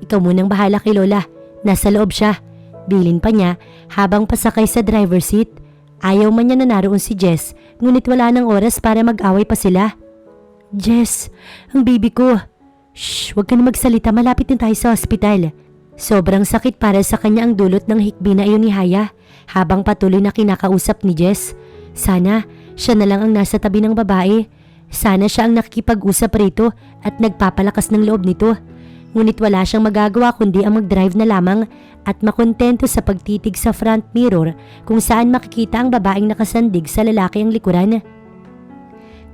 Ikaw munang bahala kay Lola. Nasa loob siya. Bilin pa niya habang pasakay sa driver seat. Ayaw man niya na naroon si Jess, ngunit wala ng oras para mag-away pa sila. Jess, ang baby ko. Shh, huwag ka na magsalita, malapit din tayo sa ospital. Sobrang sakit para sa kanya ang dulot ng hikbi na iyon ni Haya habang patuloy na kinakausap ni Jess. Sana siya na lang ang nasa tabi ng babae. Sana siya ang nakikipag-usap rito at nagpapalakas ng loob nito. Ngunit wala siyang magagawa kundi ang mag-drive na lamang at makontento sa pagtitig sa front mirror kung saan makikita ang babaeng nakasandig sa lalaki ang likuran.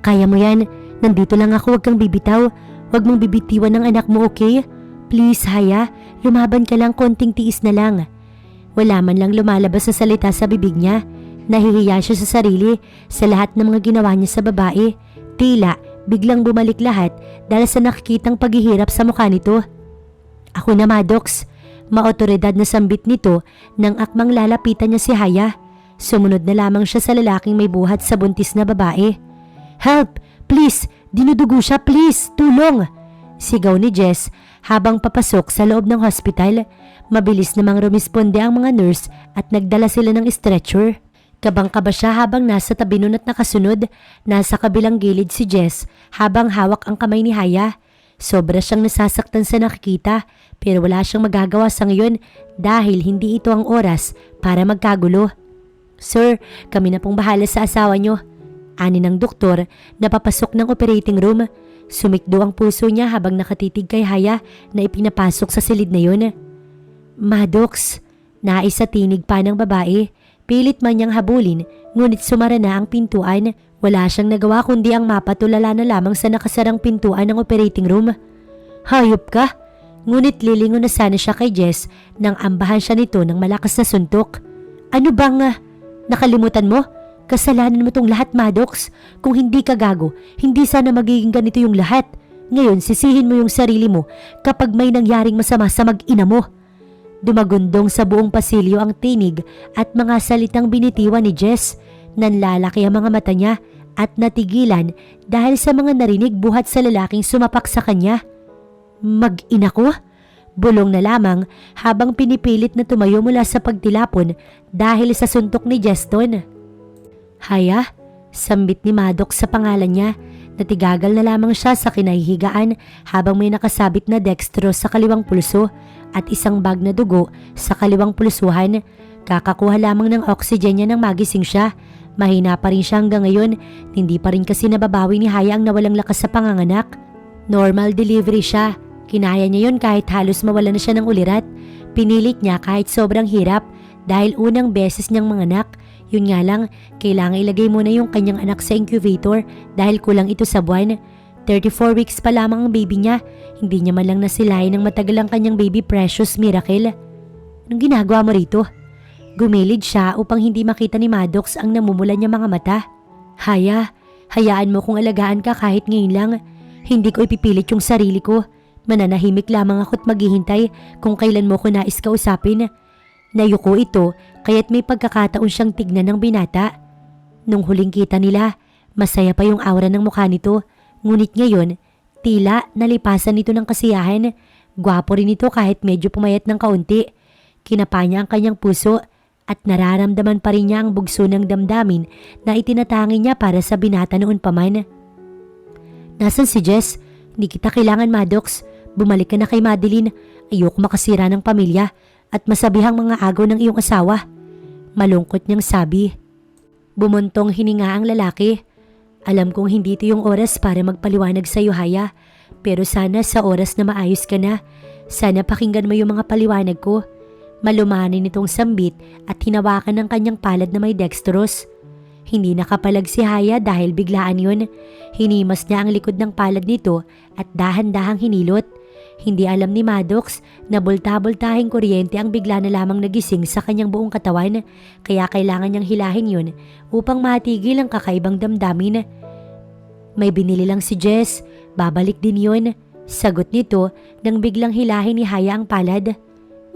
Kaya mo yan, nandito lang ako, huwag kang bibitaw. Huwag mong bibitiwan ng anak mo, okay? Please, Haya, lumaban ka lang, konting tiis na lang. Wala man lang lumalabas na salita sa bibig niya. Nahihiya siya sa sarili sa lahat ng mga ginawa niya sa babae. Tila biglang bumalik lahat dahil sa nakikitang paghihirap sa mukha nito. Ako na, Maddox. Maotoridad na sambit nito nang akmang lalapitan niya si Haya. Sumunod na lamang siya sa lalaking may buhat sa buntis na babae. Help! Please! Dinudugo siya! Please! Tulong! Sigaw ni Jess habang papasok sa loob ng hospital. Mabilis namang rumisponde ang mga nurse at nagdala sila ng stretcher. Kabang-kaba siya habang nasa tabi nun at nakasunod. Nasa kabilang gilid si Jess habang hawak ang kamay ni Haya. Sobra siyang nasasaktan sa nakikita pero wala siyang magagawa sa ngayon dahil hindi ito ang oras para magkagulo. Sir, kami na pong bahala sa asawa niyo. Ani ng doktor na papasok ng operating room. Sumikdo ang puso niya habang nakatitig kay Haya na ipinapasok sa silid na yun. Maddox, nais sa tinig pa ng babae. Pilit man niyang habulin, ngunit sumara na ang pintuan. Wala siyang nagawa kundi ang mapatulala na lamang sa nakasarang pintuan ng operating room. Hayop ka! Ngunit lilingon na sana siya kay Jess nang ambahan siya nito ng malakas na suntok. Ano bang nakalimutan mo? Kasalanan mo tong lahat, Maddox. Kung hindi ka gago, hindi sana magiging ganito yung lahat. Ngayon, sisihin mo yung sarili mo kapag may nangyaring masama sa mag-ina mo. Dumagundong sa buong pasilyo ang tinig at mga salitang binitiwan ni Jess. Nanlalaki ang mga mata niya at natigilan dahil sa mga narinig buhat sa lalaking sumapak sa kanya. Mag-ina ko? Bulong na lamang habang pinipilit na tumayo mula sa pagtilapon dahil sa suntok ni Jeston. Haya, sambit ni Maddox sa pangalan niya. Natigagal na lamang siya sa kinahihigaan habang may nakasabit na dextrose sa kaliwang pulso at isang bag na dugo sa kaliwang pulsuhan. Kakakuha lamang ng oxygen niya nang magising siya. Mahina pa rin siya hanggang ngayon. Hindi pa rin kasi nababawi ni Haya ang nawalang lakas sa panganganak. Normal delivery siya. Kinaya niya yun kahit halos mawala na siya ng ulirat. Pinilit niya kahit sobrang hirap dahil unang beses niyang manganak. Yun nga lang, kailangan ilagay muna yung kanyang anak sa incubator dahil kulang ito sa buwan. 34 weeks pa lamang ang baby niya. Hindi niya man lang nasilayan ng matagal ang kanyang baby Precious Miracle. Anong ginagawa mo rito? Gumilid siya upang hindi makita ni Maddox ang namumulan niya mga mata. Haya, hayaan mo kung alagaan ka kahit ngayon lang. Hindi ko ipipilit yung sarili ko. Mananahimik lamang ako't maghihintay kung kailan mo ko nais kausapin. Nayuko ito kaya't may pagkakataon siyang tignan ng binata. Nung huling kita nila, masaya pa yung aura ng mukha nito. Ngunit ngayon, tila nalipasan nito ng kasiyahan. Gwapo rin ito kahit medyo pumayat ng kaunti. Kinapa niya ang kanyang puso at nararamdaman pa rin niya ang bugso ng damdamin na itinatangi niya para sa binata noon pa man. Nasaan si Jess? Hindi kita kailangan, Maddox. Bumalik ka na kay Madeline. Ayoko makasira ng pamilya at masabihang mga agaw ng iyong asawa. Malungkot niyang sabi. Bumuntong hininga ang lalaki. Alam kong hindi ito yung oras para magpaliwanag sa iyo, Haya. Pero sana sa oras na maayos ka na, sana pakinggan mo yung mga paliwanag ko. Malumanin itong sambit at hinawakan ng kanyang palad na may dextrose. Hindi nakapalag si Haya dahil biglaan yun. Hinimas niya ang likod ng palad nito at dahan-dahang hinilot. Hindi alam ni Maddox na bulta-bultahing kuryente ang bigla na lamang nagising sa kanyang buong katawan, kaya kailangan niyang hilahin yun upang matigil ang kakaibang damdamin. May binili lang si Jess, babalik din yun. Sagot nito nang biglang hilahin ni Haya ang palad.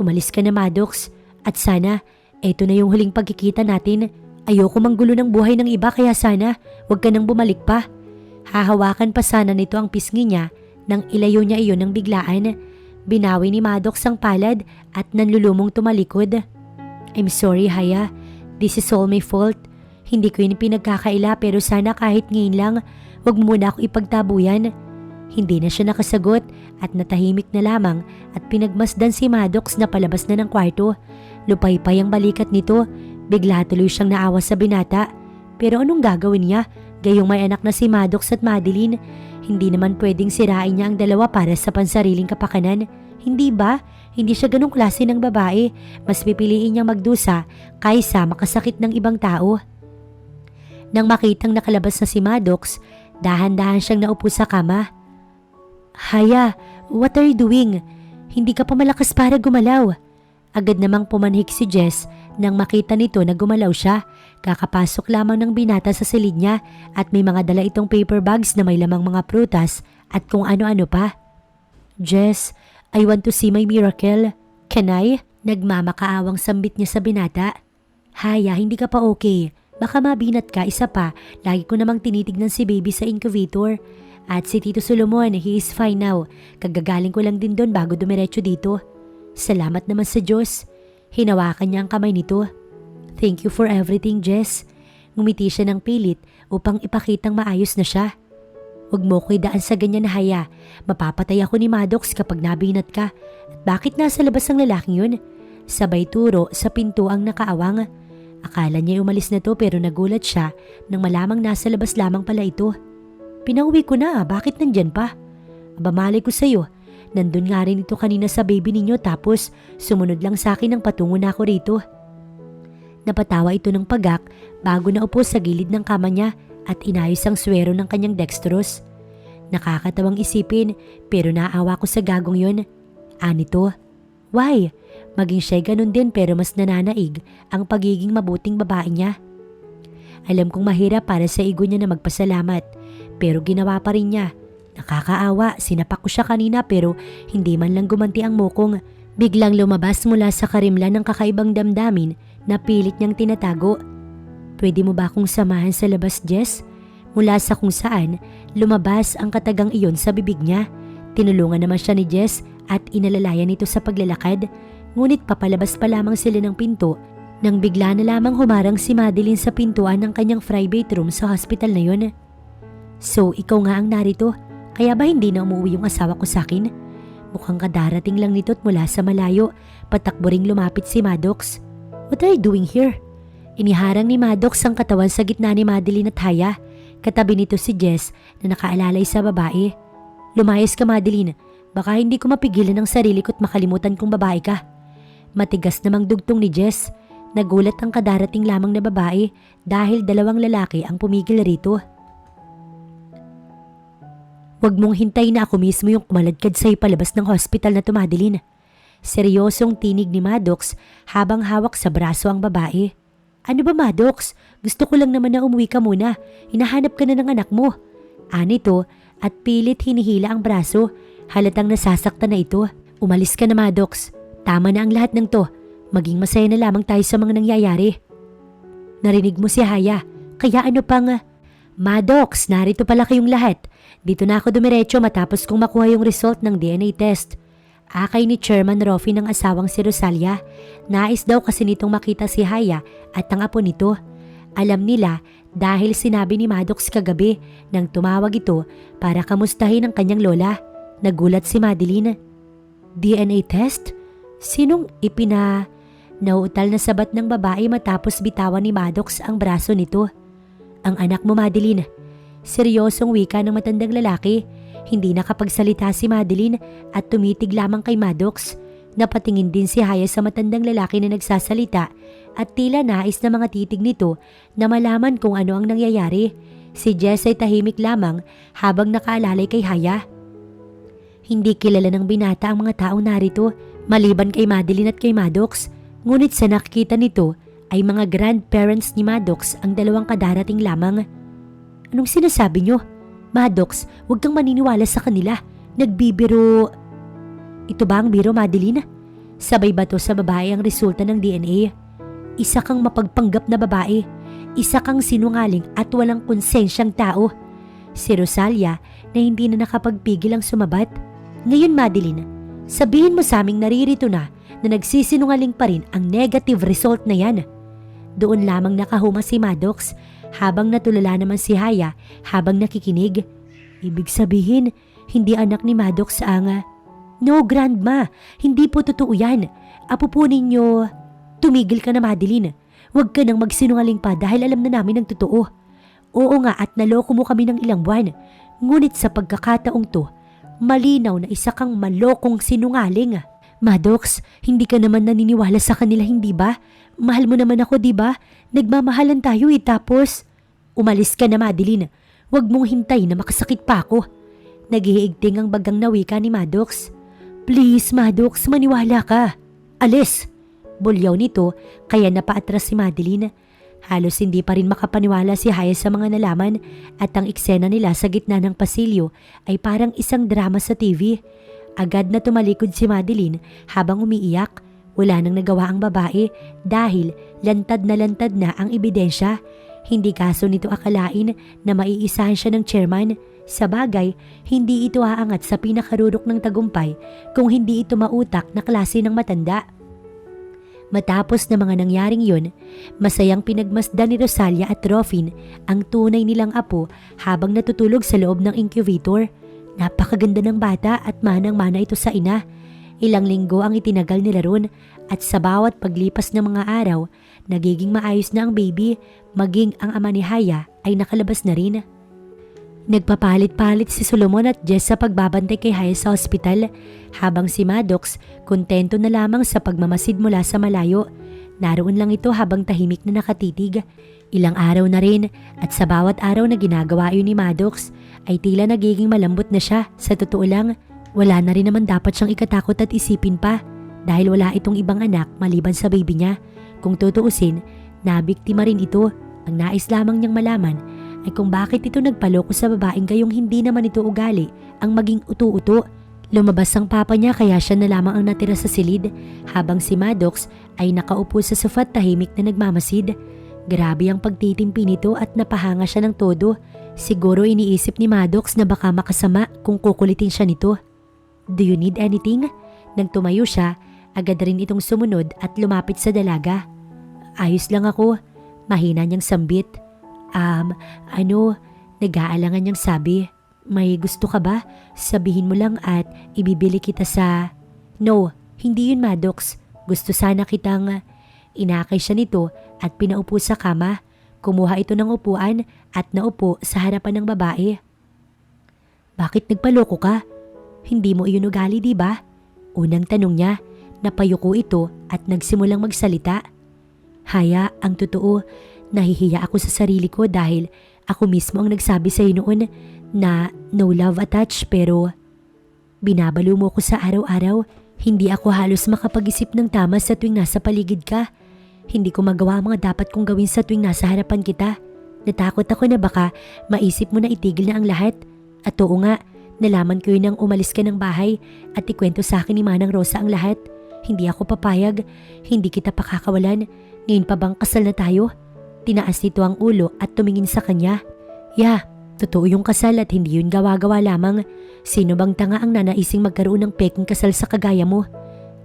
Umalis ka na, Maddox, at sana eto na yung huling pagkikita natin. Ayoko manggulo ng buhay ng iba kaya sana wag ka nang bumalik pa. Hahawakan pa sana nito ang pisngi niya nang ilayo niya iyon ng biglaan. Binawi ni Maddox ang palad at nanlulumong tumalikod. I'm sorry, Haya. This is all my fault. Hindi ko yun pinagkakaila pero sana kahit ngayon lang wag mo muna ako ipagtabuyan. Hindi na siya nakasagot at natahimik na lamang at pinagmasdan si Maddox na palabas na ng kwarto. Lupaypay ang balikat nito. Bigla tuloy siyang naawa sa binata. Pero anong gagawin niya? Gayong may anak na si Maddox at Madeline. Hindi naman pwedeng sirain niya ang dalawa para sa pansariling kapakanan. Hindi ba? Hindi siya ganong klase ng babae. Mas pipiliin niyang magdusa kaysa makasakit ng ibang tao. Nang makitang nakalabas na si Maddox, dahan-dahan siyang naupo sa kama. Haya, what are you doing? Hindi ka pa malakas para gumalaw. Agad namang pumanhik si Jess nang makita nito na gumalaw siya. Kakapasok lamang ng binata sa silid niya at may mga dala itong paper bags na may lamang mga prutas at kung ano-ano pa. Jess, I want to see my miracle. Can I? Nagmamakaawang sambit niya sa binata. Haya, hindi ka pa okay. Baka mabinat ka, isa pa. Lagi ko namang tinitignan si baby sa incubator. At si Tito Solomon, he is fine now. Kagagaling ko lang din doon bago dumiretso dito. Salamat naman sa Diyos. Hinawakan niya ang kamay nito. Thank you for everything, Jess. Ngumiti siya ng pilit upang ipakitang maayos na siya. Huwag mo ko idaan sa ganyan na, Haya. Mapapatay ako ni Maddox kapag nabinat ka. At bakit nasa labas ang lalaking yun? Sabay turo sa pinto ang nakaawang. Akala niya umalis na to pero nagulat siya nang malamang nasa labas lamang pala ito. Pinauwi ko na, bakit nandyan pa? Aba malay ko sa'yo. Nandun nga rin ito kanina sa baby ninyo tapos sumunod lang sa akin nang patungo na ako rito. Napatawa ito ng pagak bago naupo sa gilid ng kama niya at inayos ang swero ng kanyang dextrose. Nakakatawang isipin pero naawa ko sa gagong yun. Anito? Why? Maging siya'y ganun din pero mas nananaig ang pagiging mabuting babae niya. Alam kong mahirap para sa ego niya na magpasalamat pero ginawa pa rin niya. Nakakaawa, sinapak ko siya kanina pero hindi man lang gumanti ang mukong. Biglang lumabas mula sa karimlan ng kakaibang damdamin na pilit niyang tinatago. Pwede mo ba akong samahan sa labas, Jess? Mula sa kung saan, lumabas ang katagang iyon sa bibig niya. Tinulungan naman siya ni Jess at inalalayan ito sa paglalakad. Ngunit papalabas pa lamang sila ng pinto nang bigla na lamang humarang si Madeline sa pintuan ng kanyang private room sa hospital na yun. So, ikaw nga ang narito. Kaya ba hindi na umuwi yung asawa ko sa akin? Mukhang kadarating lang nito't mula sa malayo. Patakbo ring lumapit si Maddox. What are you doing here? Iniharang ni Maddox ang katawan sa gitna ni Madeline at Haya. Katabi nito si Jess na nakaalalay sa babae. Lumayas ka, Madeline. Baka hindi ko mapigilan ang sarili ko't makalimutan kong babae ka. Matigas namang dugtong ni Jess. Nagulat ang kadarating lamang na babae dahil dalawang lalaki ang pumigil rito. Huwag mong hintayin na ako mismo yung kumaladkad sa'yo palabas ng hospital na to, Madeline. Seryosong tinig ni Maddox habang hawak sa braso ang babae. Ano ba, Maddox? Gusto ko lang naman na umuwi ka muna. Hinahanap ka na ng anak mo. Anito at pilit hinihila ang braso. Halatang nasasaktan na ito. Umalis ka na, Maddox. Tama na ang lahat ng to. Maging masaya na lamang tayo sa mga nangyayari. Narinig mo si Haya. Kaya ano pang... Maddox, narito pala kayong lahat. Dito na ako dumiretso matapos kong makuha yung result ng DNA test. Akay ni Chairman Rofi ng asawang si Rosalia. Nais daw kasi nitong makita si Haya at ang apo nito. Alam nila dahil sinabi ni Maddox kagabi nang tumawag ito para kamustahin ang kanyang lola. Nagulat si Madeline. DNA test? Sinong Nauutal na sabat ng babae matapos bitawan ni Maddox ang braso nito. Ang anak mo, Madeline. Seryosong wika ng matandang lalaki. Hindi nakapagsalita si Madeline at tumitig lamang kay Maddox. Napatingin din si Haya sa matandang lalaki na nagsasalita at tila nais na mga titig nito na malaman kung ano ang nangyayari. Si Jess ay tahimik lamang habang nakaalalay kay Haya. Hindi kilala ng binata ang mga taong narito maliban kay Madeline at kay Maddox. Ngunit sa nakikita nito ay mga grandparents ni Maddox ang dalawang kadarating lamang. Anong sinasabi nyo? Maddox, huwag kang maniniwala sa kanila. Nagbibiro... Ito ba ang biro, Madeline? Sabay ba to sa babae ang resulta ng DNA? Isa kang mapagpanggap na babae. Isa kang sinungaling at walang konsensyang tao. Si Rosalia na hindi na nakapagpigil ang sumabat. Ngayon, Madeline, sabihin mo sa aming naririto na nagsisinungaling pa rin ang negative result na yan. Doon lamang nakahuma si Maddox habang natulala naman si Haya habang nakikinig. Ibig sabihin, hindi anak ni Maddox ang... No, Grandma, hindi po totoo yan. Apo po ninyo... Tumigil ka na, Madeline. Huwag ka nang magsinungaling pa dahil alam na namin ang totoo. Oo nga at naloko mo kami ng ilang buwan. Ngunit sa pagkakataong to, malinaw na isa kang malokong sinungaling. Maddox, hindi ka naman naniniwala sa kanila, hindi ba? Mahal mo naman ako, di ba? Nagmamahalan tayo tapos... Umalis ka na, Madeline. Huwag mong hintay na makasakit pa ako. Naghihiigting ang bagang nawika ni Maddox. Please, Maddox, maniwala ka. Alis! Bulyaw nito kaya napaatras si Madeline. Halos hindi pa rin makapaniwala si Haya sa mga nalaman at ang eksena nila sa gitna ng pasilyo ay parang isang drama sa TV. Agad na tumalikod si Madeline habang umiiyak. Wala nang nagawa ang babae dahil lantad na ang ebidensya. Hindi kaso nito akalain na maiisahan siya ng chairman. Sa bagay, hindi ito aangat sa pinakarurok ng tagumpay kung hindi ito mautak na klase ng matanda. Matapos na mga nangyaring yun, masayang pinagmasdan ni Rosalia at Rofin ang tunay nilang apo habang natutulog sa loob ng incubator. Napakaganda ng bata at manang-mana ito sa ina. Ilang linggo ang itinagal nila ron at sa bawat paglipas ng mga araw, nagiging maayos na ang baby, maging ang ama ni Haya ay nakalabas na rin. Nagpapalit-palit si Solomon at Jess sa pagbabantay kay Haya sa ospital, habang si Maddox kontento na lamang sa pagmamasid mula sa malayo. Naroon lang ito habang tahimik na nakatitig. Ilang araw na rin at sa bawat araw na ginagawa yun ni Maddox ay tila nagiging malambot na siya. Sa totoo lang, wala na rin naman dapat siyang ikatakot at isipin pa. dahil wala itong ibang anak maliban sa baby niya. Kung tutuusin, nabiktima rin ito. Ang nais lamang niyang malaman ay kung bakit ito nagpaloko sa babaeng gayong hindi naman ito ugali ang maging utu-uto. Lumabas ang papa niya kaya siya na lamang ang natira sa silid habang si Maddox ay nakaupo sa sofa at tahimik na nagmamasid. Grabe ang pagtitimpi nito at napahanga siya ng todo. Siguro iniisip ni Maddox na baka makasama kung kukulitin siya nito. Do you need anything? Nang tumayo siya, agad rin itong sumunod at lumapit sa dalaga. Ayos lang ako. Mahina niyang sambit. Nag-aalangan niyang sabi. May gusto ka ba? Sabihin mo lang at ibibili kita sa... No, hindi yun Maddox. Gusto sana kitang... Inakay siya nito at pinaupo sa kama. Kumuha ito ng upuan at naupo sa harapan ng babae. Bakit nagpaloko ka? Hindi mo iyon ugali, di ba? Unang tanong niya, napayuko ito at nagsimulang magsalita. Haya, ang totoo, nahihiya ako sa sarili ko dahil ako mismo ang nagsabi sa iyo noon na no love attached pero binabalo mo ko sa araw-araw. Hindi ako halos makapag-isip ng tama sa tuwing nasa paligid ka. Hindi ko magawa ang mga dapat kong gawin sa tuwing nasa harapan kita. Natakot ako na baka maisip mo na itigil na ang lahat. At oo nga, nalaman ko yun nang umalis ka ng bahay at ikwento sa akin ni Manang Rosa ang lahat. Hindi ako papayag, hindi kita pakakawalan. Ngayon pa bang kasal na tayo? Tinaas nito ang ulo at tumingin sa kanya. Totoo yung kasal at hindi yun gawa-gawa lamang. Sino bang tanga ang nanaising magkaroon ng peking kasal sa kagaya mo?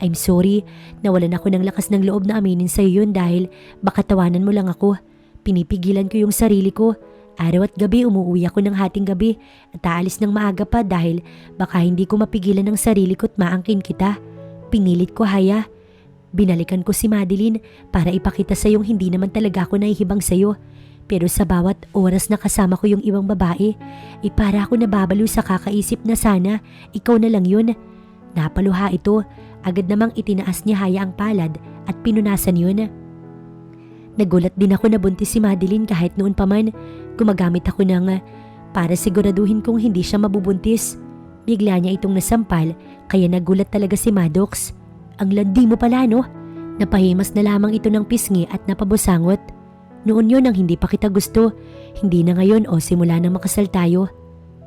I'm sorry, nawalan ako ng lakas ng loob na aminin sa iyo yun dahil baka tawanan mo lang ako. Pinipigilan ko yung sarili ko. Araw at gabi umuwi ako ng hating gabi at aalis ng maaga pa dahil baka hindi ko mapigilan ang sarili ko at maangkin kita. Pinilit ko Haya. Binalikan ko si Madeline para ipakita sa iyong hindi naman talaga ako nahihibang sa iyo. Pero sa bawat oras na kasama ko yung ibang babae, para ako nababalo sa kakaisip na sana ikaw na lang yun. Napaluha ito, agad namang itinaas niya Haya ang palad at pinunasan yun. Nagulat din ako na buntis si Madeline kahit noon pa man gumagamit ako ng para siguraduhin kong hindi siya mabubuntis. Bigla niya itong nasampal kaya nagulat talaga si Maddox. Ang landi mo pala no? Napahimas na lamang ito ng pisngi at napabusangot. Noon yun ang hindi pa kita gusto, hindi na ngayon o simula nang makasal tayo.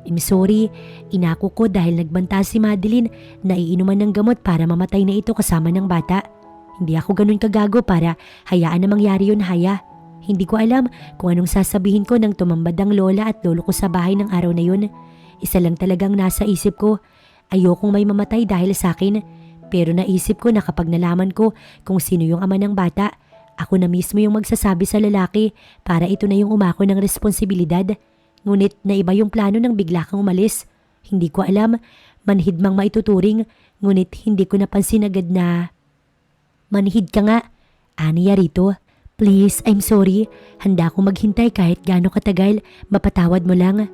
I'm sorry, inako ko dahil nagbanta si Madeline na iinuman ng gamot para mamatay na ito kasama ng bata. Hindi ako ganun kagago para hayaan na mangyari yun Haya. Hindi ko alam kung anong sasabihin ko nang tumambad ang lola at lolo ko sa bahay ng araw na yun. Isa lang talagang nasa isip ko, ayokong may mamatay dahil sa akin. Pero naisip ko na kapag nalaman ko kung sino yung ama ng bata, ako na mismo yung magsasabi sa lalaki para ito na yung umako ng responsibilidad. Ngunit naiba yung plano nang bigla kang umalis. Hindi ko alam, manhid mang maituturing, ngunit hindi ko napansin agad na... Manhid ka nga, aniya rito. Please, I'm sorry, handa akong maghintay kahit gaano katagal, mapatawad mo lang.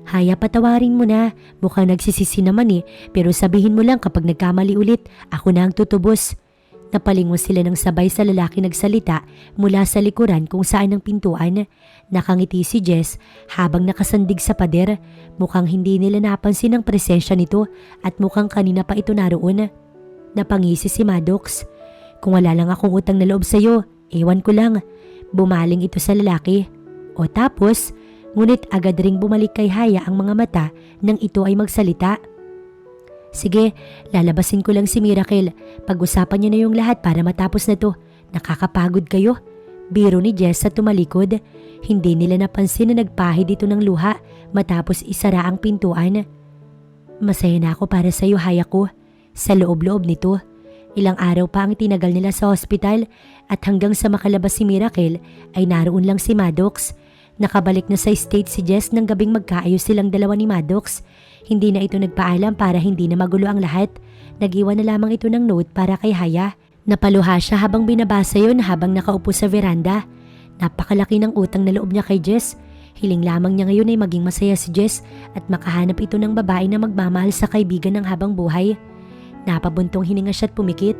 Haya, patawarin mo na, mukhang nagsisisi naman pero sabihin mo lang kapag nagkamali ulit, ako na ang tutubos. Napalingon sila ng sabay sa lalaki nagsalita mula sa likuran kung saan ang pintuan. Nakangiti si Jess habang nakasandig sa pader. Mukhang hindi nila napansin ang presensya nito at mukhang kanina pa ito naroon. Napangisi si Maddox. Kung wala lang akong utang na loob sa'yo, ewan ko lang. Bumaling ito sa lalaki. O tapos, ngunit agad ring bumalik kay Haya ang mga mata nang ito ay magsalita. Sige, lalabasin ko lang si Miracle. Pag-usapan niyo na yung lahat para matapos na to. Nakakapagod kayo. Biro ni Jess sa tumalikod. Hindi nila napansin na nagpahid ito ng luha matapos isara ang pintuan. Masaya na ako para sa iyo, Haya ko. Sa loob-loob nito. Ilang araw pa ang tinagal nila sa hospital at hanggang sa makalabas si Miracle ay naroon lang si Maddox. Nakabalik na sa state si Jess nang gabing magkaayos silang dalawa ni Maddox. Hindi na ito nagpaalam para hindi na magulo ang lahat. Nag-iwan na lamang ito ng note para kay Haya. Napaluha siya habang binabasa yun habang nakaupo sa veranda. Napakalaki ng utang na loob niya kay Jess. Hiling lamang niya ngayon ay maging masaya si Jess at makahanap ito ng babae na magmamahal sa kaibigan ng habang buhay. Napabuntong hininga siya at pumikit.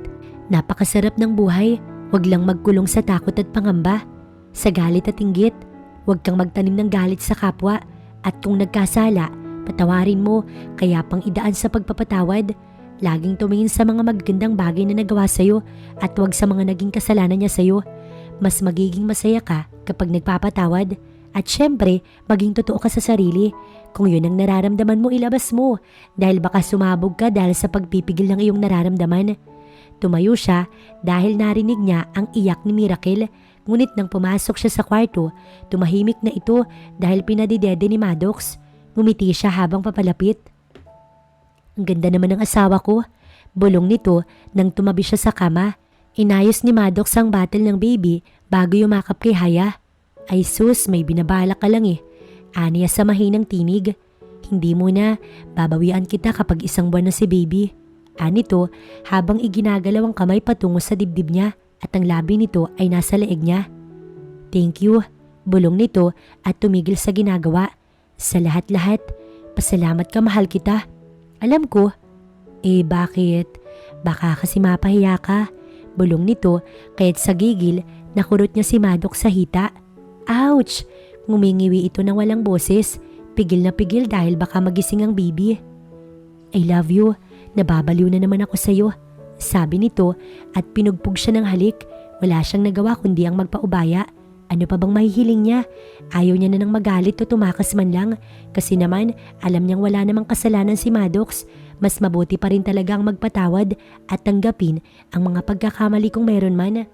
Napakasarap ng buhay. Huwag lang magkulong sa takot at pangamba. Sa galit at inggit. Huwag kang magtanim ng galit sa kapwa. At kung nagkasala, patawarin mo, kaya pang idaan sa pagpapatawad. Laging tumingin sa mga magagandang bagay na nagawa sa'yo at huwag sa mga naging kasalanan niya sa'yo. Mas magiging masaya ka kapag nagpapatawad. At syempre, maging totoo ka sa sarili. Kung yun ang nararamdaman mo, ilabas mo. Dahil baka sumabog ka dahil sa pagpipigil ng iyong nararamdaman. Tumayo siya dahil narinig niya ang iyak ni Miracle. Ngunit nang pumasok siya sa kwarto, tumahimik na ito dahil pinadidede ni Maddox. Ngumiti siya habang papalapit. Ang ganda naman ng asawa ko. Bulong nito nang tumabi siya sa kama. Inayos ni Maddox ang battle ng baby bago yumakap kay Haya. Ay sus, may binabalak ka lang eh. Aniya sa mahinang tinig. Hindi muna, babawian kita kapag isang buwan na si baby. Anito habang iginagalaw ang kamay patungo sa dibdib niya at ang labi nito ay nasa leeg niya. Thank you, bulong nito at tumigil sa ginagawa. Sa lahat-lahat, pasalamat ka, mahal kita. Alam ko. Bakit? Baka kasi mapahiya ka. Bulong nito kaya't sa gigil nakurot niya si Maddox sa hita. Ouch! Ngumingiwi ito ng walang boses. Pigil na pigil dahil baka magising ang baby. I love you. Nababaliw na naman ako sa'yo. Sabi nito at pinugpog siya ng halik. Wala siyang nagawa kundi ang magpaubaya. Ano pa bang mahihiling niya? Ayaw niya na nang magalit o tumakas man lang. Kasi naman, alam niyang wala namang kasalanan si Maddox. Mas mabuti pa rin talaga ang magpatawad at tanggapin ang mga pagkakamali kung meron man.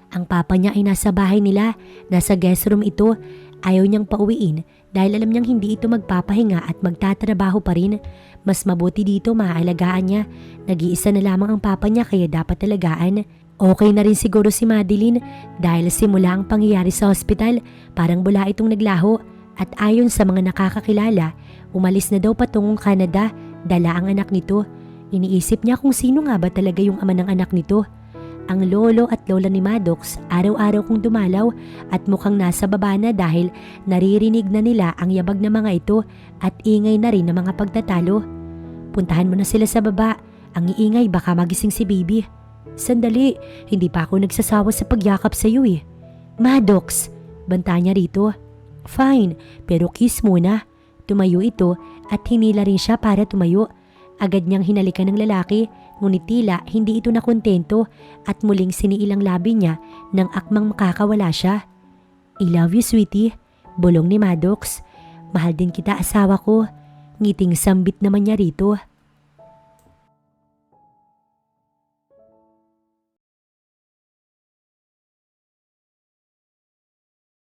Ang papa niya ay nasa bahay nila. Nasa guest room ito. Ayaw niyang pauwiin dahil alam niyang hindi ito magpapahinga at magtatrabaho pa rin. Mas mabuti dito, maaalagaan niya. Nag-iisa na lamang ang papa niya kaya dapat alagaan. Okay na rin siguro si Madeline dahil simula ang pangyayari sa hospital, parang bula itong naglaho at ayon sa mga nakakakilala, umalis na daw patungong Canada, dala ang anak nito. Iniisip niya kung sino nga ba talaga yung ama ng anak nito. Ang lolo at lola ni Maddox araw-araw kong dumalaw at mukhang nasa baba na dahil naririnig na nila ang yabag ng mga ito at ingay na rin ng mga pagtatalo. Puntahan mo na sila sa baba, ang iingay baka magising si baby. Sandali, hindi pa ako nagsasawa sa pagyakap sa iyo eh. Maddox, banta niya rito. Fine, pero kiss muna. Tumayo ito at hinila rin siya para tumayo. Agad niyang hinalikan ng lalaki, ngunit tila hindi ito nakontento at muling siniilang labi niya nang akmang makakawala siya. I love you, sweetie, bulong ni Maddox. Mahal din kita, asawa ko. Ngiting sambit naman niya rito.